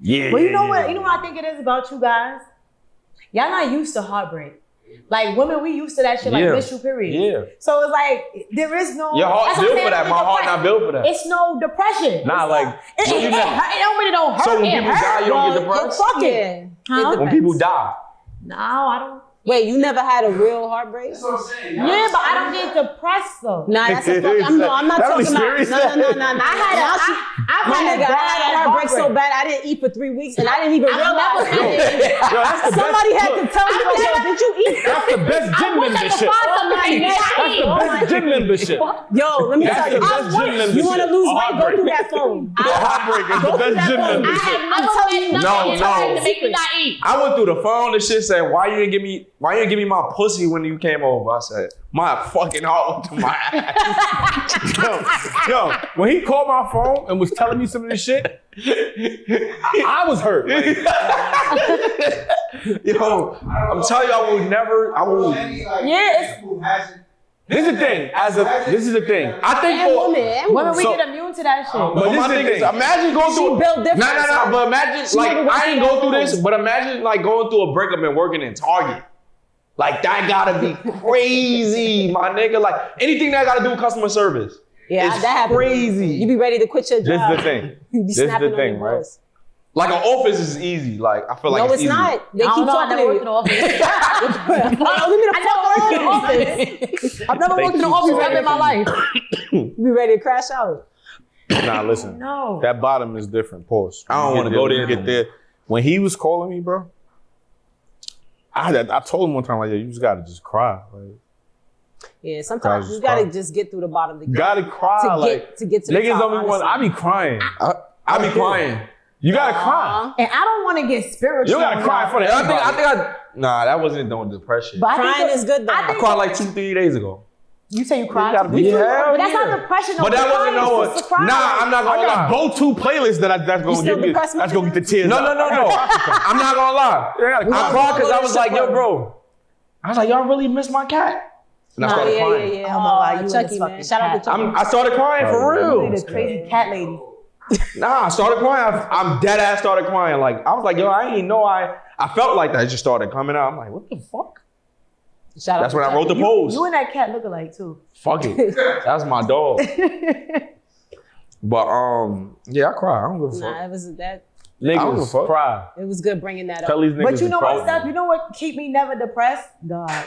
Yeah. But you know what? You know what I think it is about you guys? Y'all not used to heartbreak. Like women, we used to that shit like Yeah. menstrual period. Yeah. So it's like there is no. Your heart that's what I'm built saying, for that. it's My heart depression. not built for that. It's no depression. Nah, It's like, not- it don't really don't hurt. So when it people hurt. die, you don't get Well, depressed? Fuck it. Yeah. Huh? It When people depends. die. No, I don't. Wait, you never had a real heartbreak? That's what I'm saying. Yeah, but I don't get depressed though. Nah, that's a fuck. I'm not That talking was about. serious. No. I've My had nigga, I had a heartbreak so heartbreak. bad I didn't eat for 3 weeks and I didn't even realize. Yo, that's the Somebody best, had to tell me, like, yo, did you eat? that's the best gym membership. That's the best gym membership. Yo, let me That's tell the you. best gym membership. You want to lose weight? Go Heartbreak. through that phone. The heartbreak is the best gym membership. I'm telling you. No. to make me not eat. I went through the phone and shit saying, why you didn't give me my pussy when you came over? I said, my fucking heart went to my ass. Yo, when he called my phone and was telling me some of this shit, I was hurt. Like, Yo, I'm telling you, I will never, Yeah, this is the thing. This is the thing. I think And for, women. women, we So- get immune to that shit. But but this my is the thing is, thing. imagine going She through, built different. no, but imagine, She like, never I ain't worked going through at this, home. but imagine, like, going through a breakup and working in Target. Like, that gotta be crazy, my nigga. Like, anything that gotta do with customer service. Yeah, It's that happens. crazy. You be ready to quit your This is job. the thing. You be This is the snapping on thing, your right? boss. Like, an office is easy. Like, I feel like No, it's it's easy. not. They I keep don't know. I talking never to worked in you. an office. I never worked in an office. I've never worked in an office ever in my life. You be ready to crash out. Nah, listen. No. That bottom is different. Pause. I don't When wanna you go get there Get no there. When he was calling me, bro, I told him one time, like, yo, you just gotta just cry. Like, Yeah, sometimes Cries you gotta cry. just get through the bottom to you gotta cry. to Like, get to the niggas top, don't be want. I honestly. be crying. I be crying. You gotta cry. And I don't want to get spiritual. You gotta cry in front of everybody. Nah, that wasn't doing depression. But I think Crying is good though. I I think cried like 2-3 days ago. you say you cried. gotta be- Me too. Hell But that's yeah. not depression. But that wasn't no one. Nah, I'm not I gonna got lie. go-to playlists that's You gonna still get me. depressed with That's gonna it? get the tears. No. out. I'm not gonna lie. I cried because I was like, yo, bro. I was like, y'all really miss my cat. And I started crying. Yeah. Oh my God, you and Chucky, this man. fucking Shout out cat. to Chucky. I started crying for You real. this crazy cat lady. Nah, I started crying. I'm dead ass started crying. Like, I was like, yo, I ain't know I felt like that. It just started coming out. I'm like, what the fuck? Shout out That's to when I wrote the Chucky. post. You and that cat look alike too. Fuck it. That's my dog. But yeah, I cry. I don't give a fuck. Nah, it was that. I don't give a Niggas fuck. cry. It was good bringing that Tell up. these niggas But you to know cry. what, Steph? You know what keep me never depressed? God.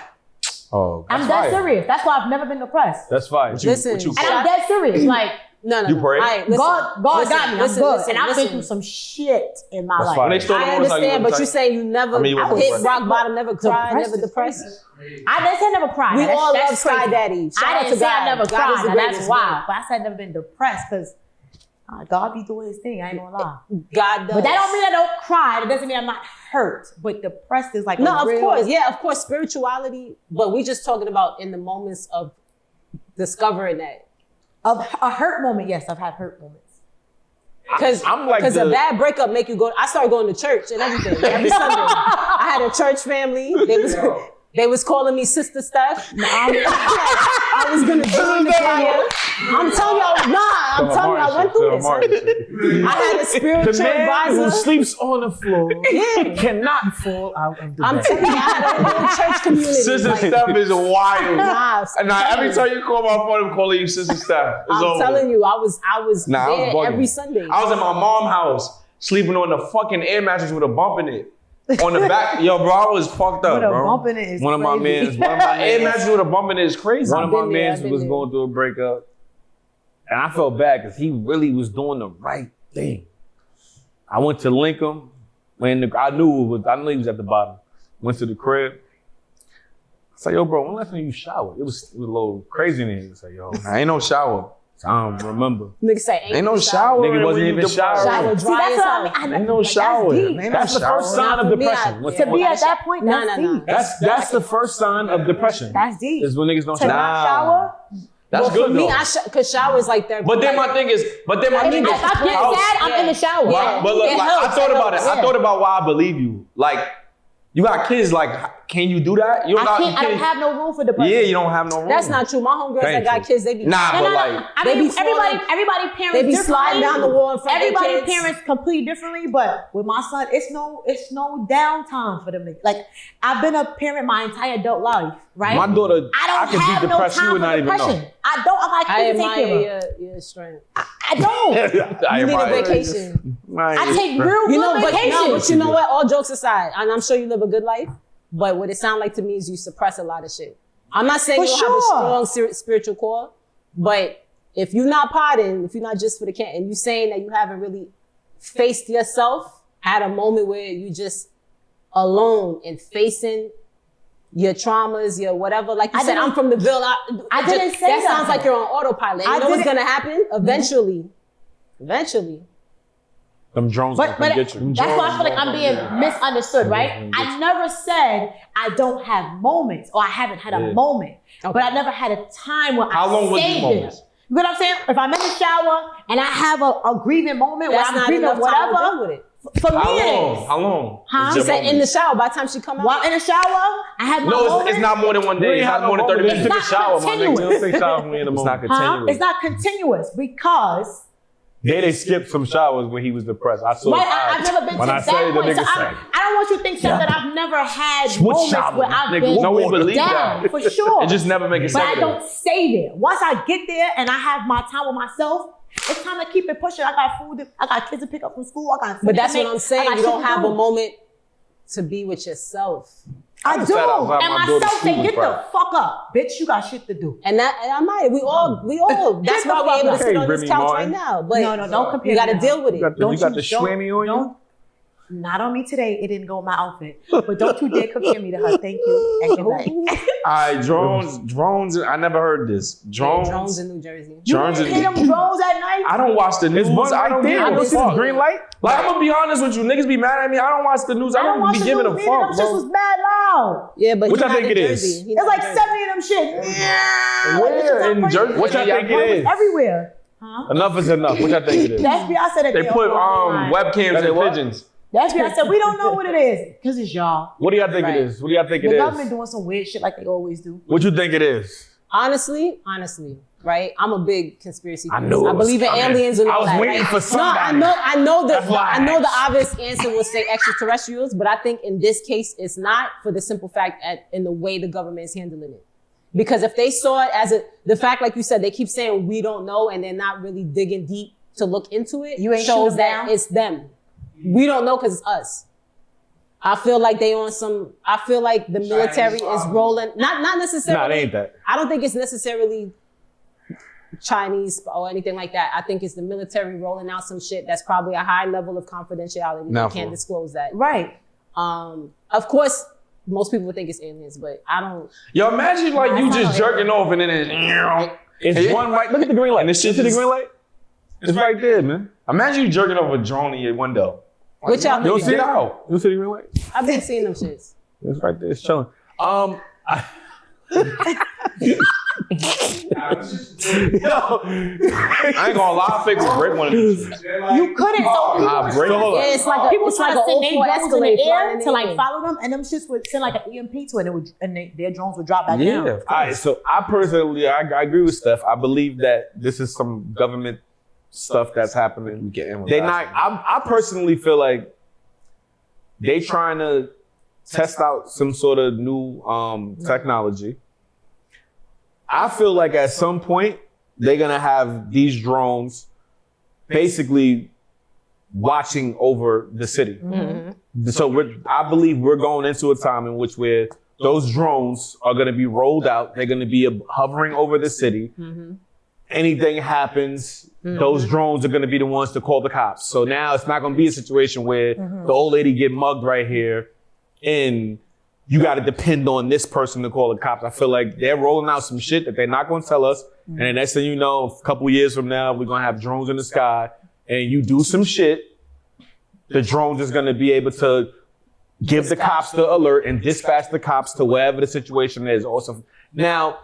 Oh, I'm dead serious. That's why I've never been depressed. that's fine. Listen, And I'm dead serious. Like, No. You pray? All right, listen, God listen, got me. listen, I'm good. listen, and I've listen. been through some shit in my That's life. fine. When they stole the I motorcycle, understand, but you you're saying you never I mean, you wasn't hit depressed. rock bottom, never cried, Depressed never is depressed. I didn't say I never cried. We That's- all love that's Sky crazy. Daddy. Shout I out didn't to say God. I never God is cried. the Now, that's greatest, wild. But I said I never been depressed because God be doing his thing. I ain't gonna lie. God does. But that don't mean I don't cry. It doesn't mean I'm not hurt. But depressed is like No, a of real... course. Yeah, of course, spirituality. But we just talking about in the moments of discovering that. A hurt moment, yes, I've had hurt moments. Because I'm like a bad breakup make you go. I started going to church and everything every Sunday. I had a church family. They was calling me Sister Steph. I was gonna join the choir. I'm telling y'all, I went through this. I had a spiritual The man advisor. who sleeps on the floor Yeah. cannot fall out of the I'm bed. telling you, I had a little church community. Sister Steph is wild. Nah, Every time you call my phone, I'm calling you Sister Steph. It's I'm over. telling you, I was Nah, I was there bugging. every Sunday. I was at my mom's house, sleeping on the fucking air mattress with a bump in it. On the back, yo, bro, I was fucked up, With a bro. bump in it is One of my crazy. mans, Air mattress with a bump in it is crazy. one of my I've been there, mans I've been was there. going through a breakup, and I felt bad because he really was doing the right thing. I went to link him when I knew he was at the bottom. Went to the crib. I said, "Yo, bro, when last time you showered? It was a little crazy in here." He said, "Yo, I ain't no shower. I don't remember." Niggas say Ain't no shower. Nigga when wasn't you even depressed. showering. Shower See, dry that's as what hell. I mean. Ain't no shower. That's deep. Ain't no That's the first shower. sign of For me, depression. I- To be at that point, No, that's no. deep. That's the first sign of depression. That's deep. Is when niggas don't To shower. not shower? That's Well, good for me, though. because showers like therapy. But then my thing is, If I get sad, I'm in the shower. Yeah. but look, It like, helps, I thought it about it. helps. I thought about why I believe you. Like, you got kids. Like, can you do that? You I not, can't. I don't have no room for depression. Yeah, you don't have no room. That's not true. My homegirls that Thank got you. kids, they be Nah, No, but no, like, no. I They mean, be falling- everybody parents they be differently. sliding down the wall in front of their Everybody kids. parents completely differently, but with my son, it's no downtime for them. Like, I've been a parent my entire adult life, right? My daughter, I don't could have be no depressed. You time would for not even depression. know. I don't. I got I kids to take care admire of. your strength. I don't. I You need a admire it. vacation. I take real good You know, but vacations. no, but you know what? All jokes aside, and I'm sure you live a good life, but what it sounds like to me is you suppress a lot of shit. I'm not saying For you don't sure. have a strong spiritual core, but if you're not potting, if you're not just for the can, and you saying that you haven't really faced yourself, had a moment where you just alone and facing your traumas, your whatever. Like you I said, didn't- I'm from the Ville. I didn't say that. that. Sounds like you're on autopilot. You I know what's didn't- gonna happen? Eventually. Eventually. Them drones But gonna come get you. that's why I feel like I'm being misunderstood, right? I never said I don't have moments or I haven't had a moment, but I never had a time where How I long was these stayed moments? there. You know what I'm saying? If I'm in the shower and I have a grieving moment That's where I'm not grieving enough time to deal whatever, with it. for me How it long? is. How long? Huh? is She your said in moment? the shower. By the time she come out, While in the shower, I have my No, moment. it's not more than one You day. ain't It's have not more than 30 moment. minutes. You took a shower, my nigga. You don't take showers when you in the It's not moment. continuous. It's not continuous because They skipped some showers when he was depressed. I saw. right, I've never been when to I that say the point. So nigga say. I don't want you to think that I've never had Switch moments shower, where I've nigga. been No, we believe down, that. for sure. It just never make a But I sense. don't stay there. Once I get there and I have my time with myself, it's time to keep it pushing. I got food, I got kids to pick up from school. I got. but that's food to what I'm make, saying. I got You shit don't to have do. a moment to be with yourself. I just do, sat outside and my daughter's myself say, school "Get Friday. the fuck up, bitch! You got shit to do." And I might. We all. That's why we're able to sit on this Remy couch Martin. right now. But No, don't compare. you got to me now. deal with it. You got the shwammy on you? Don't. Not on me today. It didn't go in my outfit. But don't you dare compare me to her. Thank you. And good night. All right, drones. I never heard this. Drones in New Jersey. You Drones didn't in- hear them drones at night? I don't watch the news. There's one I right don't there. give I a don't see the fuck. green light. Like, I'm gonna be honest with you. Niggas be mad at me. I don't watch the news. I don't watch be the giving a news fuck, either. Them shits was bro. mad loud. Yeah, but What he's y'all not think in it Jersey. is? He's It's not like in Jersey. 70 of them shit. Yeah. Where in Jersey? What y'all think it is? Everywhere. Huh? Enough is enough. What y'all think it is? The FBI said that They put online. webcams That in what? pigeons. The FBI said, we don't know what it is. Because it's y'all. What do y'all think Right. it is? What do y'all think The it government is? doing some weird shit like they always do. What you think it is? Honestly, right? I'm a big conspiracy I theorist. knew it I was believe in coming. aliens and I all was that. waiting right? for somebody. No, I know That's why I I know the asked. obvious answer will say extraterrestrials, but I think in this case it's not, for the simple fact that in the way the government is handling it. Because if they saw it as the fact, like you said, they keep saying we don't know and they're not really digging deep to look into it, You ain't shows shoot that down? it's them. We don't know because it's us. I feel like I feel like the military is rolling, not necessarily. Nah, it ain't that. I don't think it's necessarily Chinese or anything like that. I think it's the military rolling out some shit that's probably a high level of confidentiality. Nah, They can't for- disclose that. Right. Of course, most people would think it's aliens, but I don't. Yo, imagine like you That's just not jerking off and then It's one right. Look at the green light. And this shit See the is- green light? It's right there, man. Imagine you jerking off a drone in your window. Which y'all You don't see think? it out. You don't see the green light? I've been seeing them shits. It's right there. It's chilling. Yo. I ain't gonna lie, fake will break one of these. You couldn't. So I'll break So hold on. Yeah, it's like a, people it's try like to an send their O4 drones in the Escalade air flying to like in. follow them, and them shits would send like an EMP to it, and their drones would drop back Yeah. down. All right, so I personally, I agree with Steph. I believe that this is some government stuff that's happening. They not. I personally feel like they trying to test out some sort of new technology. I feel like at some point they're gonna have these drones basically watching over the city. So I believe we're going into a time in which where those drones are gonna be rolled out. They're gonna be hovering over the city. Anything happens, those drones are gonna be the ones to call the cops. So now it's not gonna be a situation where the old lady get mugged right here and you got to depend on this person to call the cops. I feel like they're rolling out some shit that they're not going to tell us. And the next thing you know, a couple years from now, we're going to have drones in the sky and you do some shit. The drones is going to be able to give the cops the alert and dispatch the cops to wherever the situation is. Also, now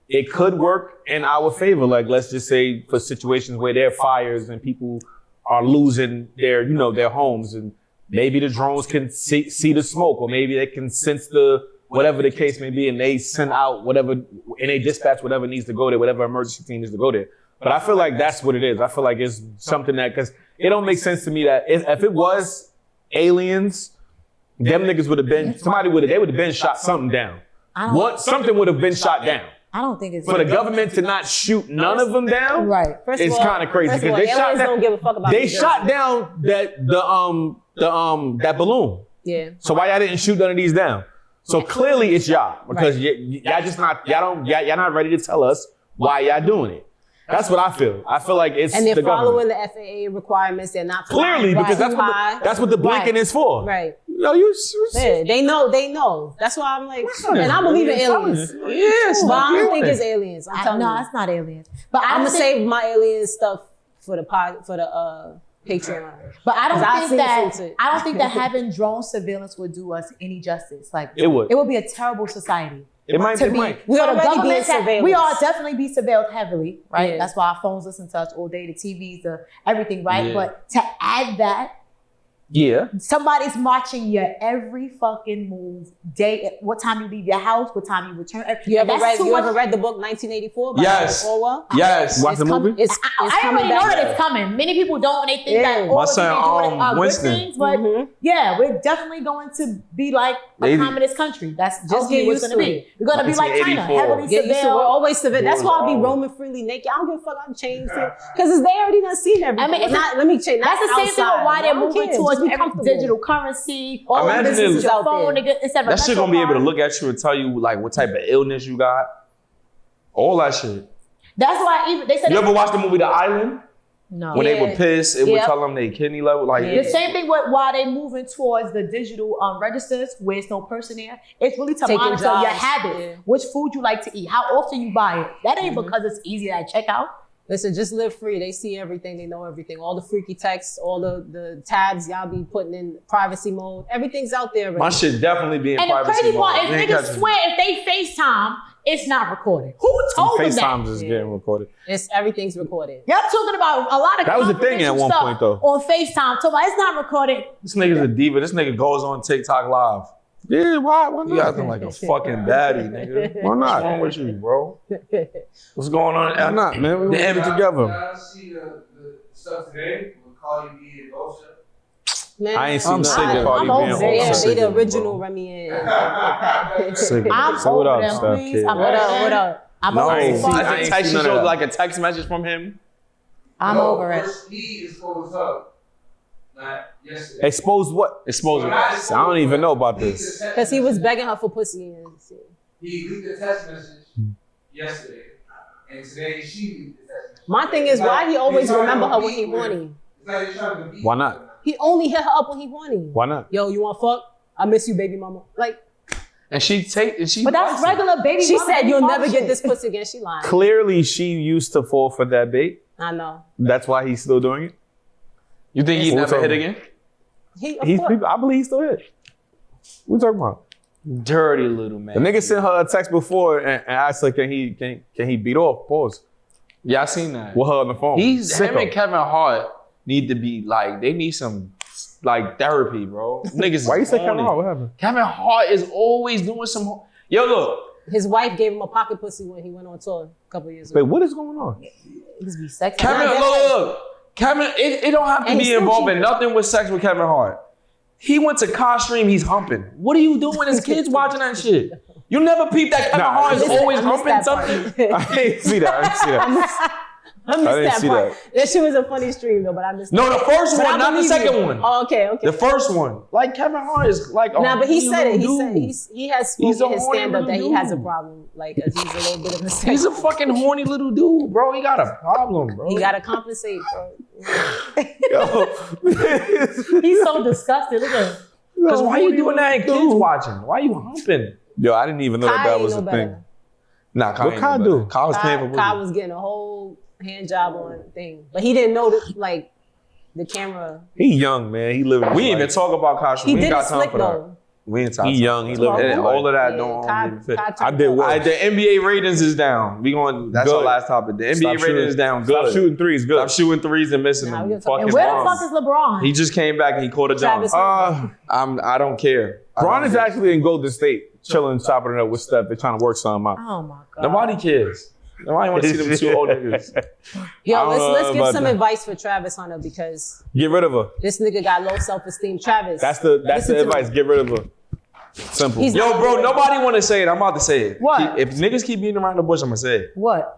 it could work in our favor. Like, let's just say for situations where there are fires and people are losing their, their homes, and maybe the drones can see the smoke, or maybe they can sense the whatever the case may be, and they send out whatever, and they dispatch whatever needs to go there, whatever emergency team needs to go there. But I feel like that's what it is. I feel like it's something that, because it don't make sense to me that if it was aliens, them niggas would have been, they would have been shot something down. Something would have been shot down. I don't think it's For the government to not shoot none of them down, right. First of it's all- kind of crazy first of because all, they shot aliens don't give a fuck about They New shot Jersey. down that balloon. Yeah. So why y'all didn't shoot none of these down? So clearly it's y'all, because y'all not ready to tell us why y'all doing it. That's what I feel. I feel like it's And they're the following government. the FAA requirements. They're not Clearly, flying because too that's high. what the blinking is for. Right. Yo, you. Yeah, they know. That's why I'm like, and I believe in aliens. Yes, But I don't think it's aliens. I'm telling No, you. it's not aliens. But I'm gonna don't think- save my alien stuff for the Patreon. But I don't 'Cause I think see that some shit. I don't think that having drone surveillance would do us any justice. Like It would. It would be a terrible society. It might. To be, We so the already government being surveilled. we all definitely be surveilled heavily, right? Yeah. That's why our phones listen to us all day, the TVs, the everything, right? Yeah. But to add that, Yeah. somebody's watching your every fucking move, day, what time you leave your house, what time you return. You ever That's too read much- the book 1984 by Yes. Orwell? Yes. Watch the movie. It's I coming already know back. that it's coming. Many people don't. They think Yeah. that all My of son, these doing are good Winston. things, but yeah, we're definitely going to be like a They- communist country. That's Just ultimately get what's used going to to be. it. We're going to be like China, 1984. heavily Get used to it. We're surveilled. always civil. That's why I be Oh. roaming freely naked. I don't give a fuck. I'm changed because they already done seen everything. I mean, it's let me change. That's the same thing with why they're moving towards every every digital currency, all Imagine of this is if- your out phone there. instead of a That shit metro gonna be able to card. look at you and tell you like what type of illness you got. All that shit. That's why even they said You ever watch the movie The Island? no. When they Yeah. would piss, it would Yep. tell them their kidney level. Like Yeah. The same thing with why they moving towards the digital registers where it's no person there. It's really to Taking monitor jobs. your habits, Yeah. which food you like to eat, how often you buy it. That ain't because it's easy at checkout. Listen, just live free. They see everything. They know everything. All the freaky texts, all the tabs y'all be putting in privacy mode. Everything's out there already. my shit definitely be in And the privacy crazy part mode. is You ain't niggas catching me. swear if they FaceTime, it's not recorded. Who told them that? FaceTimes is getting recorded. Everything's recorded. Y'all talking about a lot of That was the thing at one confidential point, stuff though. on FaceTime. Talking about it's not recorded. This nigga's a diva. This nigga goes on TikTok live. Yeah, why You not? acting like a fucking baddie, nigga. Why not? What's wrong with you, bro? What's going on? Why not, man? We The have it Everything together. Y'all see the stuff today with Cardi B and Offset? Man, I ain't seen I'm nothing. sick of Cardi I'm being over They, it. all they sick the of it, original bro. Remy and Sick of it. I'm So what over up, them, Steph, please. kid? I'm What over up? them. What up? I'm No, over I it. ain't I ain't text seen you none of that. like a text message from him. I'm over it. First, he exposed her. Not yesterday. Exposed what? Exposure. Not I exposed, don't even but know about he leaked this. the text Because he was message. begging her for pussy. And He leaked a text message yesterday. And today she. My thing is, why he always remember her when he horny? It's like he's trying to beat. Why not? He only hit her up when he horny. Why not? Yo, you want fuck? I miss you, baby mama. Like, And she But that's regular baby. she mama said, baby you'll mama never shit. get this pussy again. She lying. Clearly, she used to fall for that bait. I know. That's why he's still doing it. You think he What's never up? hit again? Of course. I believe he still hit. What you talking about? Dirty little man. The nigga sent her a text before and asked her, can he beat off? Pause. Yeah, I seen that. With her on the phone. Him Sicko. and Kevin Hart need to be like, they need some like therapy, bro. Niggas Why you is say Kevin horny. Hart? What happened? Kevin Hart is always doing some. Yo, look. His wife gave him a pocket pussy when he went on tour a couple years Wait, ago. what is going on? Niggas be sexy. Kevin, look. Kevin, it don't have to And be he's still involved in cheating. nothing with sex with Kevin Hart. He went to car stream, he's humping. What are you doing as kids watching that shit? You never peeped that Kevin Hart is always humping something? I didn't see that. I didn't see that. I missed didn't that see part. That shit was a funny stream though, but I missed No, that. the first But I one, not the believe second you. one. Oh, okay. The first one. Like Kevin Hart is like a Nah, but he horny said it. He little said dude. he has He's spoken a his horny stand-up that little he has a dude. problem. Like, he's a little bit of a He's a fucking horny little dude, bro. He got a problem, bro. He gotta compensate, bro. He's so disgusted. Look at him. Because why you doing that and kids watching? Why you humping? Yo, I didn't even know Kai that ain't was no a better. thing. Nah, Kai What ain't Kai no do? better. Kai was paying for Kai pussy. was getting a whole hand job on thing, but he didn't know that, like, the camera. He young, man. He living. We ain't even talk about Kai. He We ain't did got it time slick for that. though. We ain't time. He young. He living. And all of that Yeah, don't Kai even fit. turned I did up. work. All right, the NBA ratings is down. We going. That's our Good. last topic. The NBA Stop rating shooting. is down. Stop Good. shooting threes. Good. Stop shooting threes and missing Nah, we them. gonna talk Fucking And where the bombs. fuck is LeBron? He just came back and he caught a dunk. Travis. I don't care. Bron is actually in Golden State, chilling, chopping it up with Steph. They're trying to work something out. Oh my god. Nobody cares. Nobody want to see them two old niggas. Yo, I don't know let's give about some that. advice for Travis Hunter because Get rid of her. this nigga got low self-esteem. Travis. That's the listen to advice. me. Get rid of her. Simple. He's Yo, bro, nobody want to say it. I'm about to say it. What? If niggas keep beating around the bush, I'm gonna say it. What?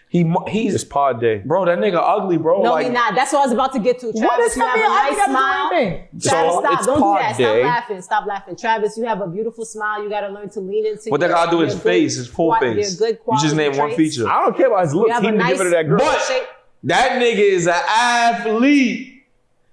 He's It's pod day. bro. That nigga ugly, bro. No, like, he not. That's what I was about to get to. Travis, What is you have him a being ugly nice got to do smile. anything? Travis, So stop. it's Don't do pod that. day. Stop laughing. Stop laughing. Travis, you have a beautiful smile. You got to learn to lean into what they gotta do is face, his full face. Your good You just name one traits. feature. I don't care about his You looks. have He a need to nice get rid of that girl. But- shape. That nigga is an athlete.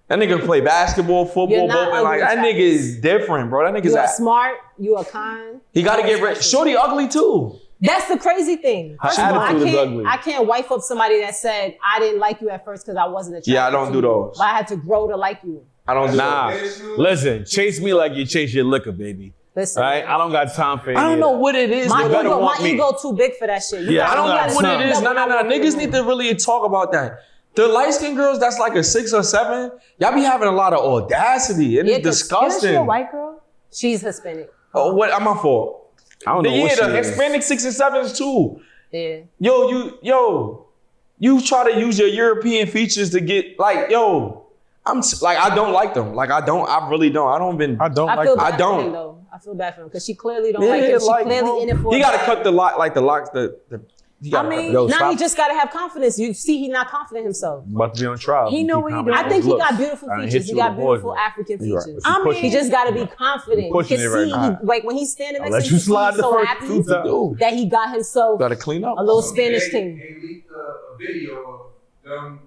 That nigga play basketball, football, You're not both. Like that ugly, nigga is different, bro. That nigga's You are smart. You are kind. he gotta You are get rid. special. Shorty ugly too. That's the crazy thing. Her First of all, attitude is ugly. I can't wife up somebody that said I didn't like you at first because I wasn't attracted. Yeah, I don't to do you, those. But I had to grow to like you. I don't do Nah, that. listen. Chase me like you chase your liquor, baby. Listen, Right? I don't got time for any I don't of know that. what it is. my but better ego, want me. too big for that shit. You Yeah, gotta- I don't you know gotta what stand it is. up No, when I walk in Niggas the need room. to really talk about that. The light-skinned girls, that's like a 6 or 7. Y'all be having a lot of audacity. It's Yeah, 'cause- Isn't she a disgusting. white girl? She's Hispanic. Oh, what? I'm my fault. I don't know Yeah, what she the is. Hispanic 6 and 7s too. Yeah. You try to use your European features to get like, I don't like them. Like I really don't. I don't even. I don't I like feel that. bad I don't. for him though. I feel bad for him because she clearly don't Yeah, like him. She like, clearly bro, in it for he a gotta bag. cut the locks. He gotta cut Yo, Now stop. he just gotta have confidence. You see, he's not confident himself. About to be on trial. He know what he doing. I think he Looks. got beautiful I done hit features. He you with got a board, beautiful man. African You right. features. You pushing He it. just got to be confident. You pushing can it right see, now. like when he's standing I'll next let to you you, slide he's the so first happy two times. that he got himself Gotta clean up. a little Spanish thing. They leaked a video of them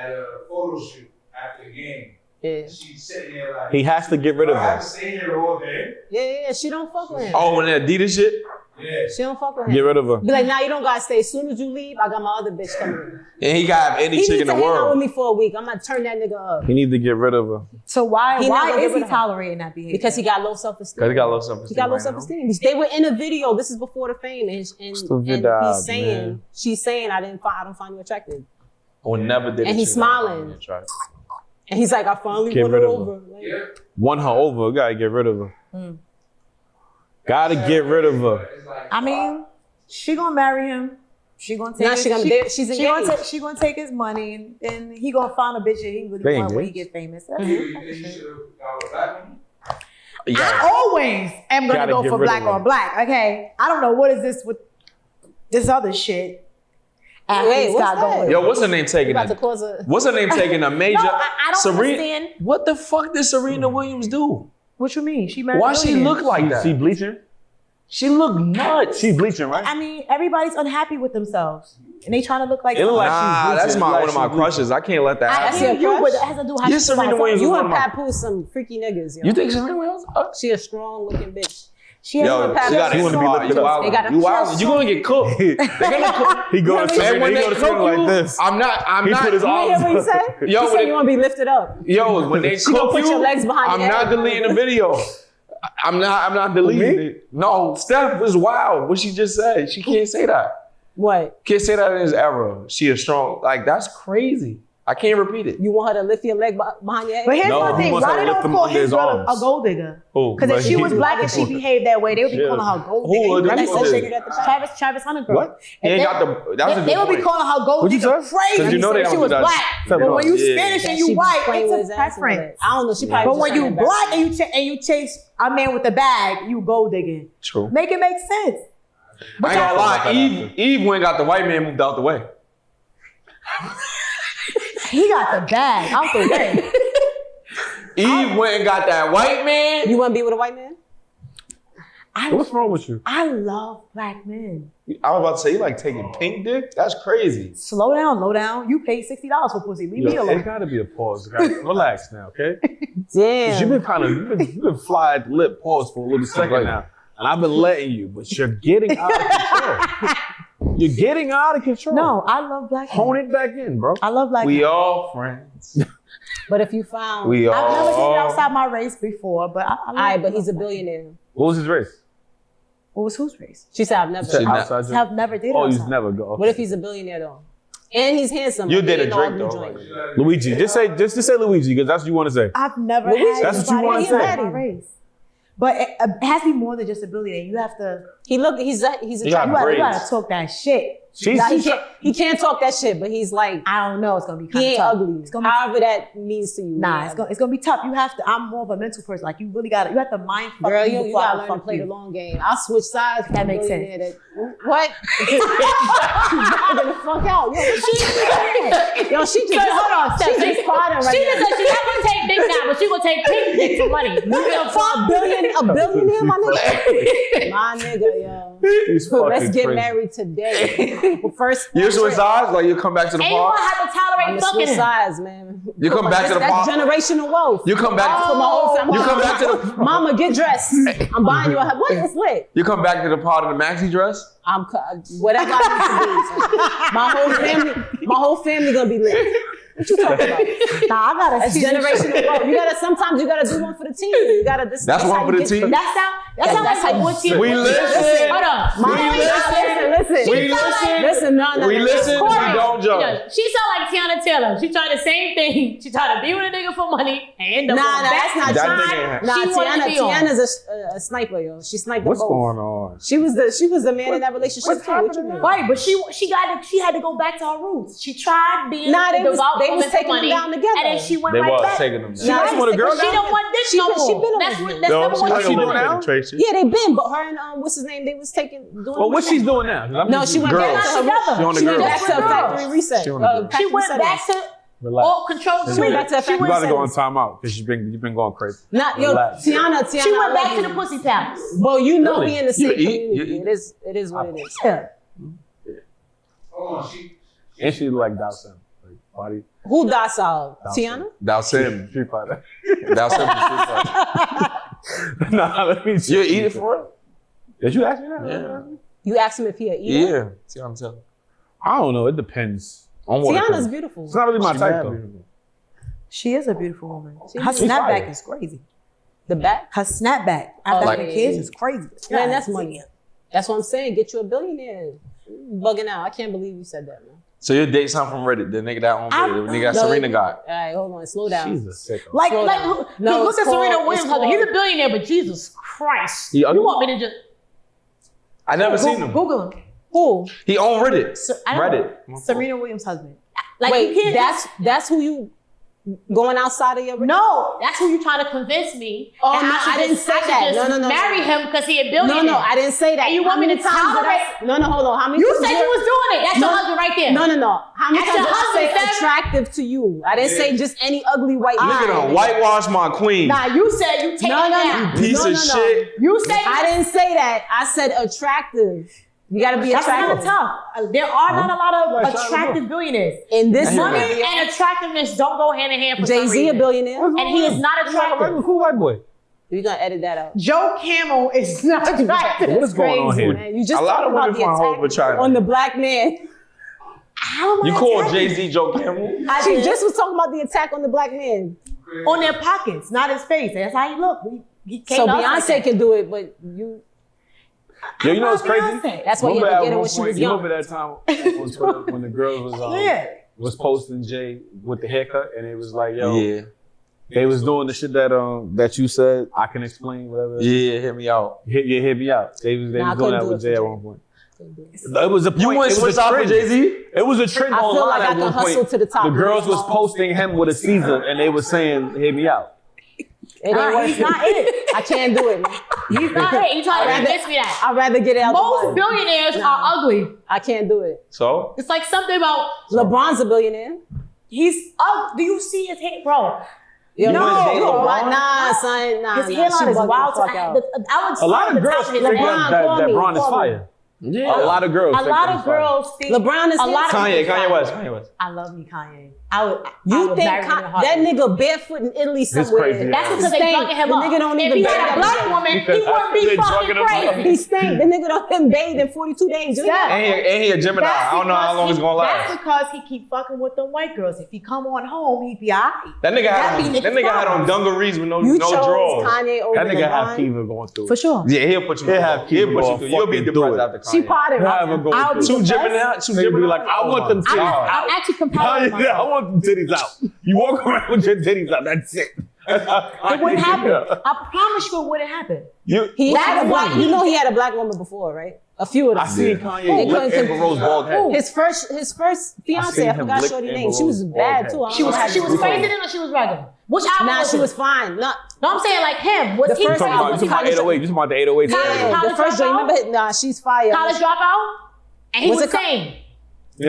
at a photo shoot after the game. Yeah. She's sitting there like, He has to get rid of I have her. to stay here all day. Yeah, she don't fuck with him. Oh, when that Adidas shit. Yeah. She don't fuck with him. Get rid of her. Be like, nah, you don't gotta stay. As soon as you leave, I got my other bitch coming in. And he got any He chick needs in to the hang out with world. me for a week. I'm gonna turn that nigga up He need to get rid of her. So why He not gonna is get he rid of her. tolerating that behavior? because he got low self-esteem. Cause he got low self-esteem. He got low right now. self-esteem. They were in a video. This is before the fame, and Stupid he's saying, man. she's saying, I don't find you attractive. I would never did. And this he's shit. smiling. And he's like, I finally Get won her rid of her. over. Like, Yeah. Won her over. Gotta get rid of her. Gotta get rid of her. It's like, I mean, she gonna marry him. She gonna take. Now his, she gonna she, date- she's she gonna engaged. take. She gonna take his money, and he gonna find a bitch that he really They want when he engaged? get famous. you think you should have got a black one? I always am gonna Gotta go get for rid black of him. on black. Okay, I don't know what is this with this other shit. Athletes what's got that? going. Yo, what's her name you taking about to a? cause a. What's her name taking a major? No, I don't understand. What the fuck did Serena Williams do? What you mean? She married. Why she millionaires. look like that? She bleaching? She look nuts. She bleaching, right? I mean, everybody's unhappy with themselves. and they trying to look like. It look like Nah, she's that's bleaching, one of my she's crushes. I can't let that I happen. your hear you, crush? but it has to do how Yeah, she Serena feels about Williams. You one and of my- Papoose some freaky niggas, yo. You think Serena Williams? She a strong looking bitch. She has Yo, a she Papoose. got She wanna be it. lifted You up. They got a- wild. You wild. You gonna get cooked. They gonna cook. He go to And Serena, when he they go to cook Serena you, like this. I'm He not. put his You arms hear what he up. said? Yo, He said when you want to be lifted up. Yo, when they gonna cook put you, your legs behind I'm your not head. deleting the video. I'm not deleting it. No, Steph was wild. What she just said. She can't say that. What? Can't say that in this era. She is strong. Like, that's crazy. I can't repeat it. You want her to lift your leg behind your head? But here's No, my he thing: wants her why to they lift don't him call under his his girl arms. a gold digger? Who? Because if Like, she was black and she behaved that way, they would be Yeah. calling her gold Who digger. would Like they that call shit- it? Travis Hunter girl. What? He ain't got the. That's a good They would be point. calling her gold What'd you digger say? crazy. 'Cause you know they if she don't was do that. black. Tell me But when you Yeah. Spanish and That you she be white, playing with it's his a ass and all preference. that. I don't know. She probably. But just when trying you to black embarrass and you chase a man with a bag, you gold digging. True. Make it make sense. I ain't gonna lie. Eve went and got the white man moved out the way. He got the bag out the way. Eve went and got that white man. You want to be with a white man? What's wrong with you? I love black men. I was about to say, you like taking pink dick? That's crazy. Slow down, low down. You paid $60 for pussy. Leave me Yo, alone. it gotta be a pause. Relax now, okay? Damn. You've been fly at the lip pause for a little second now. And I've been letting you, but you're getting out of control. You're getting out of control. No, I love black men. Hone it back in, bro. I love black We men. all friends. But if you found, We I've never dated all. outside my race before, but I love alright, but he's a billionaire. What was his race? What was whose race? She said, "I've never." She not- Outside I've never dated Oh, outside. you never go. Okay. What if he's a billionaire though? And he's handsome. You but did he a ain't no Drake ugly though. joint. Like, Luigi? Just say Luigi because that's what you want to say. I've never Luigi, had that's what you anybody wanna outside say. my race. But it has to be more than just a billionaire. You have to. He's got attractive. You gotta braids. talk that shit. Nah, he can't talk that shit, but he's like, I don't know. It's gonna be he kind of ain't tough. ugly. It's gonna be However that means to you. Nah, yeah. it's gonna be tough. You have to. I'm more of a mental person. Like you really gotta. You have to mind fuck Girl, me you before I gotta learn to fuck play you. the long game. I'll switch sides. for That a makes billionaire What? She's the fuck out. Yo, she just hold on, She Steph. just spotted right She now. just said she's not gonna take dick now, but she gonna take pink dick for money. $5 billion, a billionaire, my nigga. My nigga, yo. He's Let's fucking get crazy. married today. Well, first, You switch sides? Like, you come back to the And you won't park? have to I'm tolerate gonna fucking switch him. sides, man. You come back to the That's park? generational wealth. You come back. For my whole family. You come back to the. Mama, get dressed. I'm buying you a what? It's lit. You come back to the part of the maxi dress? I'm whatever I need to do. My whole family gonna be lit. What you talking about? Nah, I gotta That's see this generational shit. wealth. Sometimes you gotta do one for the team. You gotta. That's how one for you the get team? That sounds That's like how what team. We listen. Hold on. Mama, We listen. We listen. Listen, no. We listen. We don't judge. Yeah, she sound like Tiana Taylor. She tried the same thing. She tried to be with a nigga for money and end up Nah, on that's not That true. nigga ain't- Nah, She wanted to be on. Tiana's a sniper, yo. She sniped them What's both. going on? She was the man in that relationship too. What you mean? Right, but she had to go back to her roots. She tried being Nah, they the was devout woman for taking them money, down together. and then she went They right was back. taking them She down. was- You want a girl She down? don't want dick She no been- she more. been on That's it. what. That's Yo, number she one. like she thing. doing now? Tracy. Yeah, they been, but her and what's his name? They was doing. Well, what she's doing now? 'Cause I'm No, just- she went Girls. back to her. She on the She went girls. back to her factory reset. She on the girls. She went back to Relax. all control. She went back to her You factory gotta go on reset. timeout because you've been going crazy. Not yo, Relax. Tiana. She went I back love to the you. pussy palace. Well, you know Really? we in the same You eat? community. You eat? It is what it is. Yeah. Hold on, she And she like Dawson. Like body. Who docile? Dawson. Tiana? That's him. Street fighter. That's him. Nah, let me. You eat it for her? Did you ask me that? Yeah. You asked him if he a eater? Yeah. Tiana Taylor. I don't know. It depends. On what it Tiana's comes. beautiful. It's not really my She type mad though. beautiful. She is a beautiful woman. She's Her fire. snapback is crazy. The back? Her snapback after Oh, having yeah. kids is crazy. Man, that's money. That's what I'm saying. Get you a billionaire. Bugging out. I can't believe you said that, man. So you date something from Reddit, the nigga that on Reddit, the nigga that No, Serena got. All right, hold on. Slow down. She's a sicko. Like, Slow like, down. No, look it's at Serena called- Williams' it's husband. He's a called- billionaire, but Jesus Christ. He ugly? You want me to just I never seen him. Google him. Who? He on Reddit. I don't know. Reddit. Serena Williams' husband. like Wait, you can't that's who you going outside of your No, that's who you trying to convince me. Oh, that no, should I didn't just- say I should that. just No. marry him because he a billionaire. No, I didn't say that. And you How want me many to times did I tolerate- No, hold on. How many You times said did you was doing it. That's your No. husband right there. No. How many That's times your did I say husband, Steph. attractive to you? I didn't say just any ugly white Look at man. him, whitewash my queen. Nah, you said you take No, it no, down. no. Piece No. of shit. You said I didn't say that. I said attractive. You gotta be That's kind of attractive. tough. There are not a lot of attractive billionaires. In this Money movie, and attractiveness don't go hand in hand for some Jay-Z a reason. billionaire. And he is not attractive. Cool white boy. You're gonna edit that out. Joe Camel is not attractive. What is going on here? Man. You just A lot talked of about women the find hope attack with China. on the black man. How am I You call attacking? Jay-Z Joe Camel? She just was talking about the attack on the black man. On their pockets, not his face. That's how he looked. He came So out Beyonce like that. can do it, but you. Yo, you know what's crazy? Beyonce. That's why you had to get her when she was You young. remember that time on Twitter when the girls Yeah. was posting Jay with the haircut, and it was like, yo, Yeah. they was doing the shit that you said. I can explain whatever. Yeah, hit me out. Hit me out. They was Nah, I doing couldn't that do with it Jay for at one point. It was a point. You want to it was switch a out for trend. Jay-Z? It was a trend I feel online like I at can one hustle point. to the top. The girls was posting him with a Caesar, and they was saying, "Hit me out." It ain't working. He's not it. I can't do it, man. He's not it. You trying to convince me that. I'd rather get it out. Most the mud. billionaires are ugly. I can't do it. So? It's like something about LeBron's a billionaire. He's ugly. Do you see his hair, bro? Yo, You wanna date LeBron? Nah, son, nah. His hairline she is bugging wild. the fuck out. A lot of girls think LeBron, that call me, Bron is call me. fire. Yeah. A lot of girls. A think lot that of he's fire. girls think LeBron is a lot of Kanye West. I love me Kanye. I would You think marry him in a that heartbeat. nigga barefoot in Italy somewhere? crazy, yeah. that's because they Stink. fucking him The up. nigga don't If even he bathe had a every black day. woman, he Because wouldn't be they fucking drugging him up. crazy. He stank. The nigga don't been bathed in 42 days. Yeah. And he a Gemini. I don't know how long it's gonna That's last. because he keep fucking with them white girls. If he come on home, he be alright. That nigga That be had on dungarees with no You no chose drawers. Kanye over That nigga have LeBron. Kiva going through. For sure. Yeah, he'll put you. He'll have He'll put you Kiva through. You'll be fucking depressed through it. after Kanye. She potted Have him right. going I'll through. be Two the Gemini. best. Two Nigga be Gemini. like, I want them titties out. I'm actually compatible with I myself. want them titties out. You walk around with your titties out. That's it. It wouldn't happen. I promise you it wouldn't happen. He That's had a black. why- You know he had a black woman before, right? A few of them. I seen They Kanye lick couldn't Amber Rose bald head. His first fiance, seen I him forgot lick shorty Amber name. She was Rose bad bald too. I head. She don't know how was to- phasing in or she was regular? Which album Nah, was she it? was fine. Not No, I'm saying like him. Was The he first crazy? album You talking about 808. You talking about the 808. College the first joint. Dropout? Remember? Nah, she's fire. College Dropout? And he Was was it co- sane.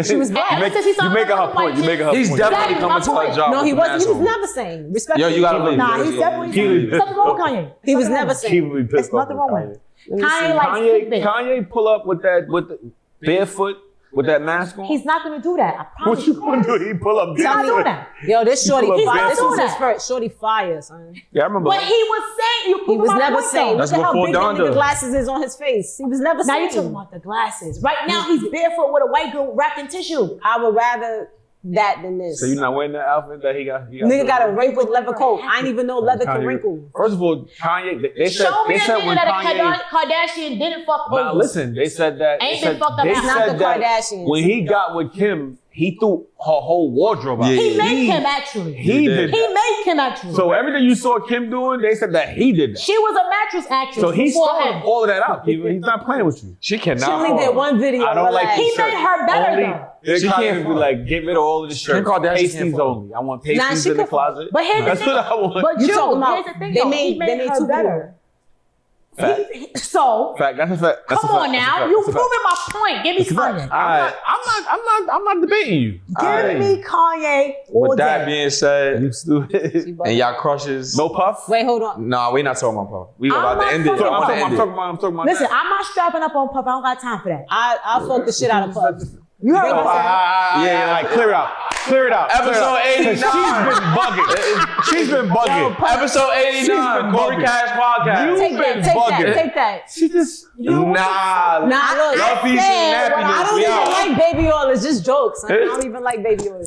She was black. Ever since he You started making her fucking point. You white making her He's point. definitely Exactly, coming to my a point. job. No, he with the was. He was asshole. never sane. Respect. Yo, you gotta believe. Nah, he's definitely Keely- something wrong with Kanye. He was Something never wrong. sane. Kiva be pissed There's off nothing with wrong with it. Kanye likes Kanye, clickbait. Kanye pull up with the barefoot with that mask on. He's not gonna do that. I promise What you gonna do? He pull up He's not barefoot. doing that. Yo, this shorty He's fire. not This was doing his that. first. Shorty fire, son. Yeah, I remember. But he was saying you He proving was my never point, sane. though. Look That's at how before big that Donda. nigga glasses is on his face. He was never Now sane. you're talking about the glasses. Right now he's barefoot with a white girl wrapped in tissue. I would rather that than this. So you not wearing that outfit that he got? Nigga got a wrinkled leather coat. I didn't even know leather can Kanye- wrinkle. First of all, Kanye. They said Show me they a said nigga when that Kanye. a Kardashian didn't fuck Nah, over. listen. They said that. Ain't they been said, fucked up they after. Not said the that Kardashians. when he got with Kim, he threw her whole wardrobe out. Yeah. He made him actually. He did. He that. made him actually. So everything you saw Kim doing, they said that he did that. She was a mattress actress. So he before stole him. all of that out. He's not playing with you. She She cannot. only fall. did one video. I don't like relax. this He shirt. made her better Only, though. They She can't can't be fall. like, get rid of all of the Kim shirts. Kardashian can't Pasties fall. only. I want pasties she in the could fall. closet. But here's the That's thing. what I want. But You you, talking about- here's the thing they though. made- He made they made her two better. Fact. So Fact. That's a fact. That's come a fact. on That's a now, fact. you That's a fact. proving my point. Give me It's a fact. something. I'm not debating you. Give me Kanye all With that day. being said, You stupid. and y'all crushes. No puff. Wait, hold on. Nah, we not talking about Puff. We I'm about to not end it. talking I want to I'm end talking it. about Listen, that. I'm not strapping up on Puff. I don't got time for that. I'll fuck the shit out of Puff. You heard Bring what us I said. Yeah, clear it out. Clear it out. Episode 89. She's been bugging. She's been bugging. Episode She's 89, been Cory bugging. Cash Podcast. Take that, been take bugging. that, take that. She just. Nah. Nah, look. Love, peace, and I happiness. don't We even out. like baby oil. It's just jokes. I don't even like baby oil.